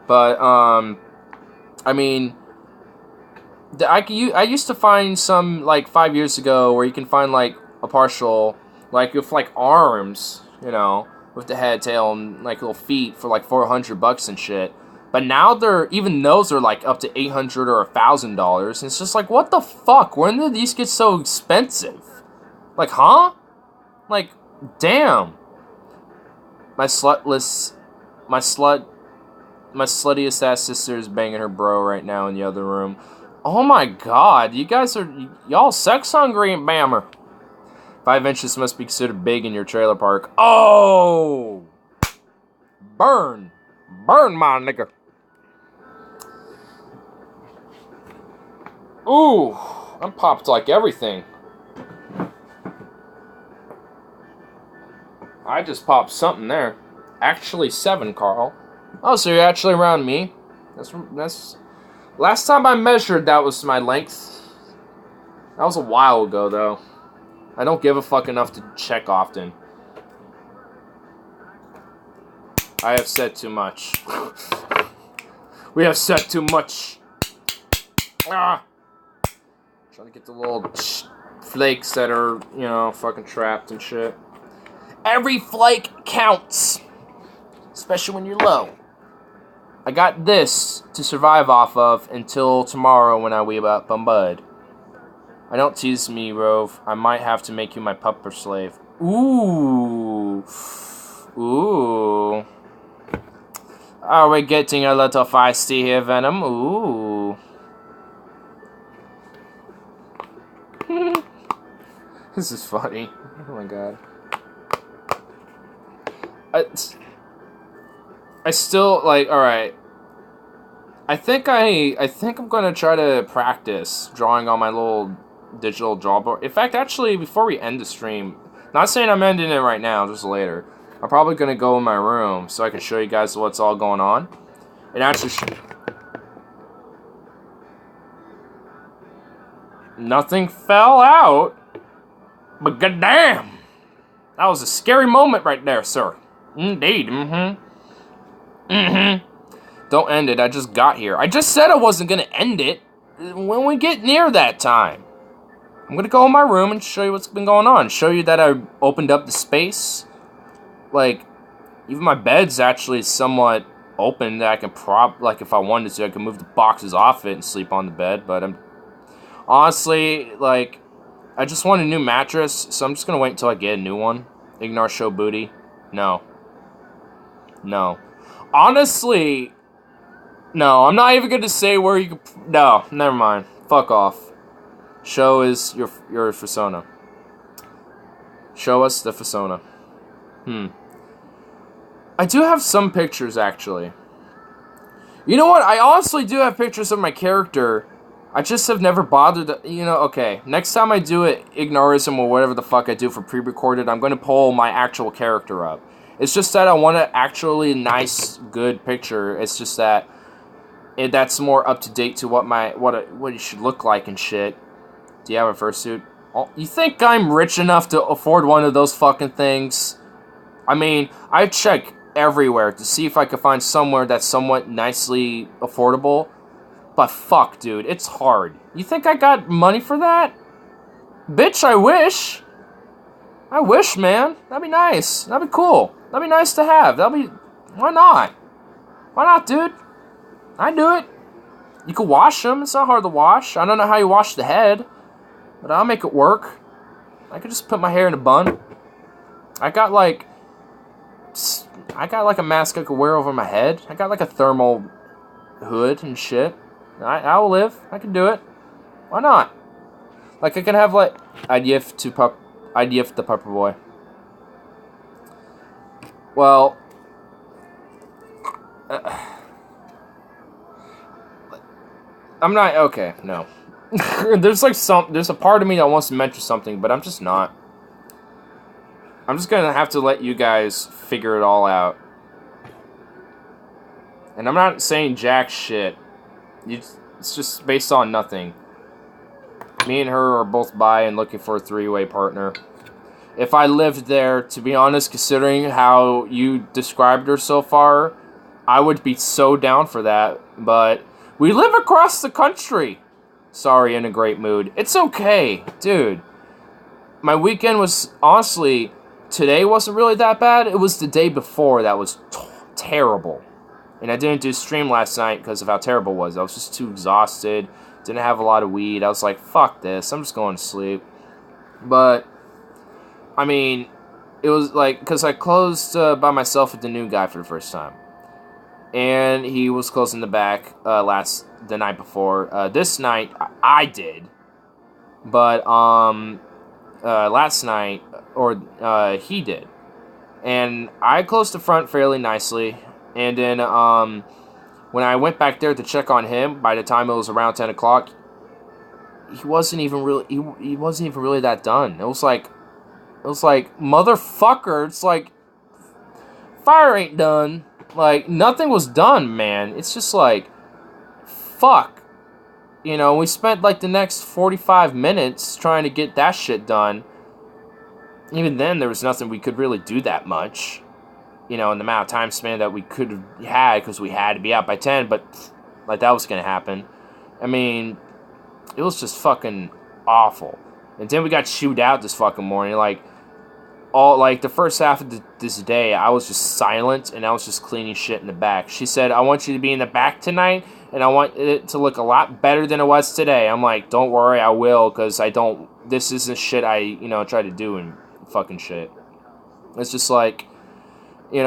[SPEAKER 1] But, I mean, I used to find some, like, 5 years ago where you can find, like, a partial, like, with, like, arms, you know, with the head, tail, and, like, little feet for, like, $400 and shit. But now even those are like up to $800 or $1,000. And it's just like, what the fuck? When did these get so expensive? Like, huh? Like, damn. My sluttiest ass sister is banging her bro right now in the other room. Oh my god, y'all sex hungry and bammer. 5 inches must be considered big in your trailer park. Oh! Burn. Burn, my nigga. Ooh, I'm popped like everything. I just popped something there. Actually 7, Carl. Oh, so you're actually around me. That's... Last time I measured, that was my length. That was a while ago, though. I don't give a fuck enough to check often. I have said too much. We have said too much. Ah! Trying to get the little flakes that are, you know, fucking trapped and shit. Every flake counts. Especially when you're low. I got this to survive off of until tomorrow when I weeb up on Bud. I don't tease me, Rove. I might have to make you my pup or slave. Ooh. Ooh. Are we getting a little feisty here, Venom? Ooh. This is funny. Oh my god. I still, like, alright. I think I'm gonna try to practice drawing on my little digital drawboard. In fact, actually, before we end the stream, not saying I'm ending it right now, just later. I'm probably gonna go in my room so I can show you guys what's all going on. And actually, nothing fell out. But goddamn, that was a scary moment right there, sir. Indeed, Don't end it. I just got here. I just said I wasn't gonna end it. When we get near that time, I'm gonna go in my room and show you what's been going on. Show you that I opened up the space. Like, even my bed's actually somewhat open that I can like if I wanted to, I can move the boxes off it and sleep on the bed. But I'm honestly, like, I just want a new mattress, so I'm just gonna wait until I get a new one. Ignore show booty. No. Honestly, no, I'm not even gonna say where you can. No, never mind. Fuck off. Show is your persona. Show us the persona. I do have some pictures, actually. You know what? I honestly do have pictures of my character. I just have never bothered to, okay. Next time I do it, Ignorism or whatever the fuck I do for pre-recorded, I'm going to pull my actual character up. It's just that I want an actually nice, good picture. It's just that that's more up to date to what it should look like and shit. Do you have a fursuit? Oh, you think I'm rich enough to afford one of those fucking things? I mean, I check everywhere to see if I can find somewhere that's somewhat nicely affordable. But fuck, dude, it's hard. You think I got money for that? Bitch, I wish. I wish, man. That'd be nice. That'd be cool. That'd be nice to have. Why not? Why not, dude? I do it. You can wash them. It's not hard to wash. I don't know how you wash the head, but I'll make it work. I could just put my hair in a bun. I got like a mask I could wear over my head. I got like a thermal hood and shit. I will live. I can do it. Why not? Like I can have like I'd yiff the pupper boy. Well, I'm not okay. No, there's a part of me that wants to mention something, but I'm just not. I'm just gonna have to let you guys figure it all out. And I'm not saying jack shit. It's just based on nothing. Me and her are both bi and looking for a three-way partner. If I lived there, to be honest, considering how you described her so far, I would be so down for that. But we live across the country. Sorry, in a great mood. It's okay, dude. My weekend was, honestly, today wasn't really that bad. It was the day before that was terrible. And I didn't do stream last night because of how terrible it was. I was just too exhausted. Didn't have a lot of weed. I was like, fuck this. I'm just going to sleep. But, I mean, it was like, because I closed by myself with the new guy for the first time. And he was closing the back the night before. This night, I did. But, last night, he did. And I closed the front fairly nicely. And then, when I went back there to check on him, by the time it was around 10 o'clock, he wasn't even really that done. It was like, motherfucker, it's like, fire ain't done. Like, nothing was done, man. It's just like, fuck. We spent, like, the next 45 minutes trying to get that shit done. Even then, there was nothing we could really do that much. In the amount of time span that we could have had, because we had to be out by 10, but, like, that was going to happen. I mean, it was just fucking awful. And then we got chewed out this fucking morning, the first half of this day, I was just silent, and I was just cleaning shit in the back. She said, I want you to be in the back tonight, and I want it to look a lot better than it was today. I'm like, don't worry, I will, because this isn't shit I, try to do and fucking shit. It's just like, it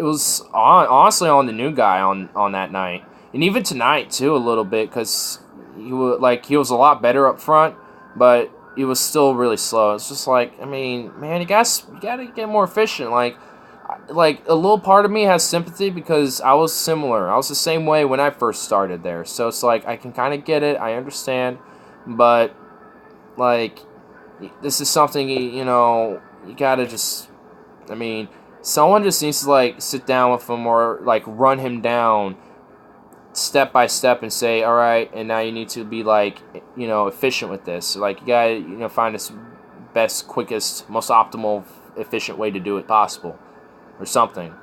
[SPEAKER 1] was honestly on the new guy on that night. And even tonight, too, a little bit, because he was a lot better up front, but he was still really slow. It's just like, I mean, man, you gotta get more efficient. Like a little part of me has sympathy because I was similar. I was the same way when I first started there. So it's like, I can kind of get it. I understand. But, like, this is something, you gotta just, I mean, someone just needs to, like, sit down with him or, like, run him down step by step and say, all right, and now you need to be, like, efficient with this. Like, you gotta, find this best, quickest, most optimal, efficient way to do it possible. Or something.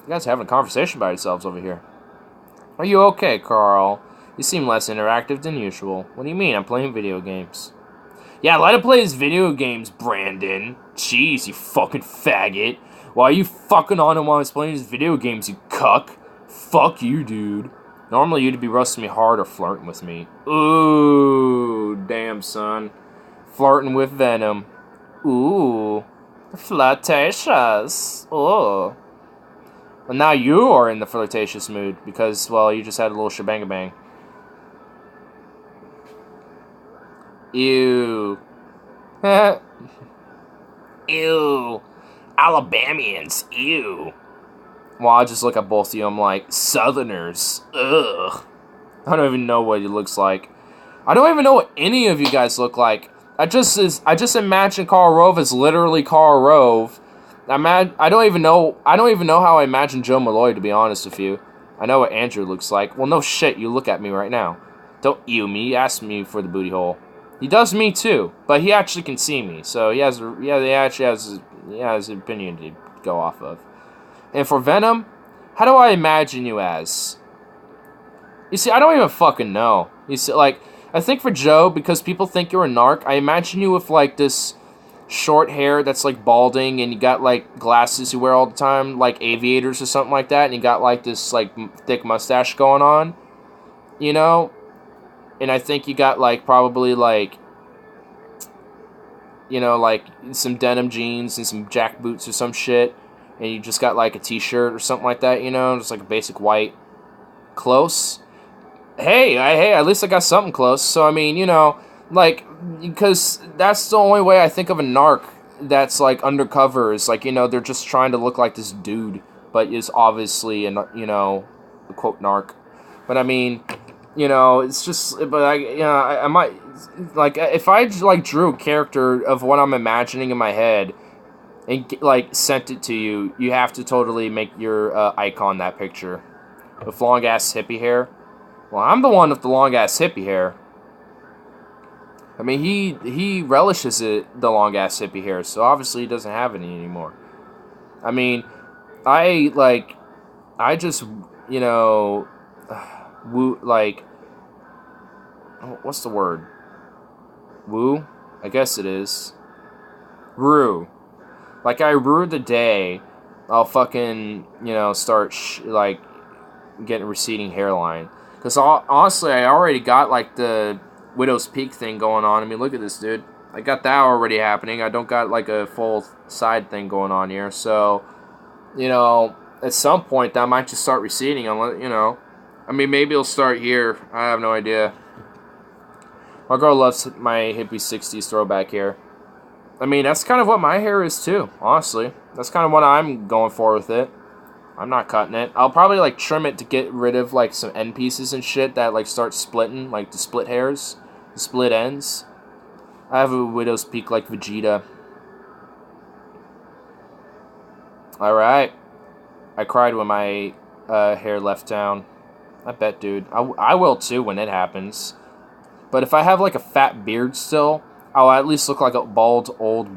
[SPEAKER 1] You guys are having a conversation by yourselves over here. Are you okay, Carl? You seem less interactive than usual. What do you mean? I'm playing video games. Yeah, let him play his video games, Brandon. Jeez, you fucking faggot. Why are you fucking on him while he's playing his video games, you cuck? Fuck you, dude. Normally you'd be roasting me hard or flirting with me. Ooh, damn, son. Flirting with Venom. Ooh. Flirtatious. Ooh. Well, now you are in the flirtatious mood because, well, you just had a little shebang-a-bang. Ew. Ew. Alabamians. Ew. Well, I just look at both of you, I'm like, Southerners. Ugh. I don't even know what he looks like. I don't even know what any of you guys look like. I just imagine Karl Rove as literally Karl Rove. I don't even know how I imagine Joe Malloy, to be honest with you. I know what Andrew looks like. Well, no shit, you look at me right now. Don't ew me, ask me for the booty hole. He does me too, but he actually can see me, so he actually has an opinion to go off of. And for Venom, how do I imagine you as? You see, I don't even fucking know. You see, like, I think for Joe, because people think you're a narc, I imagine you with, like, this short hair that's, like, balding, and you got, like, glasses you wear all the time, like aviators or something like that, and you got, like, this, like, thick mustache going on, you know? And I think you got, like, probably, like, you know, like, some denim jeans and some jack boots or some shit, and you just got, like, a t-shirt or something like that, you know? Just, like, a basic white. Close. Hey, at least I got something close. So, I mean, you know, like, because that's the only way I think of a narc that's, like, undercover is, like, you know, they're just trying to look like this dude, but is obviously, you know, a quote narc. But, I mean, you know, it's just, but I might, like, if I, like, drew a character of what I'm imagining in my head and, like, sent it to you, you have to totally make your icon that picture. With long-ass hippie hair. Well, I'm the one with the long-ass hippie hair. I mean, he relishes it, the long-ass hippie hair, so obviously he doesn't have any anymore. I mean, I just, you know, woo, like, what's the word? Woo? I guess it is. Rue. Like, I rue the day I'll fucking, you know, start, like, getting receding hairline. Because honestly, I already got, like, the Widow's Peak thing going on. I mean, look at this, dude. I got that already happening. I don't got, like, a full side thing going on here. So, you know, at some point, that might just start receding. Unless, you know, I mean, maybe it'll start here. I have no idea. My girl loves my hippie 60s throwback hair. I mean, that's kind of what my hair is, too, honestly. That's kind of what I'm going for with it. I'm not cutting it. I'll probably, like, trim it to get rid of, like, some end pieces and shit that, like, start splitting, like, the split hairs, the split ends. I have a Widow's Peak like Vegeta. Alright. I cried when my hair left town. I bet, dude. I will, too, when it happens. But if I have, like, a fat beard still, I'll at least look like a bald, old,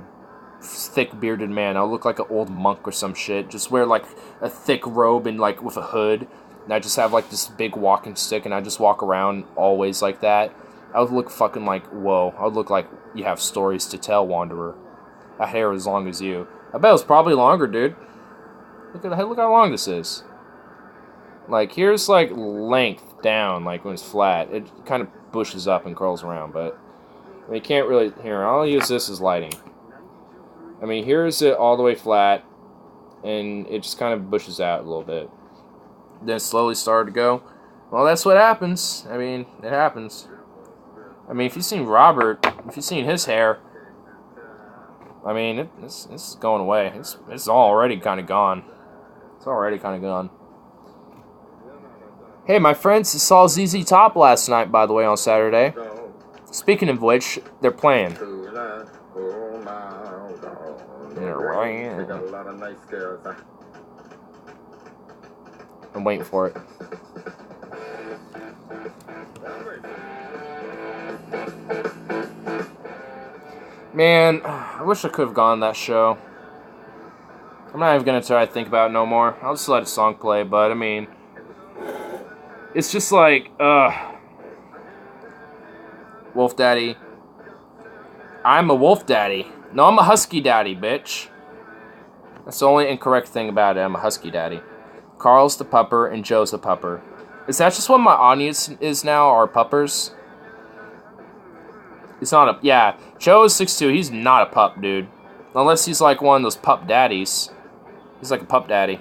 [SPEAKER 1] thick bearded man. I'll look like an old monk or some shit. Just wear, like, a thick robe and, like, with a hood. And I just have, like, this big walking stick and I just walk around always like that. I would look fucking like, whoa. I would look like you have stories to tell, Wanderer. A hair as long as you. I bet it was probably longer, dude. Look how long this is. Like, here's, like, length down, like, when it's flat. It kind of bushes up and curls around, but I mean, you can't really... Here, I'll use this as lighting. I mean, here's it all the way flat, and it just kind of bushes out a little bit. Then it slowly started to go. Well, that's what happens. I mean, it happens. I mean, if you've seen Robert, if you've seen his hair, I mean, it's going away. It's already kind of gone. It's already kind of gone. Hey, my friends, saw ZZ Top last night, by the way, on Saturday. Speaking of which, they're playing. I'm waiting for it. Man, I wish I could have gone to that show. I'm not even gonna try to think about it no more. I'll just let a song play, but I mean, it's just like, Wolf Daddy. I'm a wolf daddy. No, I'm a husky daddy, bitch. That's the only incorrect thing about it. I'm a husky daddy. Carl's the pupper and Joe's the pupper. Is that just what my audience is now, are puppers? He's not a... Yeah, Joe is 6'2". He's not a pup, dude. Unless he's like one of those pup daddies. He's like a pup daddy.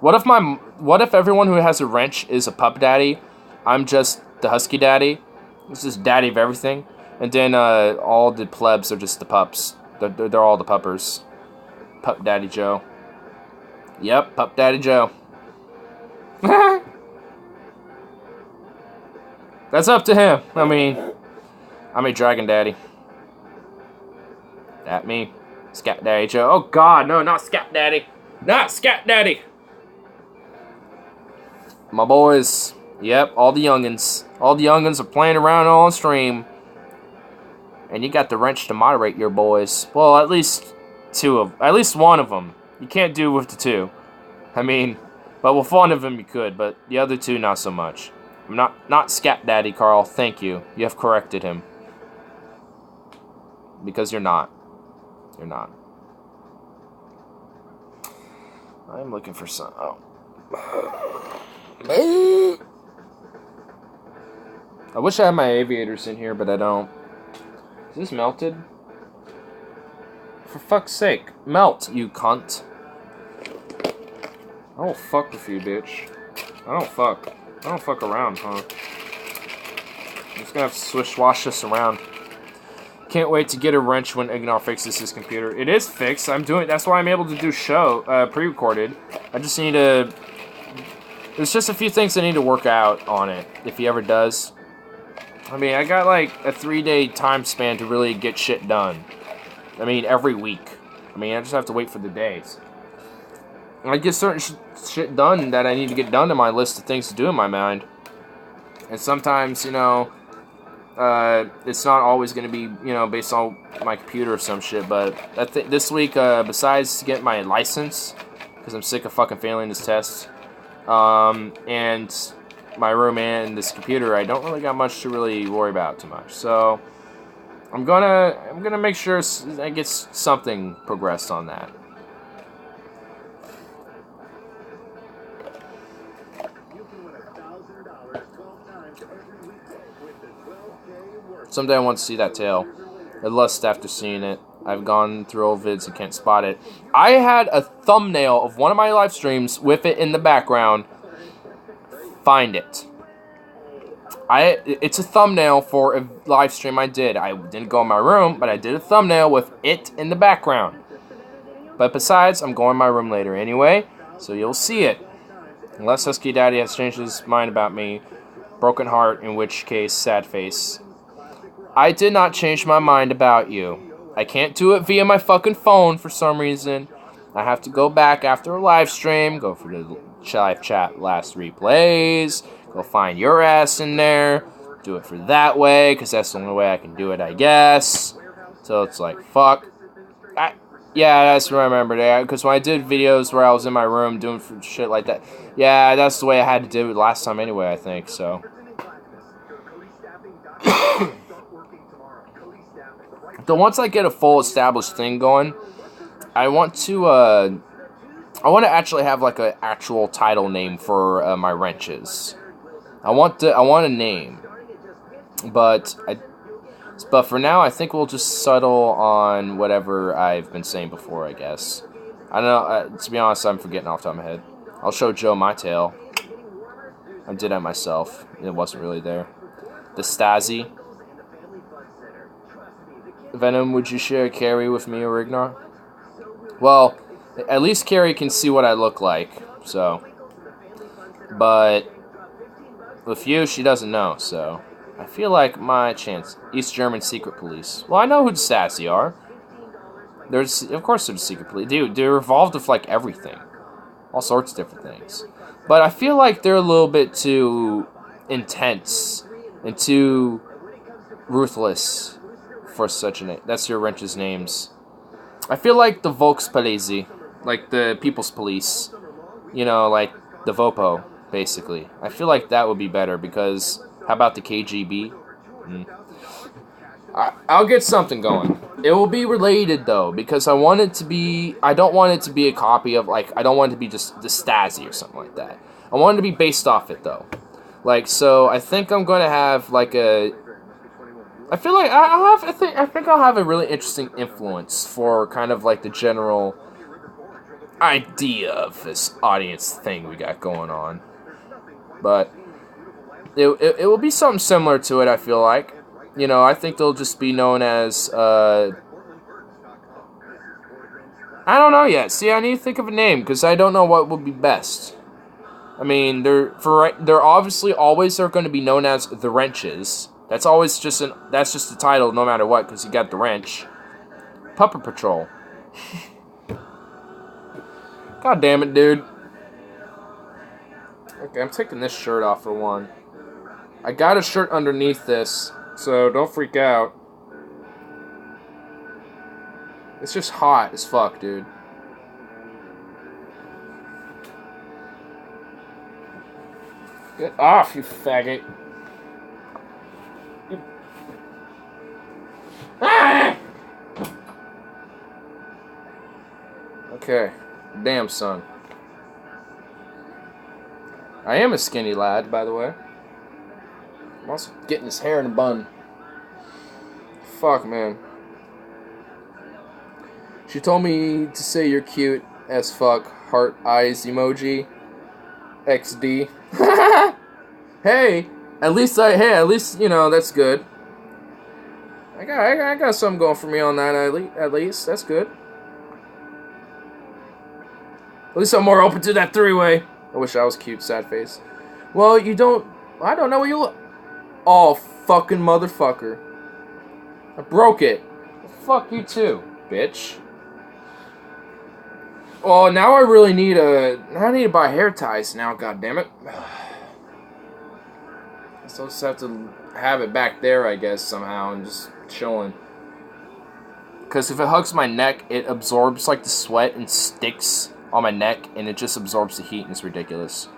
[SPEAKER 1] What if everyone who has a wrench is a pup daddy? I'm just the husky daddy. This is daddy of everything. And then all the plebs are just the pups. They're all the puppers. Pup Daddy Joe. Yep, Pup Daddy Joe. That's up to him. I mean, I'm a Dragon Daddy. That me. Scat Daddy Joe. Oh God, no, not Scat Daddy. Not Scat Daddy. My boys. Yep, all the youngins. All the youngins are playing around on stream. And you got the wrench to moderate your boys. Well, at least one of them. You can't do with the two. I mean, but with one of them you could, but the other two not so much. I'm not Scat Daddy, Carl. Thank you. You have corrected him. Because you're not. You're not. I'm looking for some. Oh. I wish I had my aviators in here, but I don't. Is this melted? For fuck's sake. Melt, you cunt. I don't fuck with you, bitch. I don't fuck around, huh? I'm just gonna have to swish-wash this around. Can't wait to get a wrench when Ignar fixes his computer. It is fixed. That's why I'm able to do pre-recorded. I just need to... There's just a few things I need to work out on it, if he ever does. I mean, I got like a 3-day time span to really get shit done. I mean, every week. I mean, I just have to wait for the days. I get certain shit done that I need to get done in my list of things to do in my mind. And sometimes, you know, it's not always going to be, you know, based on my computer or some shit. But this week, besides getting my license, because I'm sick of fucking failing this test, and my room and this computer, I don't really got much to really worry about too much. So I'm gonna make sure I get something progressed on that. Someday I want to see that tail. I lust after seeing it. I've gone through old vids and can't spot it. I had a thumbnail of one of my live streams with it in the background. Find it. It's a thumbnail for a live stream I did. I didn't go in my room, but I did a thumbnail with it in the background. But besides, I'm going in my room later anyway, so you'll see it. Unless Husky Daddy has changed his mind about me. Broken heart, in which case, sad face. I did not change my mind about you. I can't do it via my fucking phone for some reason. I have to go back after a live stream, go for the live chat last replays, go find your ass in there, do it for that way, because that's the only way I can do it, I guess. So it's like, fuck. Yeah, that's what I remember there, because when I did videos where I was in my room doing shit like that, yeah, that's the way I had to do it last time anyway, I think, so. So once I get a full established thing going, I want to actually have like an actual title name for my wrenches. I want a name, but for now I think we'll just settle on whatever I've been saying before. I guess I don't know. To be honest, I'm forgetting off the top of my head. I'll show Joe my tail. I did that myself. It wasn't really there. The Stasi. Venom, would you share Carrie with me or Ignar? Well, at least Carrie can see what I look like, so. But with you, she doesn't know, so. I feel like my chance. East German secret police. Well, I know who the Stasi are. Of course they're the secret police. Dude, they're involved with, like, everything. All sorts of different things. But I feel like they're a little bit too intense and too ruthless for such a name. That's your wrench's names. I feel like the Volkspolizei, like the People's Police, you know, like the VOPO, basically. I feel like that would be better because, how about the KGB? I'll get something going. It will be related, though, because I don't want it to be a copy of, like, I don't want it to be just the Stasi or something like that. I want it to be based off it, though. Like, so I think I'm going to have, like, I feel like I think I'll have a really interesting influence for kind of like the general idea of this audience thing we got going on. But it will be something similar to it, I feel like. You know, I think they'll just be known as I don't know yet. See, I need to think of a name because I don't know what would be best. I mean, they're obviously always are going to be known as the Wrenches. That's always just the title, no matter what, because you got the wrench. Puppet Patrol. God damn it, dude. Okay, I'm taking this shirt off for one. I got a shirt underneath this, so don't freak out. It's just hot as fuck, dude. Get off, you faggot. Okay. Damn, son. I am a skinny lad, by the way. I'm also getting his hair in a bun. Fuck, man. She told me to say you're cute as fuck. Heart eyes emoji. XD. Hey, at least you know that's good. I got something going for me on that at least. That's good. At least I'm more open to that three-way. I wish I was cute, sad face. Well, I don't know what you look. Oh, fucking motherfucker. I broke it. Fuck you too, bitch. Oh, now I really need I need to buy hair ties now, goddammit. So I'll just have to have it back there, I guess, somehow, and just chilling. Because if it hugs my neck, it absorbs, like, the sweat and sticks on my neck, and it just absorbs the heat, and it's ridiculous.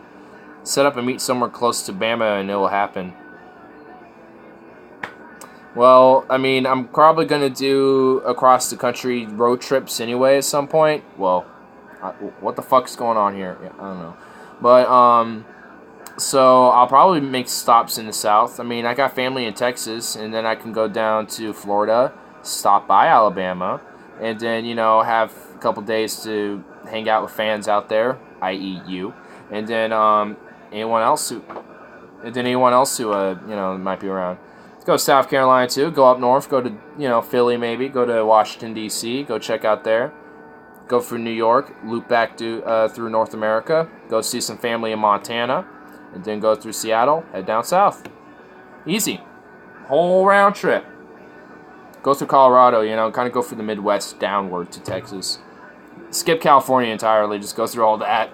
[SPEAKER 1] Set up and meet somewhere close to Bama, and it will happen. Well, I mean, I'm probably going to do across-the-country road trips anyway at some point. Well, what the fuck's going on here? Yeah, I don't know. But, so I'll probably make stops in the South. I mean, I got family in Texas, and then I can go down to Florida, stop by Alabama, and then, you know, have a couple days to hang out with fans out there, i.e. you, and then anyone else who you know, might be around. Go to South Carolina too. Go up north. Go to, you know, Philly maybe. Go to Washington D.C. Go check out there. Go through New York. Loop back to through North America. Go see some family in Montana, and then go through Seattle. Head down south. Easy. Whole round trip. Go through Colorado. You know, kind of go through the Midwest downward to Texas. Skip California entirely. Just go through all that.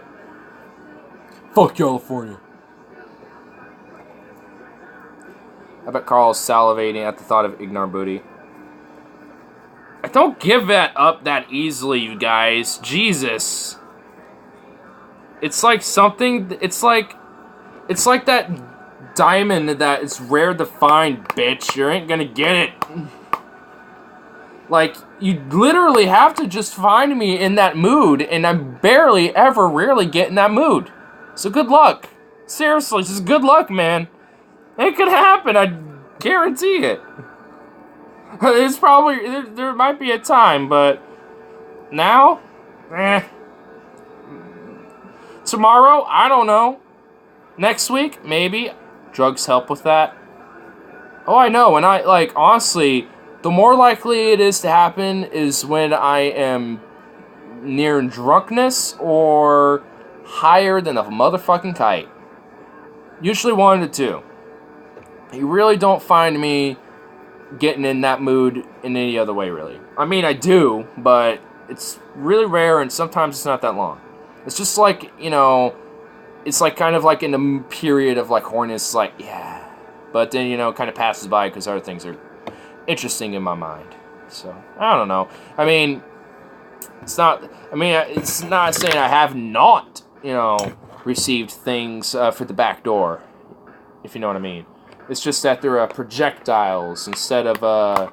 [SPEAKER 1] Fuck California. I bet Carl's salivating at the thought of Ignar Booty. I don't give that up that easily, you guys. Jesus. It's like something... It's like that diamond that is rare to find, bitch. You ain't gonna get it. Like, you literally have to just find me in that mood, and I barely ever rarely get in that mood. So good luck. Seriously, just good luck, man. It could happen, I guarantee it. It's probably, there might be a time, but now, Tomorrow, I don't know. Next week, maybe. Drugs help with that. Oh, I know, and honestly, the more likely it is to happen is when I am near drunkenness or higher than a motherfucking kite. Usually one of the two. You really don't find me getting in that mood in any other way, really. I mean, I do, but it's really rare, and sometimes it's not that long. It's just like, you know, it's like kind of like in the period of like horniness, like, yeah. But then, you know, it kind of passes by because other things are interesting in my mind. So, I don't know. I mean, It's not, I mean, it's not saying I have not, received things for the back door, if you know what I mean. It's just that they're projectiles instead of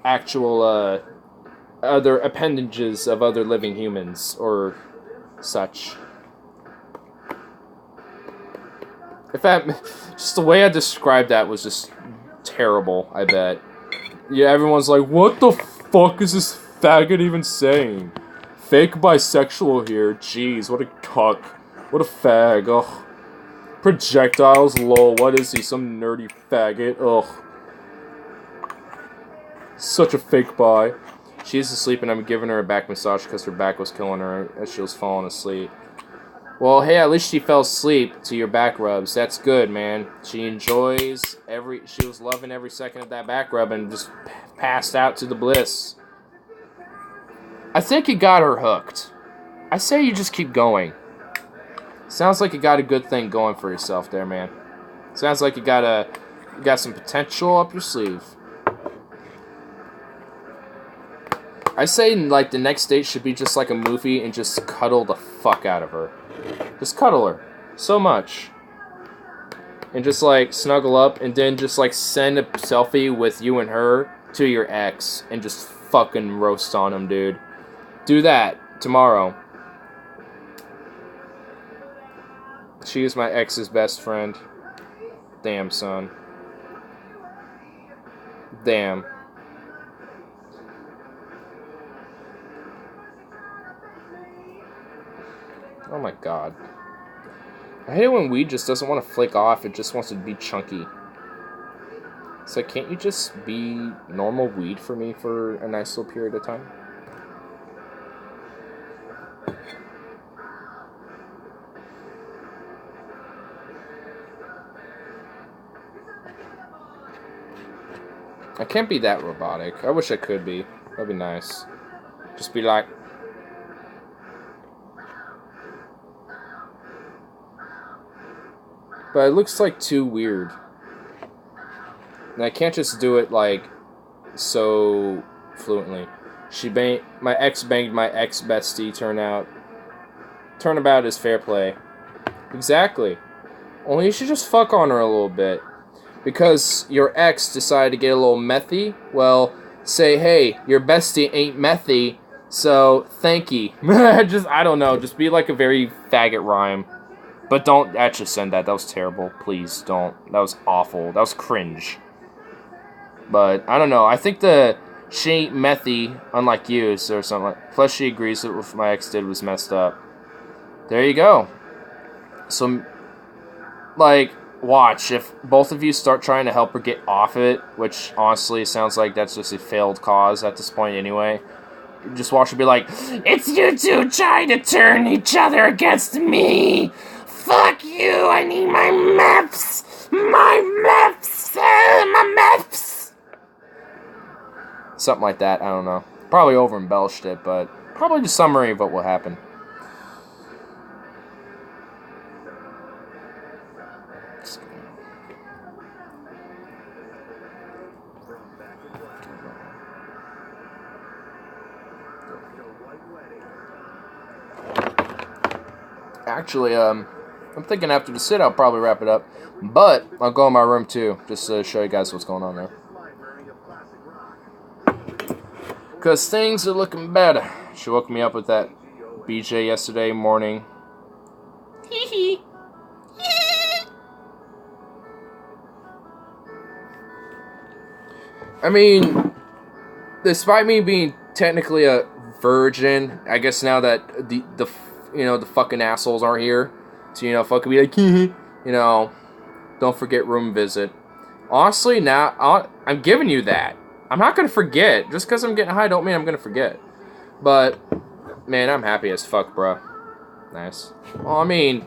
[SPEAKER 1] actual other appendages of other living humans or such. In fact, just the way I described that was just terrible, I bet. Yeah, everyone's like, what the fuck is this faggot even saying? Fake bisexual here. Jeez, what a cuck. What a fag. Ugh. Projectiles, lol. What is he? Some nerdy faggot. Ugh. Such a fake bi. She's asleep and I'm giving her a back massage because her back was killing her as she was falling asleep. Well, hey, at least she fell asleep to your back rubs. That's good, man. She enjoys she was loving every second of that back rub and just passed out to the bliss. I think you got her hooked. I say you just keep going. Sounds like you got a good thing going for yourself there, man. Sounds like you got some potential up your sleeve. I say, like, the next date should be just like a movie and just cuddle the fuck out of her. Just cuddle her. So much. And just, like, snuggle up and then just, like, send a selfie with you and her to your ex and just fucking roast on him, dude. Do that tomorrow. She is my ex's best friend. Damn, son. Damn. Oh my god. I hate it when weed just doesn't want to flick off, it just wants to be chunky. It's like, can't you just be normal weed for me for a nice little period of time? I can't be that robotic. I wish I could be. That'd be nice. Just be like... But it looks like too weird. And I can't just do it like so fluently. My ex banged my ex bestie. Turnabout is fair play. Exactly. Only you should just fuck on her a little bit. Because your ex decided to get a little methy. Well, say, hey, your bestie ain't methy, so thank you. I don't know. Just be like a very faggot rhyme. But don't actually send that. That was terrible. Please don't. That was awful. That was cringe. But, I don't know. I think she ain't methy, unlike you, or something like. Plus, she agrees that what my ex did was messed up. There you go. So, like, watch. If both of you start trying to help her get off it, which, honestly, sounds like that's just a failed cause at this point anyway. Just watch her be like, it's you two trying to turn each other against me! Fuck you! I need my meths! My meths! My meths! Something like that, I don't know. Probably over embellished it, but probably the summary of what will happen. Actually, I'm thinking after the sit, I'll probably wrap it up. But I'll go in my room too, just to show you guys what's going on there. Because things are looking better. She woke me up with that BJ yesterday morning. Hee I mean, despite me being technically a virgin, I guess now that the fucking assholes aren't here to, fucking be like, don't forget room visit. Honestly, now, I'm giving you that. I'm not going to forget. Just because I'm getting high don't mean I'm going to forget. But, man, I'm happy as fuck, bro. Nice. Well, I mean,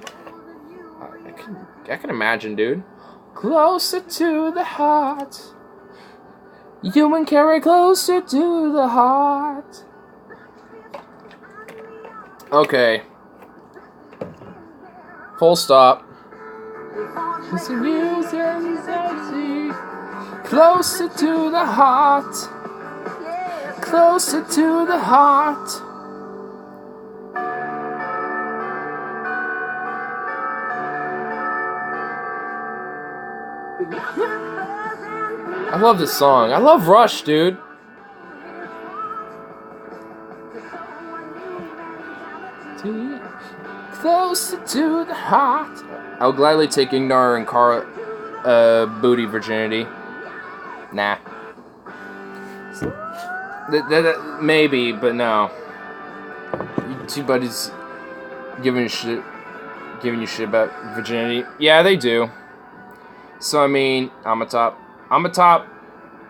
[SPEAKER 1] I can imagine, dude. Closer to the heart. You and Carrie closer to the heart. Okay. Full stop. Closer to the heart. Closer to the heart. I love this song. I love Rush, dude. Closer to the heart. I'll gladly take Ignar and Cara booty virginity. Nah. Maybe, but no. You two buddies giving you shit about virginity. Yeah, they do. So I mean, I'm a top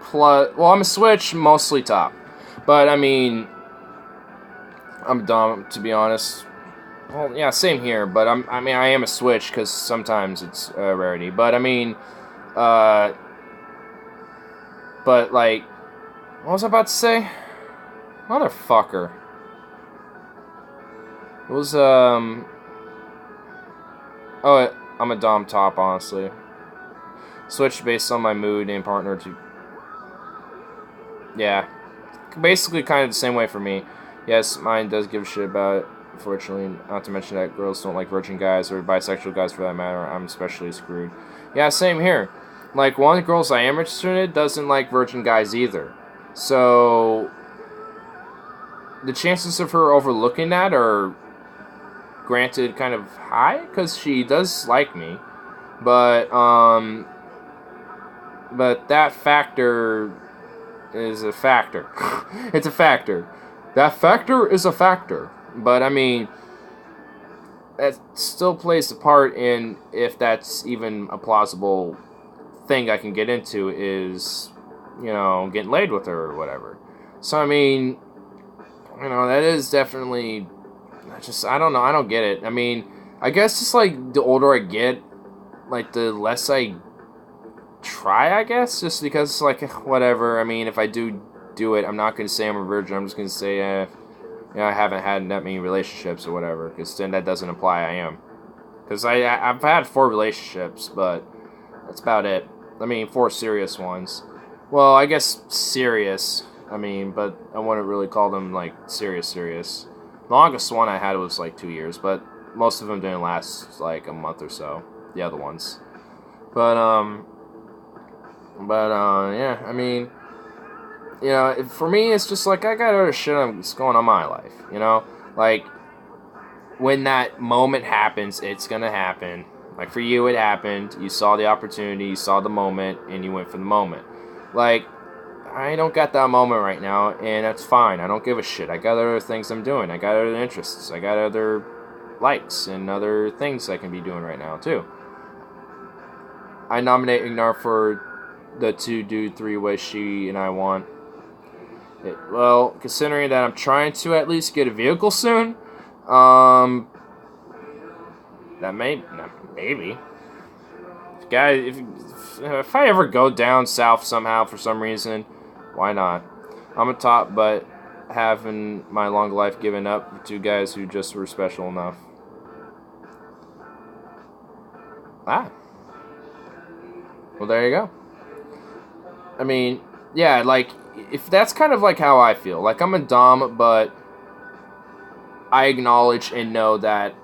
[SPEAKER 1] plus. Well, I'm a switch, mostly top. But I mean, I'm dumb, to be honest. Well, yeah, same here. But I am a switch because sometimes it's a rarity. But I mean, but like, what was I about to say? Motherfucker. It was Oh, I'm a dom top, honestly. Switch based on my mood and partner to. Yeah, basically kind of the same way for me. Yes, mine does give a shit about it. Unfortunately, not to mention that girls don't like virgin guys or bisexual guys for that matter. I'm especially screwed. Yeah, same here. Like, one of the girls I am interested in doesn't like virgin guys either. So, the chances of her overlooking that are, granted, kind of high, because she does like me. But that factor is a factor. It's a factor. That factor is a factor. But, I mean, that still plays a part in if that's even a plausible thing I can get into is, you know, getting laid with her or whatever. So, I mean, you know, that is definitely, I don't know, I don't get it. I mean, I guess it's like the older I get, like the less I try, I guess, just because it's like, whatever. I mean, if I do it, I'm not going to say I'm a virgin, I'm just going to say, you know, I haven't had that many relationships or whatever, because then that doesn't imply I am. Because I've had 4 relationships, but that's about it. I mean, 4 serious ones. Well, I guess serious, I mean, but I wouldn't really call them, like, serious. The longest one I had was, like, 2 years, but most of them didn't last, like, a month or so. The other ones. But, yeah, I mean, you know, for me, it's just like, I got other shit that's going on in my life, you know? Like, when that moment happens, it's gonna happen. Like, for you, it happened. You saw the opportunity, you saw the moment, and you went for the moment. Like, I don't got that moment right now, and that's fine. I don't give a shit. I got other things I'm doing. I got other interests. I got other likes and other things I can be doing right now, too. I nominate Ignar for the 2-dude 3-way she and I want. Well, considering that I'm trying to at least get a vehicle soon, that maybe. Guys, if I ever go down south somehow for some reason, why not? I'm a top, but having my long life given up for 2 guys who just were special enough. Well, there you go. I mean, yeah, like, if that's kind of like how I feel. Like, I'm a dom, but I acknowledge and know that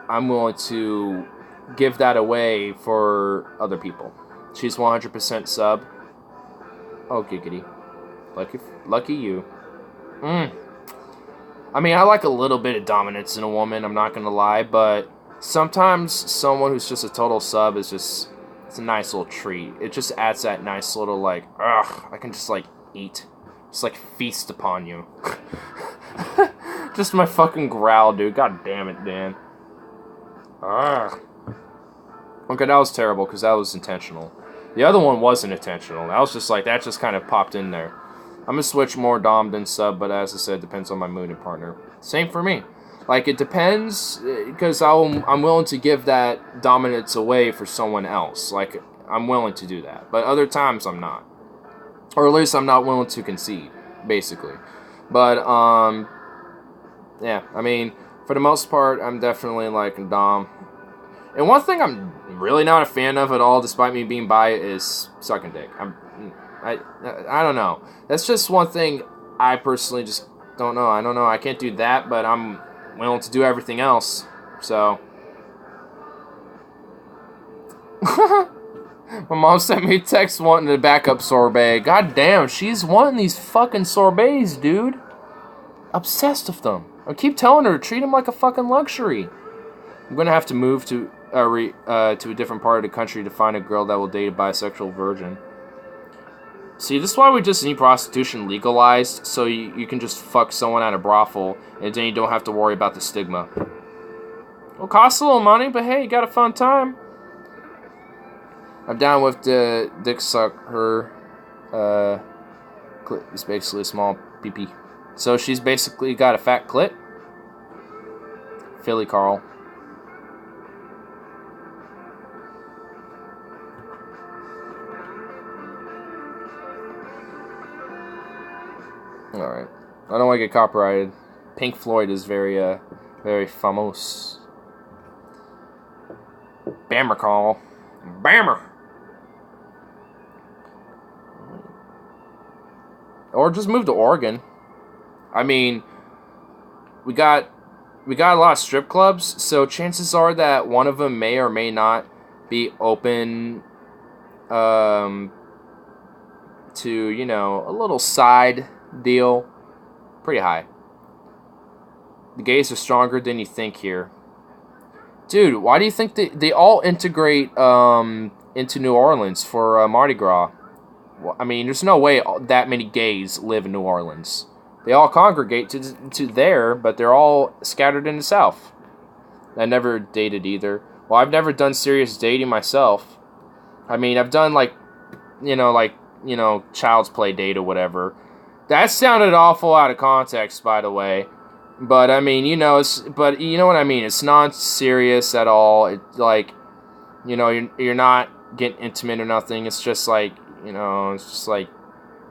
[SPEAKER 1] I'm willing to give that away for other people. She's 100% sub. Oh, giggity. Lucky you. I mean, I like a little bit of dominance in a woman, I'm not gonna lie, but sometimes someone who's just a total sub is just, it's a nice little treat. It just adds that nice little, like, I can just, like, eat. Just, like, feast upon you. Just my fucking growl, dude. God damn it, Dan. Okay, that was terrible, because that was intentional. The other one wasn't intentional. That was just, like, that just kind of popped in there. I'm gonna switch more dom than sub, but as I said, depends on my mood and partner. Same for me. Like, it depends, because I'm willing to give that dominance away for someone else. Like, I'm willing to do that. But other times, I'm not. Or at least I'm not willing to concede, basically. But, yeah, I mean, for the most part, I'm definitely, like, a dom. And one thing I'm really not a fan of at all, despite me being bi, is sucking dick. I don't know. That's just one thing I personally just don't know. I don't know. I can't do that, but I'm willing to do everything else. So. My mom sent me a text wanting a backup sorbet. God damn, she's wanting these fucking sorbets, dude. Obsessed with them. I keep telling her, treat them like a fucking luxury. I'm gonna have to move to a different part of the country to find a girl that will date a bisexual virgin. See, this is why we just need prostitution legalized, so you can just fuck someone at a brothel, and then you don't have to worry about the stigma. It'll cost a little money, but hey, you got a fun time. I'm down with the dick suck. Her clit is basically a small pee-pee. So she's basically got a fat clit. Philly Carl. Alright. I don't want to get copyrighted. Pink Floyd is very famous. Bammer call. Bammer! Or just move to Oregon. I mean, we got a lot of strip clubs, so chances are that one of them may or may not be open to, you know, a little side deal. Pretty high. The gays are stronger than you think here. Dude, why do you think they all integrate into New Orleans for Mardi Gras? Well, I mean, there's no way that many gays live in New Orleans. They all congregate to there, but they're all scattered in the South. I never dated either. Well, I've never done serious dating myself. I mean, I've done like child's play date or whatever. That sounded awful out of context, by the way. But I mean, you know what I mean. It's not serious at all. It's like, you know, you're not getting intimate or nothing. It's just like, you know, it's just like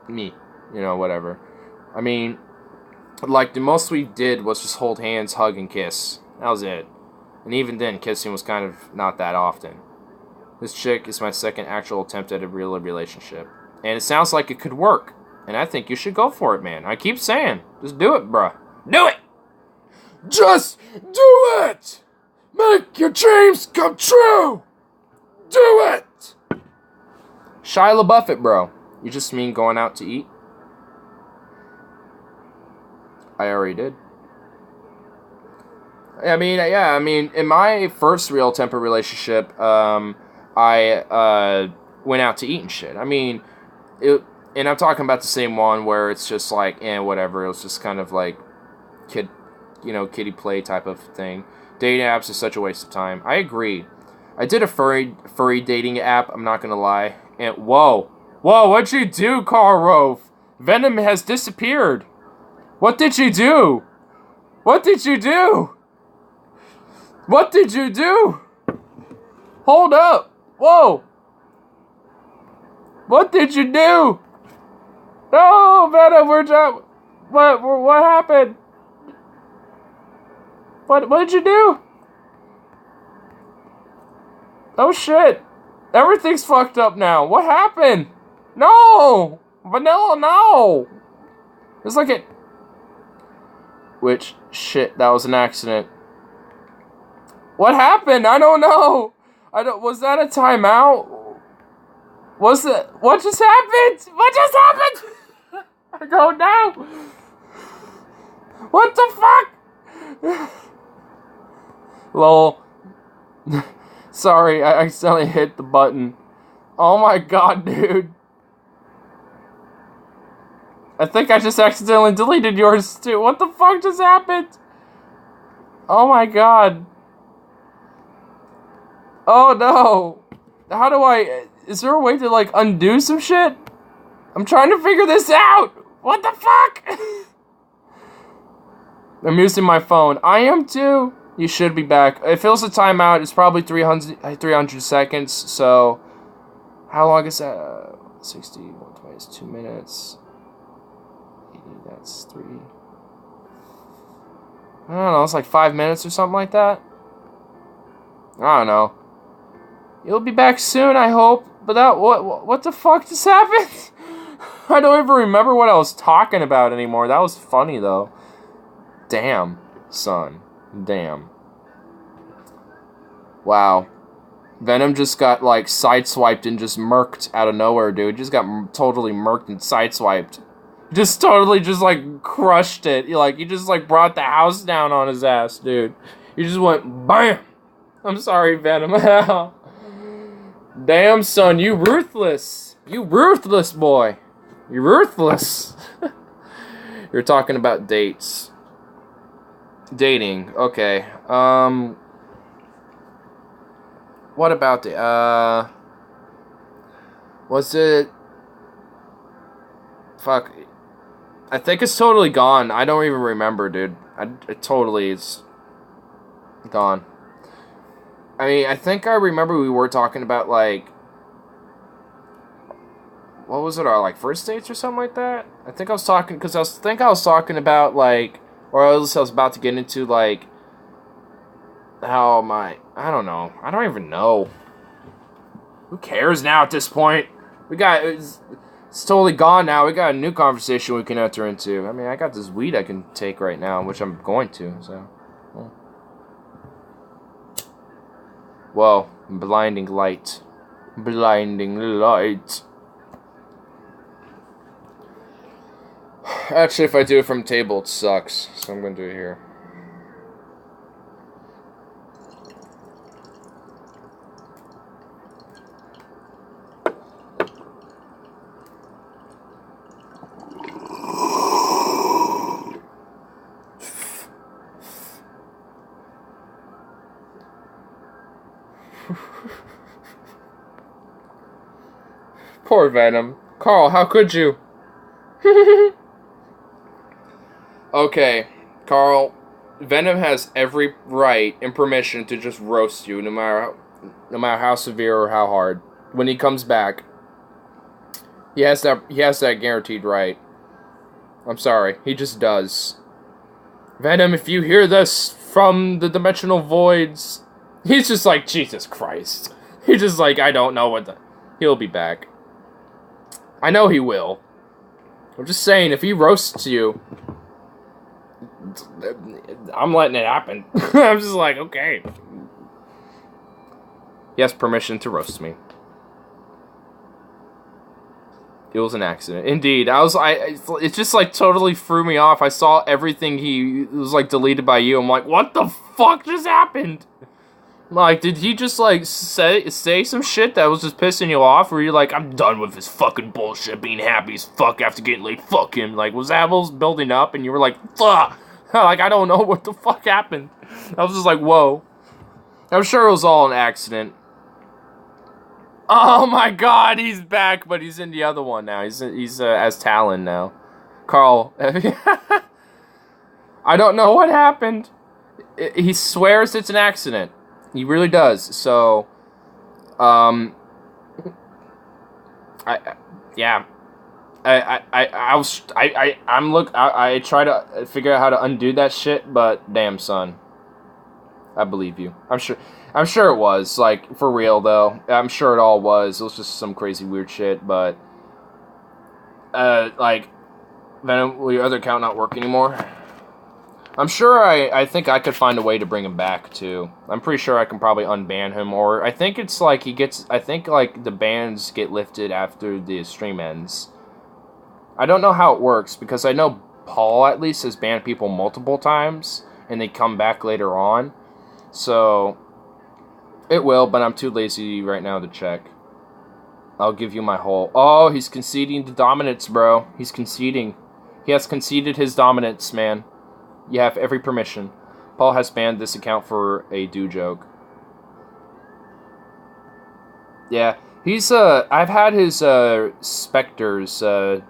[SPEAKER 1] me, you know, whatever. I mean, like the most we did was just hold hands, hug, and kiss. That was it. And even then, kissing was kind of not that often. This chick is my second actual attempt at a real relationship, and it sounds like it could work. And I think you should go for it, man. I keep saying, just do it, bruh. Do it! Just do it! Make your dreams come true! Do it! Shia LaBeouf it, bro. You just mean going out to eat? I already did. I mean, in my first real temper relationship, I went out to eat and shit. I mean, and I'm talking about the same one where it's just like, whatever. It was just kind of like kiddie play type of thing. Dating apps is such a waste of time. I agree. I did a furry dating app, I'm not gonna lie. And whoa, what'd you do, Karl Rove? Venom has disappeared. What did you do? What did you do? What did you do? Hold up. Whoa. What did you do? No, Venom, what happened? What did you do? Oh shit. Everything's fucked up now. What happened? No! Vanilla, no! It's like it. Which, shit, that was an accident. What happened? I don't know. Was that a timeout? What just happened? What just happened? I don't know. What the fuck? Lol. Sorry, I accidentally hit the button. Oh my god, dude. I think I just accidentally deleted yours too. What the fuck just happened? Oh my god. Oh no. How do is there a way to like undo some shit? I'm trying to figure this out. What the fuck? I'm using my phone. I am too. You should be back. If it was a timeout, it's probably 300 seconds, so how long is that? 60, 120 is 2 minutes. 80, that's 3. I don't know, it's like 5 minutes or something like that. I don't know. You'll be back soon, I hope. But what the fuck just happened? I don't even remember what I was talking about anymore. That was funny though. Damn, son. Damn. Wow. Venom just got, like, sideswiped and just murked out of nowhere, dude. Just got totally murked and sideswiped. Just totally just, like, crushed it. You just, like, brought the house down on his ass, dude. You just went, BAM! I'm sorry, Venom. Damn, son, you ruthless. You ruthless, boy. You ruthless. You're talking about dates. Dating. Okay. What about the, was it, fuck, I think it's totally gone. I don't even remember, dude. It totally is gone. I mean, I think I remember we were talking about, like, what was it, our, like, first dates or something like that? I think I was talking, because I was talking about, like, or at least I was about to get into, like, how I don't know. I don't even know. Who cares now at this point? It's totally gone now. We got a new conversation we can enter into. I mean, I got this weed I can take right now, which I'm going to, so. Whoa, blinding light. Blinding light. Actually, if I do it from table, it sucks. So I'm going to do it here. Poor Venom. Carl, how could you? Okay, Carl, Venom has every right and permission to just roast you, no matter how severe or how hard. When he comes back, he has that guaranteed right. I'm sorry, he just does. Venom, if you hear this from the dimensional voids, he's just like, Jesus Christ. He's just like, I don't know he'll be back. I know he will. I'm just saying, if he roasts you, I'm letting it happen. I'm just like, okay. He has permission to roast me. It was an accident. Indeed. It just, like, totally threw me off. I saw everything it was, like, deleted by you. I'm like, what the fuck just happened? Like, did he just, like, say some shit that was just pissing you off? Or you're like, I'm done with this fucking bullshit, being happy as fuck after getting laid, fuck him. Like, was that what was building up? And you were like, fuck! Like, I don't know what the fuck happened. I was just like, whoa. I'm sure it was all an accident. Oh my god, he's back, but he's in the other one now. He's as Talon now. Carl. I don't know what happened. He swears it's an accident. He really does. So, I try to figure out how to undo that shit, but damn, son, I believe you. I'm sure it was, like, for real though. I'm sure it all was. It was just some crazy weird shit, but like, Venom, will your other account not work anymore? I'm sure I think I could find a way to bring him back, too. I'm pretty sure I can probably unban him, or I think it's like I think, like, the bans get lifted after the stream ends. I don't know how it works, because I know Paul, at least, has banned people multiple times, and they come back later on. So, it will, but I'm too lazy right now to check. I'll give you my whole... Oh, he's conceding the dominance, bro. He's conceding. He has conceded his dominance, man. You have every permission. Paul has banned this account for a do joke. Yeah, he's, I've had his, specters,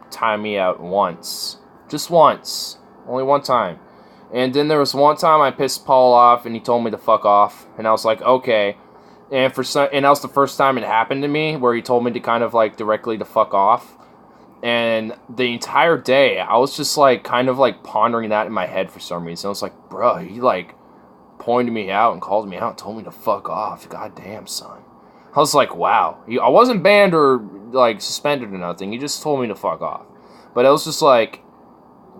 [SPEAKER 1] time me out once. Just once. Only one time. And then there was one time I pissed Paul off and he told me to fuck off. And I was like, okay. And that was the first time it happened to me, where he told me to kind of, like, directly to fuck off. And the entire day, I was just, like, kind of, like, pondering that in my head for some reason. I was like, bro, he, like, pointed me out and called me out and told me to fuck off. God damn, son. I was like, wow. I wasn't banned or, like, suspended or nothing. He just told me to fuck off. But it was just like,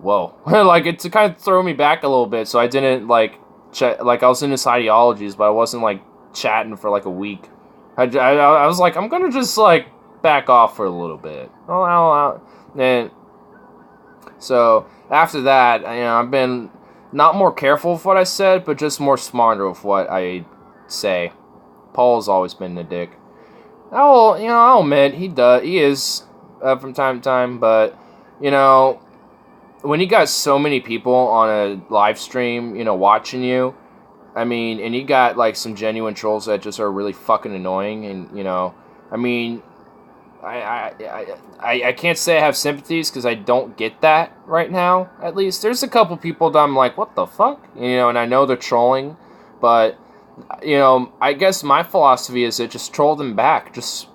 [SPEAKER 1] whoa. Like, it kind of threw me back a little bit, so I didn't, like, I was in his ideologies, but I wasn't, like, chatting for, like, a week. I was like, I'm gonna just like back off for a little bit. And so after that, I've been not more careful with what I said, but just more smarter with what I say. Paul's always been the dick. I'll admit he is from time to time, but when you got so many people on a live stream, watching you, I mean, and you got like some genuine trolls that just are really fucking annoying, and I mean, I can't say I have sympathies because I don't get that right now. At least there's a couple people that I'm like, what the fuck, and I know they're trolling, but I guess my philosophy is to just troll them back, just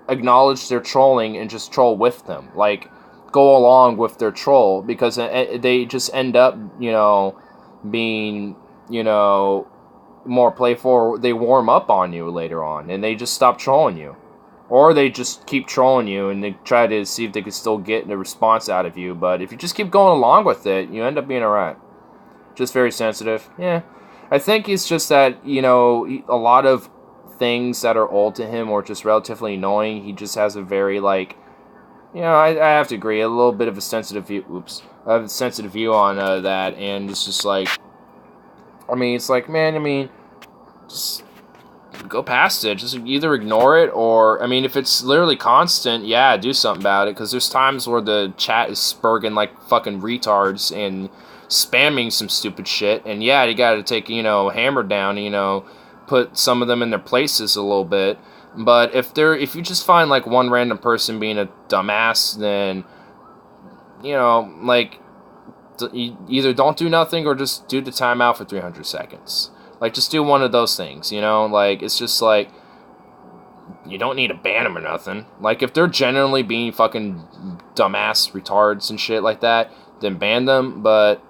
[SPEAKER 1] acknowledge their trolling and just troll with them, like go along with their troll, because they just end up being more playful, or they warm up on you later on and they just stop trolling you, or they just keep trolling you and they try to see if they can still get a response out of you. But if you just keep going along with it, you end up being a rat. Just very sensitive. Yeah, I think it's just that a lot of things that are old to him or just relatively annoying, he just has a very like I have to agree, a little bit of a sensitive view. I have a sensitive view on that, and it's just like, it's like, man, just go past it. Just either ignore it, or, if it's literally constant, yeah, do something about it, because there's times where the chat is spurging like fucking retards and spamming some stupid shit, and yeah, you gotta take, hammer down, put some of them in their places a little bit. But if you just find like one random person being a dumbass, then like either don't do nothing or just do the timeout for 300 seconds. Like just do one of those things, like it's just like you don't need to ban them or nothing. Like if they're genuinely being fucking dumbass retards and shit like that, then ban them. But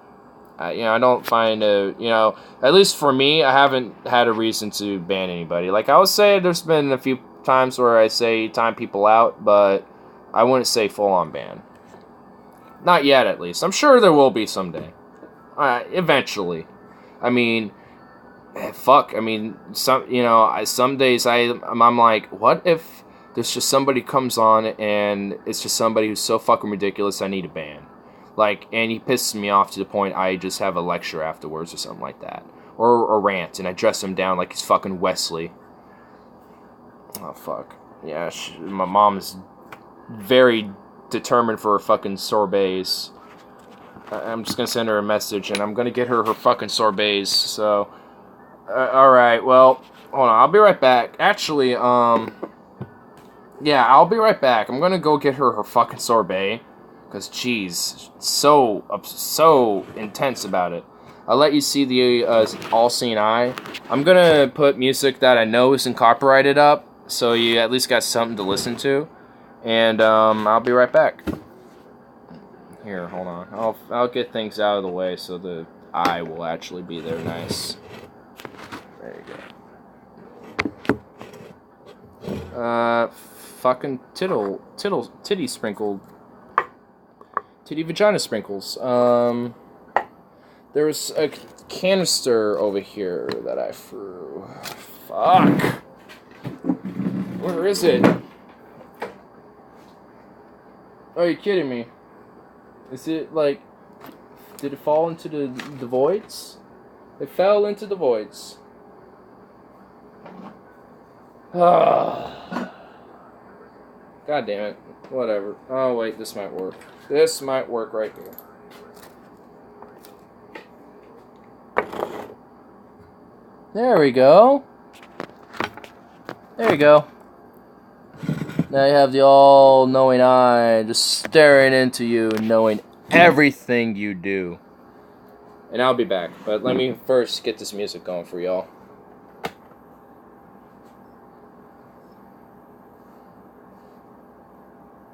[SPEAKER 1] I don't find at least for me, I haven't had a reason to ban anybody. Like I would say there's been a few times where I say time people out, but I wouldn't say full on ban. Not yet, at least. I'm sure there will be someday. Eventually. Fuck. Some days I'm like, what if there's just somebody comes on and it's just somebody who's so fucking ridiculous I need a ban. Like, and he pisses me off to the point I just have a lecture afterwards or something like that. Or a rant, and I dress him down like he's fucking Wesley. Oh, fuck. Yeah, my mom is very determined for her fucking sorbets. I'm just gonna send her a message, and I'm gonna get her fucking sorbets, so... alright, well, hold on, I'll be right back. Actually, yeah, I'll be right back. I'm gonna go get her fucking sorbet. Because, geez, so intense about it. I'll let you see the all-seeing eye. I'm going to put music that I know isn't copyrighted up, so you at least got something to listen to. And I'll be right back. Here, hold on. I'll get things out of the way so the eye will actually be there nice. There you go. Fucking titty sprinkled. Titty vagina sprinkles. There's a canister over here that I threw. Fuck. Where is it? Are you kidding me? Is it like... Did it fall into the voids? It fell into the voids. God damn it. Whatever. Oh wait, this might work. This might work right here. There we go. There you go. Now you have the all-knowing eye just staring into you and knowing everything you do. And I'll be back, but let me first get this music going for y'all.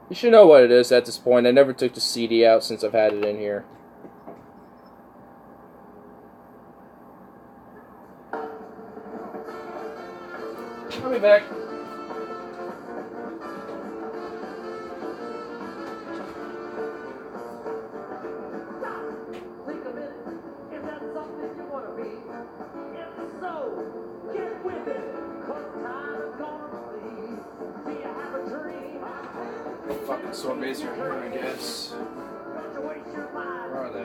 [SPEAKER 1] You should know what it is at this point. I never took the CD out since I've had it in here. I'll be back.
[SPEAKER 7] Think a minute. Is that something you want to be? If so, get with it. 'Cause time is gonna
[SPEAKER 1] fucking sorbets are here, I guess. Where are they?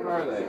[SPEAKER 1] Where are they?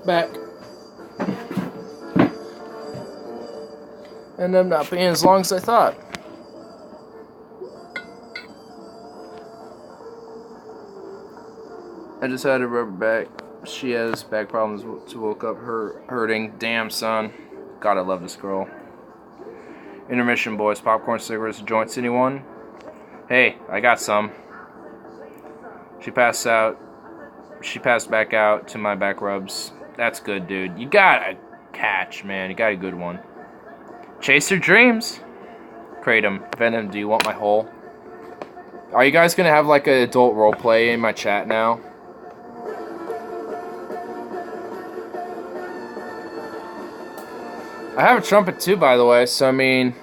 [SPEAKER 1] Back. And I'm not being as long as I thought. I just had a rubber back. She has back problems to woke up her hurting. Damn, son. God, I love this girl. Intermission, boys. Popcorn, cigarettes, joints, anyone? Hey, I got some. She passed out. She passed back out to my back rubs. That's good, dude. You got a catch, man. You got a good one. Chase your dreams. Kratom. Venom, do you want my hole? Are you guys gonna have like an adult roleplay in my chat now? I have a trumpet too, by the way. So I mean,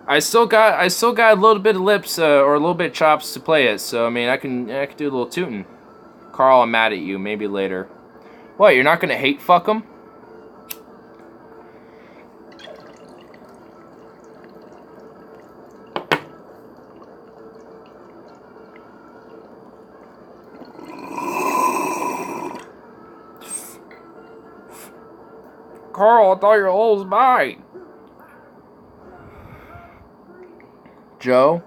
[SPEAKER 1] I still got a little bit of lips or a little bit of chops to play it. So I mean, I can do a little tooting. Carl, I'm mad at you. Maybe later. What? You're not gonna hate fuck him? Carl, I thought your hole was mine. Joe,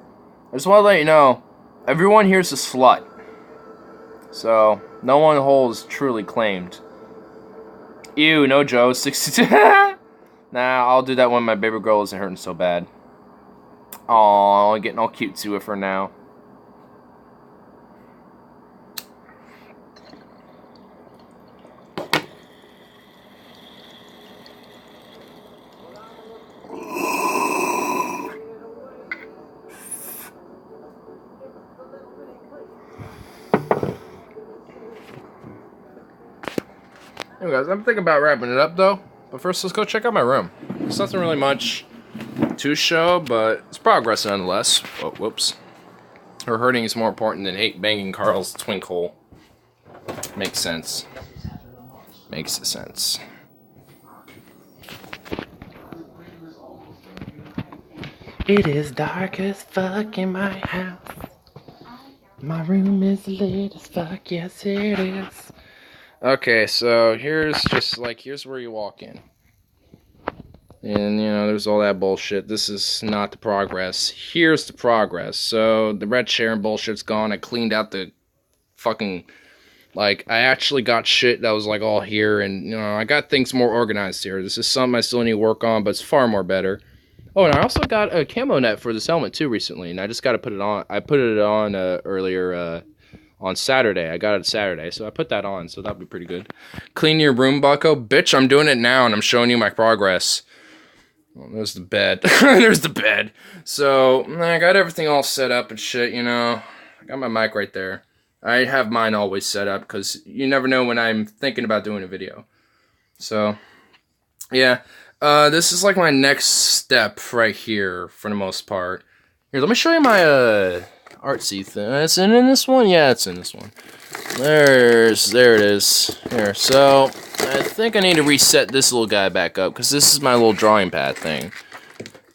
[SPEAKER 1] I just want to let you know, everyone here's a slut. So, no one hole is truly claimed. Ew, no Joe, 62. Nah, I'll do that when my baby girl isn't hurting so bad. Aw, I'm getting all cutesy with her now. Anyway, guys, I'm thinking about wrapping it up, though. But first, let's go check out my room. There's nothing really much to show, but it's progress nonetheless. Oh, whoops. Her hurting is more important than hate banging Carl's twinkle. Makes sense. Makes sense. It is dark as fuck in my house. My room is lit as fuck, yes it is. Okay, so here's where you walk in. And, you know, there's all that bullshit. This is not the progress. Here's the progress. So, the red chair and bullshit's gone. I cleaned out the fucking... Like, I actually got shit that was, like, all here. And, you know, I got things more organized here. This is something I still need to work on, but it's far more better. Oh, and I also got a camo net for this helmet, too, recently. And I just got to put it on. I put it on earlier on Saturday. I got it Saturday, so I put that on. So that'll be pretty good. Clean your room, bucko. Bitch, I'm doing it now, and I'm showing you my progress. Well, there's the bed. There's the bed. So, I got everything all set up and shit, you know. I got my mic right there. I have mine always set up, because you never know when I'm thinking about doing a video. So, yeah. This is like my next step right here, for the most part. Here, let me show you my, artsy thing. Is it in this one? Yeah, it's in this one. There it is. Here, so... I think I need to reset this little guy back up, because this is my little drawing pad thing.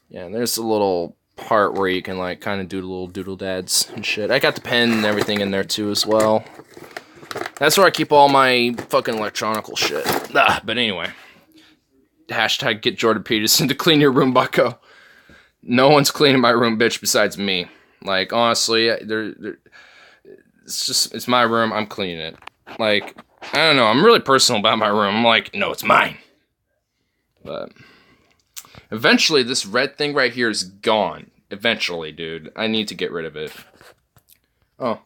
[SPEAKER 1] Yeah, and there's a little part where you can, like, kind of do the little doodle dads and shit. I got the pen and everything in there, too, as well. That's where I keep all my fucking electronical shit. But anyway. Hashtag get Jordan Peterson to clean your room, bucko. No one's cleaning my room, bitch, besides me. Like, honestly, it's my room, I'm cleaning it. Like... I don't know, I'm really personal about my room. I'm like, no, it's mine. But eventually this red thing right here is gone. Eventually, dude. I need to get rid of it. Oh.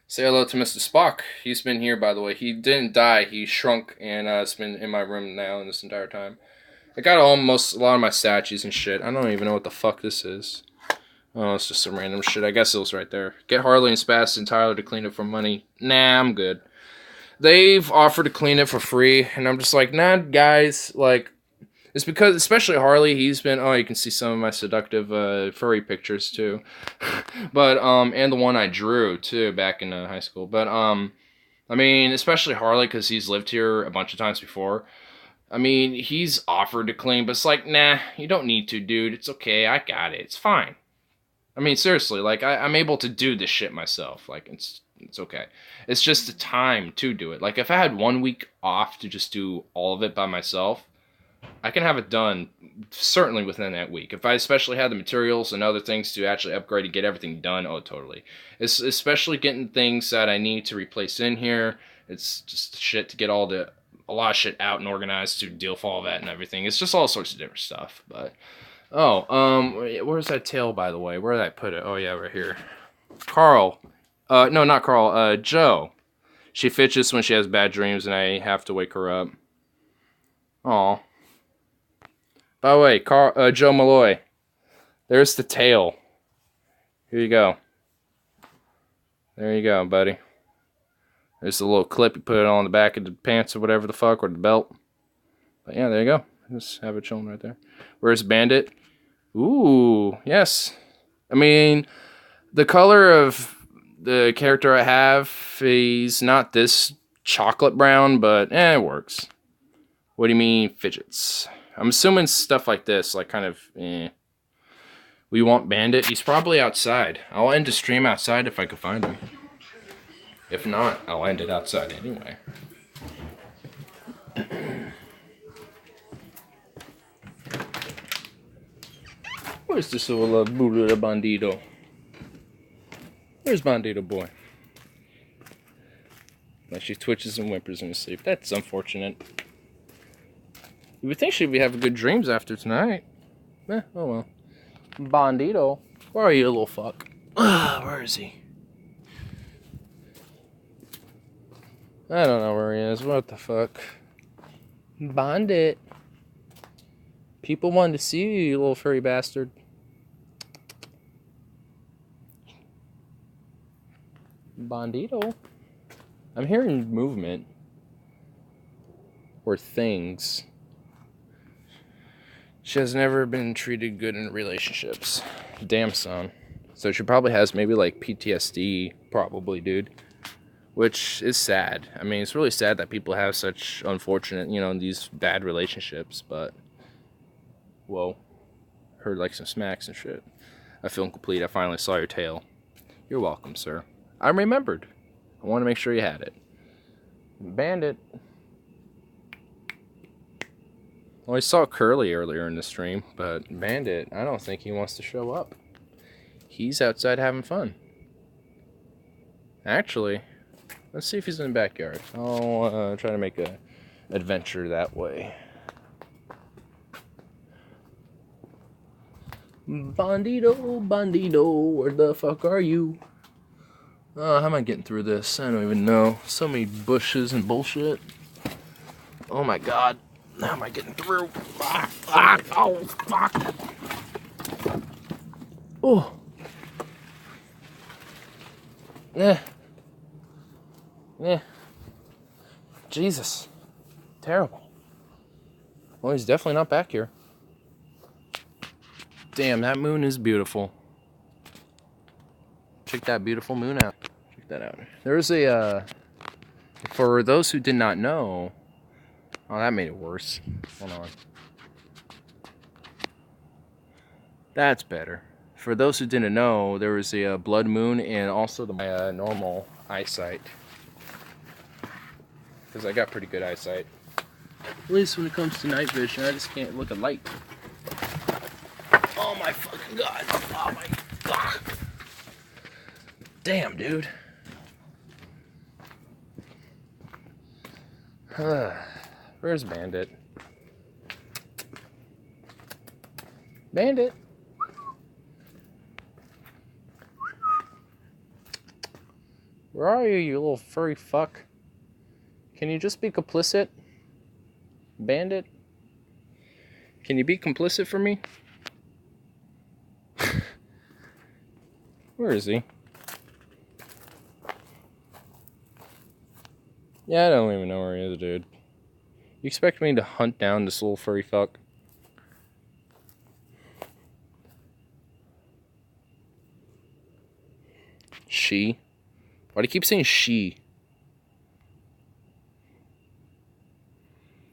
[SPEAKER 1] Say hello to Mr. Spock. He's been here, by the way. He didn't die. He shrunk and has been in my room now in this entire time. I got a lot of my statues and shit. I don't even know what the fuck this is. Oh, it's just some random shit. I guess it was right there. Get Harley and Spaz and Tyler to clean it for money. Nah, I'm good. They've offered to clean it for free, and I'm just like, nah, guys, like, it's because, especially Harley, he's been, oh, you can see some of my seductive, furry pictures, too, but, and the one I drew, too, back in high school, but, I mean, especially Harley, because he's lived here a bunch of times before. I mean, he's offered to clean, but it's like, nah, you don't need to, dude, it's okay, I got it, it's fine. I mean, seriously, like, I'm able to do this shit myself, like, it's okay. It's just the time to do it. Like, if I had 1 week off to just do all of it by myself, I can have it done certainly within that week. If I especially had the materials and other things to actually upgrade and get everything done, oh, totally. It's especially getting things that I need to replace in here. It's just shit to get a lot of shit out and organized to deal with all that and everything. It's just all sorts of different stuff. But, where's that tail, by the way? Where did I put it? Oh, yeah, right here. Carl. No, not Carl, Joe. She fidgets when she has bad dreams, and I have to wake her up. Aw. By the way, Joe Malloy. There's the tail. Here you go. There you go, buddy. There's the little clip, you put it on the back of the pants or whatever the fuck, or the belt. But yeah, there you go. Just have it chilling right there. Where's Bandit? Ooh, yes. I mean, the color of the character I have, he's not this chocolate brown, but it works. What do you mean, fidgets? I'm assuming stuff like this, like kind of, We want Bandit? He's probably outside. I'll end the stream outside if I can find him. If not, I'll end it outside anyway. Where's this little Buddha Bandito? Where's Bandito boy? Like she twitches and whimpers in his sleep. That's unfortunate. You would think she'd be having good dreams after tonight. Oh well. Bandito. Where are you, little fuck? Where is he? I don't know where he is. What the fuck? Bandit. People wanted to see you, you little furry bastard. Bandito. I'm hearing movement. Or things. She has never been treated good in relationships. Damn, son. So she probably has maybe like PTSD, probably, dude. Which is sad. I mean, it's really sad that people have such unfortunate, these bad relationships, but... Whoa. Heard like some smacks and shit. I feel incomplete. I finally saw your tail. You're welcome, sir. I remembered. I want to make sure you had it. Bandit. Well, I saw Curly earlier in the stream, but Bandit, I don't think he wants to show up. He's outside having fun. Actually, let's see if he's in the backyard. I'll try to make a adventure that way. Bandito, bandito, where the fuck are you? How am I getting through this? I don't even know. So many bushes and bullshit. Oh my god. How am I getting through? Oh, fuck. Oh. Yeah. Yeah. Jesus. Terrible. Well, he's definitely not back here. Damn, that moon is beautiful. Check that beautiful moon out. Check that out. There's a, for those who did not know, oh, that made it worse. Hold on. That's better. For those who didn't know, there was a blood moon and also my normal eyesight. Because I got pretty good eyesight. At least when it comes to night vision, I just can't look at light. Oh my fucking god. Oh my god. Damn, dude. Where's Bandit? Bandit. Where are you, you little furry fuck? Can you just be complicit? Bandit? Can you be complicit for me? Where is he? Yeah, I don't even know where he is, dude. You expect me to hunt down this little furry fuck? She? Why do you keep saying she?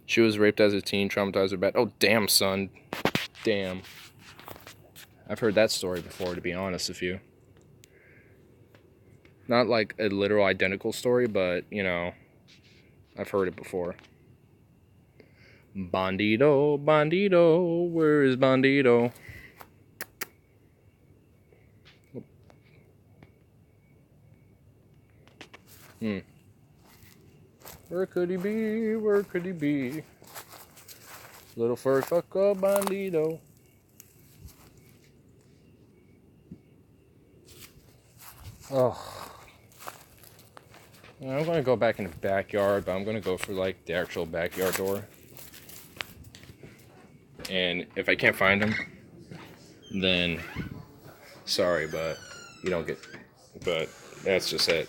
[SPEAKER 1] She was raped as a teen, traumatized her bad. Oh, damn, son. Damn. I've heard that story before, to be honest with you. Not like a literal identical story, but, you know, I've heard it before. Bandito, bandito, where is bandito? Where could he be? Where could he be? Little furry fucker, bandito. Oh. I'm going to go back in the backyard, but I'm going to go for, like, the actual backyard door. And if I can't find him, then sorry, but you don't get, but that's just it.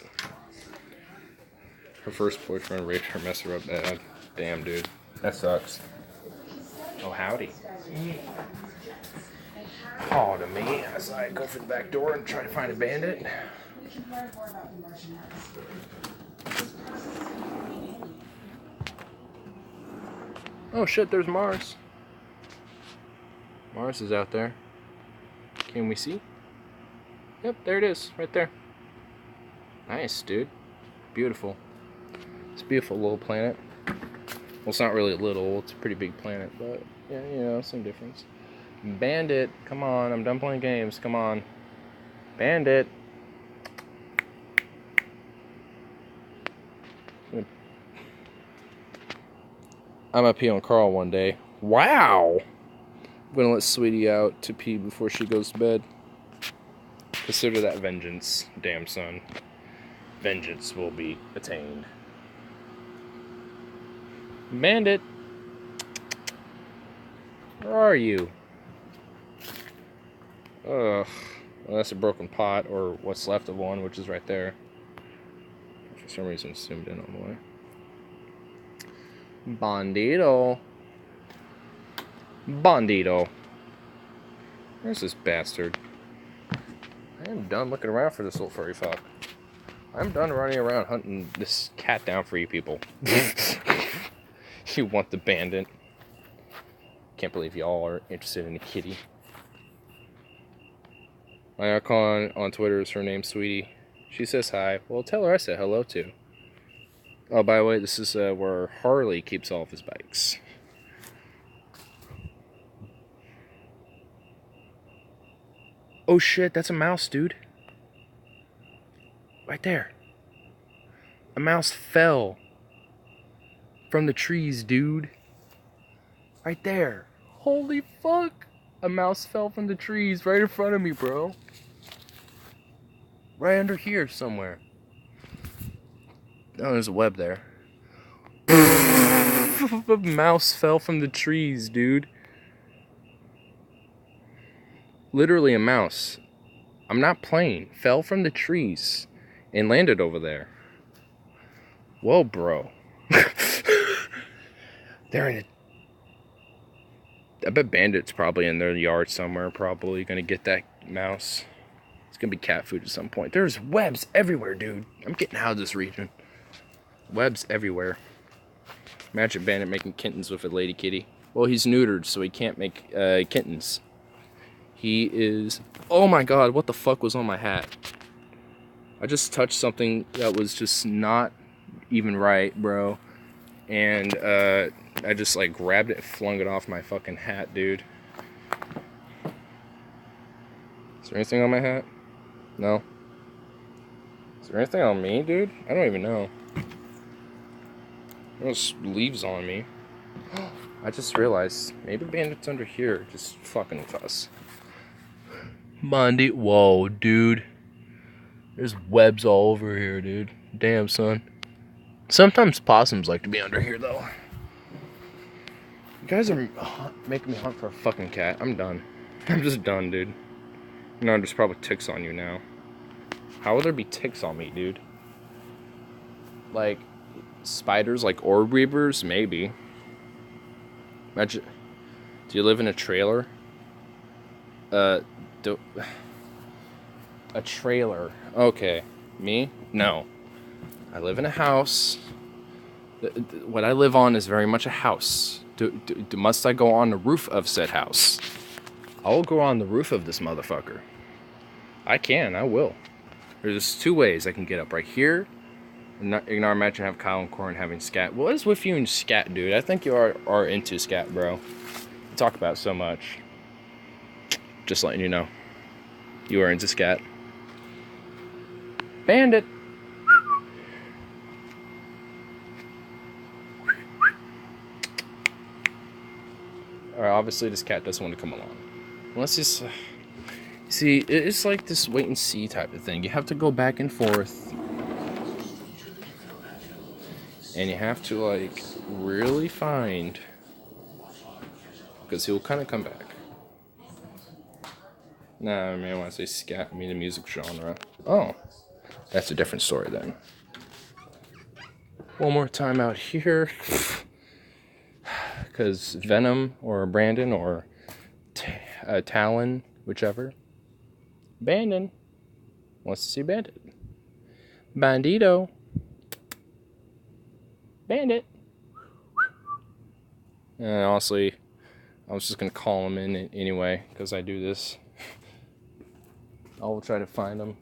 [SPEAKER 1] Her first boyfriend raped her, messed her up bad. Damn, dude. That sucks. Oh, howdy. Call to me as I go for the back door and try to find a bandit. Oh shit, there's Mars. Mars is out there. Can we see? Yep, there it is, right there. Nice, dude. Beautiful. It's a beautiful little planet. Well, it's not really little, it's a pretty big planet, but yeah, you know, some difference. Bandit, come on, I'm done playing games, come on. Bandit. I'm gonna pee on Carl one day. Wow! I'm gonna let Sweetie out to pee before she goes to bed. Consider that vengeance, damn son. Vengeance will be attained. Bandit! Where are you? Ugh. Well, that's a broken pot, or what's left of one, which is right there. For some reason, zoomed in all the way. Bandito. Bandito. Where's this bastard? I am done looking around for this little furry fuck. I'm done running around hunting this cat down for you people. You want the bandit. Can't believe y'all are interested in a kitty. My icon on Twitter is her name, Sweetie. She says hi. Well, tell her I said hello too. Oh, by the way, this is where Harley keeps all of his bikes. Oh shit, that's a mouse, dude. Right there. A mouse fell from the trees, dude. Right there. Holy fuck. A mouse fell from the trees right in front of me, bro. Right under here somewhere. Oh, there's a web there. A mouse fell from the trees, dude. Literally a mouse. I'm not playing. Fell from the trees and landed over there. Whoa, bro. They're in a... I bet Bandit's probably in their yard somewhere, probably gonna get that mouse. It's gonna be cat food at some point. There's webs everywhere, dude. I'm getting out of this region. Webs everywhere. Imagine Bandit making kittens with a lady kitty. Well, he's neutered, so he can't make kittens. He is... Oh my god, what the fuck was on my hat? I just touched something that was just not even right, bro. And I just like grabbed it and flung it off my fucking hat, dude. Is there anything on my hat? No. Is there anything on me, dude? I don't even know. There's leaves on me. I just realized maybe Bandit's under here just fucking with us. Bandit, whoa, dude. There's webs all over here, dude. Damn, son. Sometimes possums like to be under here, though. You guys are making me hunt for a fucking cat. I'm done. I'm just done, dude. No, there's probably ticks on you now. How would there be ticks on me, dude? Like, spiders, like orb reapers? Maybe. Imagine. Do you live in a trailer? A trailer. Okay. Me? No. I live in a house. What I live on is very much a house. Must I go on the roof of said house? I will go on the roof of this motherfucker. I can. I will. There's two ways I can get up. Right here. Ignore, imagine have Kyle and Corin having scat. What is with you and scat, dude? I think you are into scat, bro. You talk about it so much. Just letting you know. You are into scat. Bandit! Alright, obviously this cat doesn't want to come along. Let's just... see, it's like this wait and see type of thing. You have to go back and forth. And you have to, like, really find... because he'll kind of come back. Nah, I mean, I want to say scat, I mean the music genre. Oh, that's a different story then. One more time out here. Because Venom or Brandon or Talon, whichever. Bandon wants to see Bandit. Bandito. Bandit. And honestly, I was just going to call him in anyway, because I do this. I will try to find him.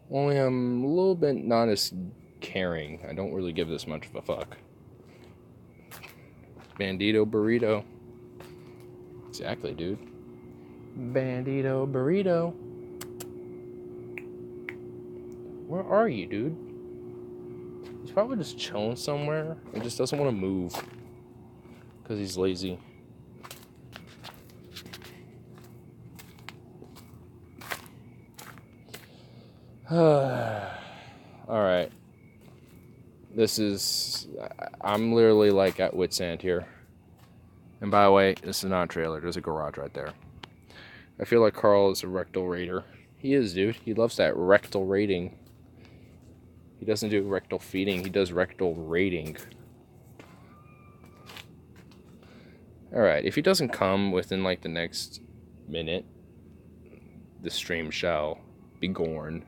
[SPEAKER 1] Only I'm a little bit not as caring. I don't really give this much of a fuck. Bandito burrito. Exactly, dude. Bandito burrito. Where are you, dude? He's probably just chilling somewhere and just doesn't want to move. Because he's lazy. Alright. This is... I'm literally like at wit's end here. And by the way, this is not a trailer. There's a garage right there. I feel like Carl is a rectal raider. He is, dude. He loves that rectal rating. He doesn't do rectal feeding. He does rectal rating. Alright, if he doesn't come within like the next minute, the stream shall be gorn.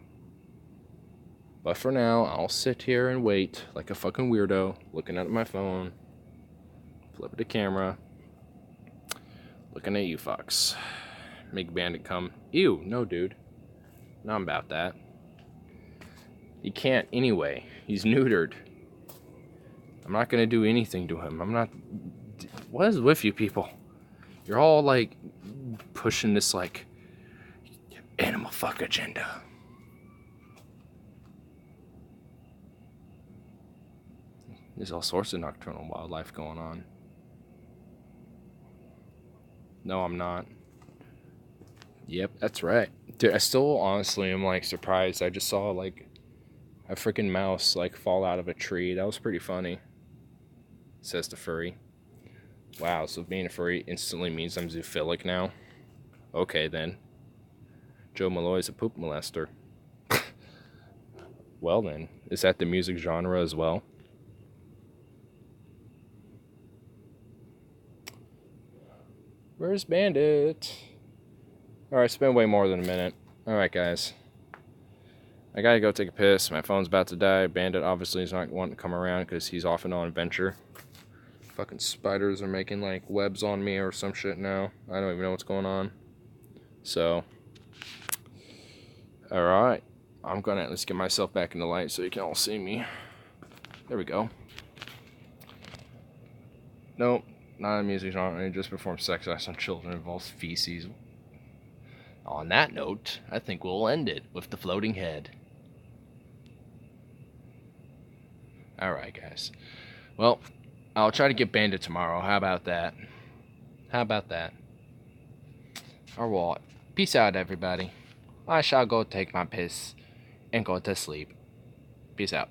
[SPEAKER 1] But for now, I'll sit here and wait like a fucking weirdo, looking at my phone, flipping the camera, looking at you fucks. Make Bandit come. Ew, no, dude. Not about that. He can't anyway. He's neutered. I'm not gonna do anything to him. I'm not... What is with you people? You're all, like, pushing this, like, animal fuck agenda. There's all sorts of nocturnal wildlife going on. No, I'm not. Yep, that's right. Dude, I still honestly am, like, surprised. I just saw, like, a freaking mouse, like, fall out of a tree. That was pretty funny. Says the furry. Wow, so being a furry instantly means I'm zoophilic now? Okay, then. Joe Malloy's a poop molester. Well, then. Is that the music genre as well? Where's Bandit? Alright, it's been way more than a minute. Alright, guys. I gotta go take a piss. My phone's about to die. Bandit obviously is not wanting to come around because he's off and on adventure. Fucking spiders are making, like, webs on me or some shit now. I don't even know what's going on. So. Alright. I'm gonna at least get myself back in the light so you can all see me. There we go. Nope. Not a music genre. It just performs sex acts on children. Involves feces. On that note, I think we'll end it with the floating head. Alright, guys. Well, I'll try to get Bandit tomorrow. How about that? How about that? Or what? Peace out, everybody. I shall go take my piss and go to sleep. Peace out.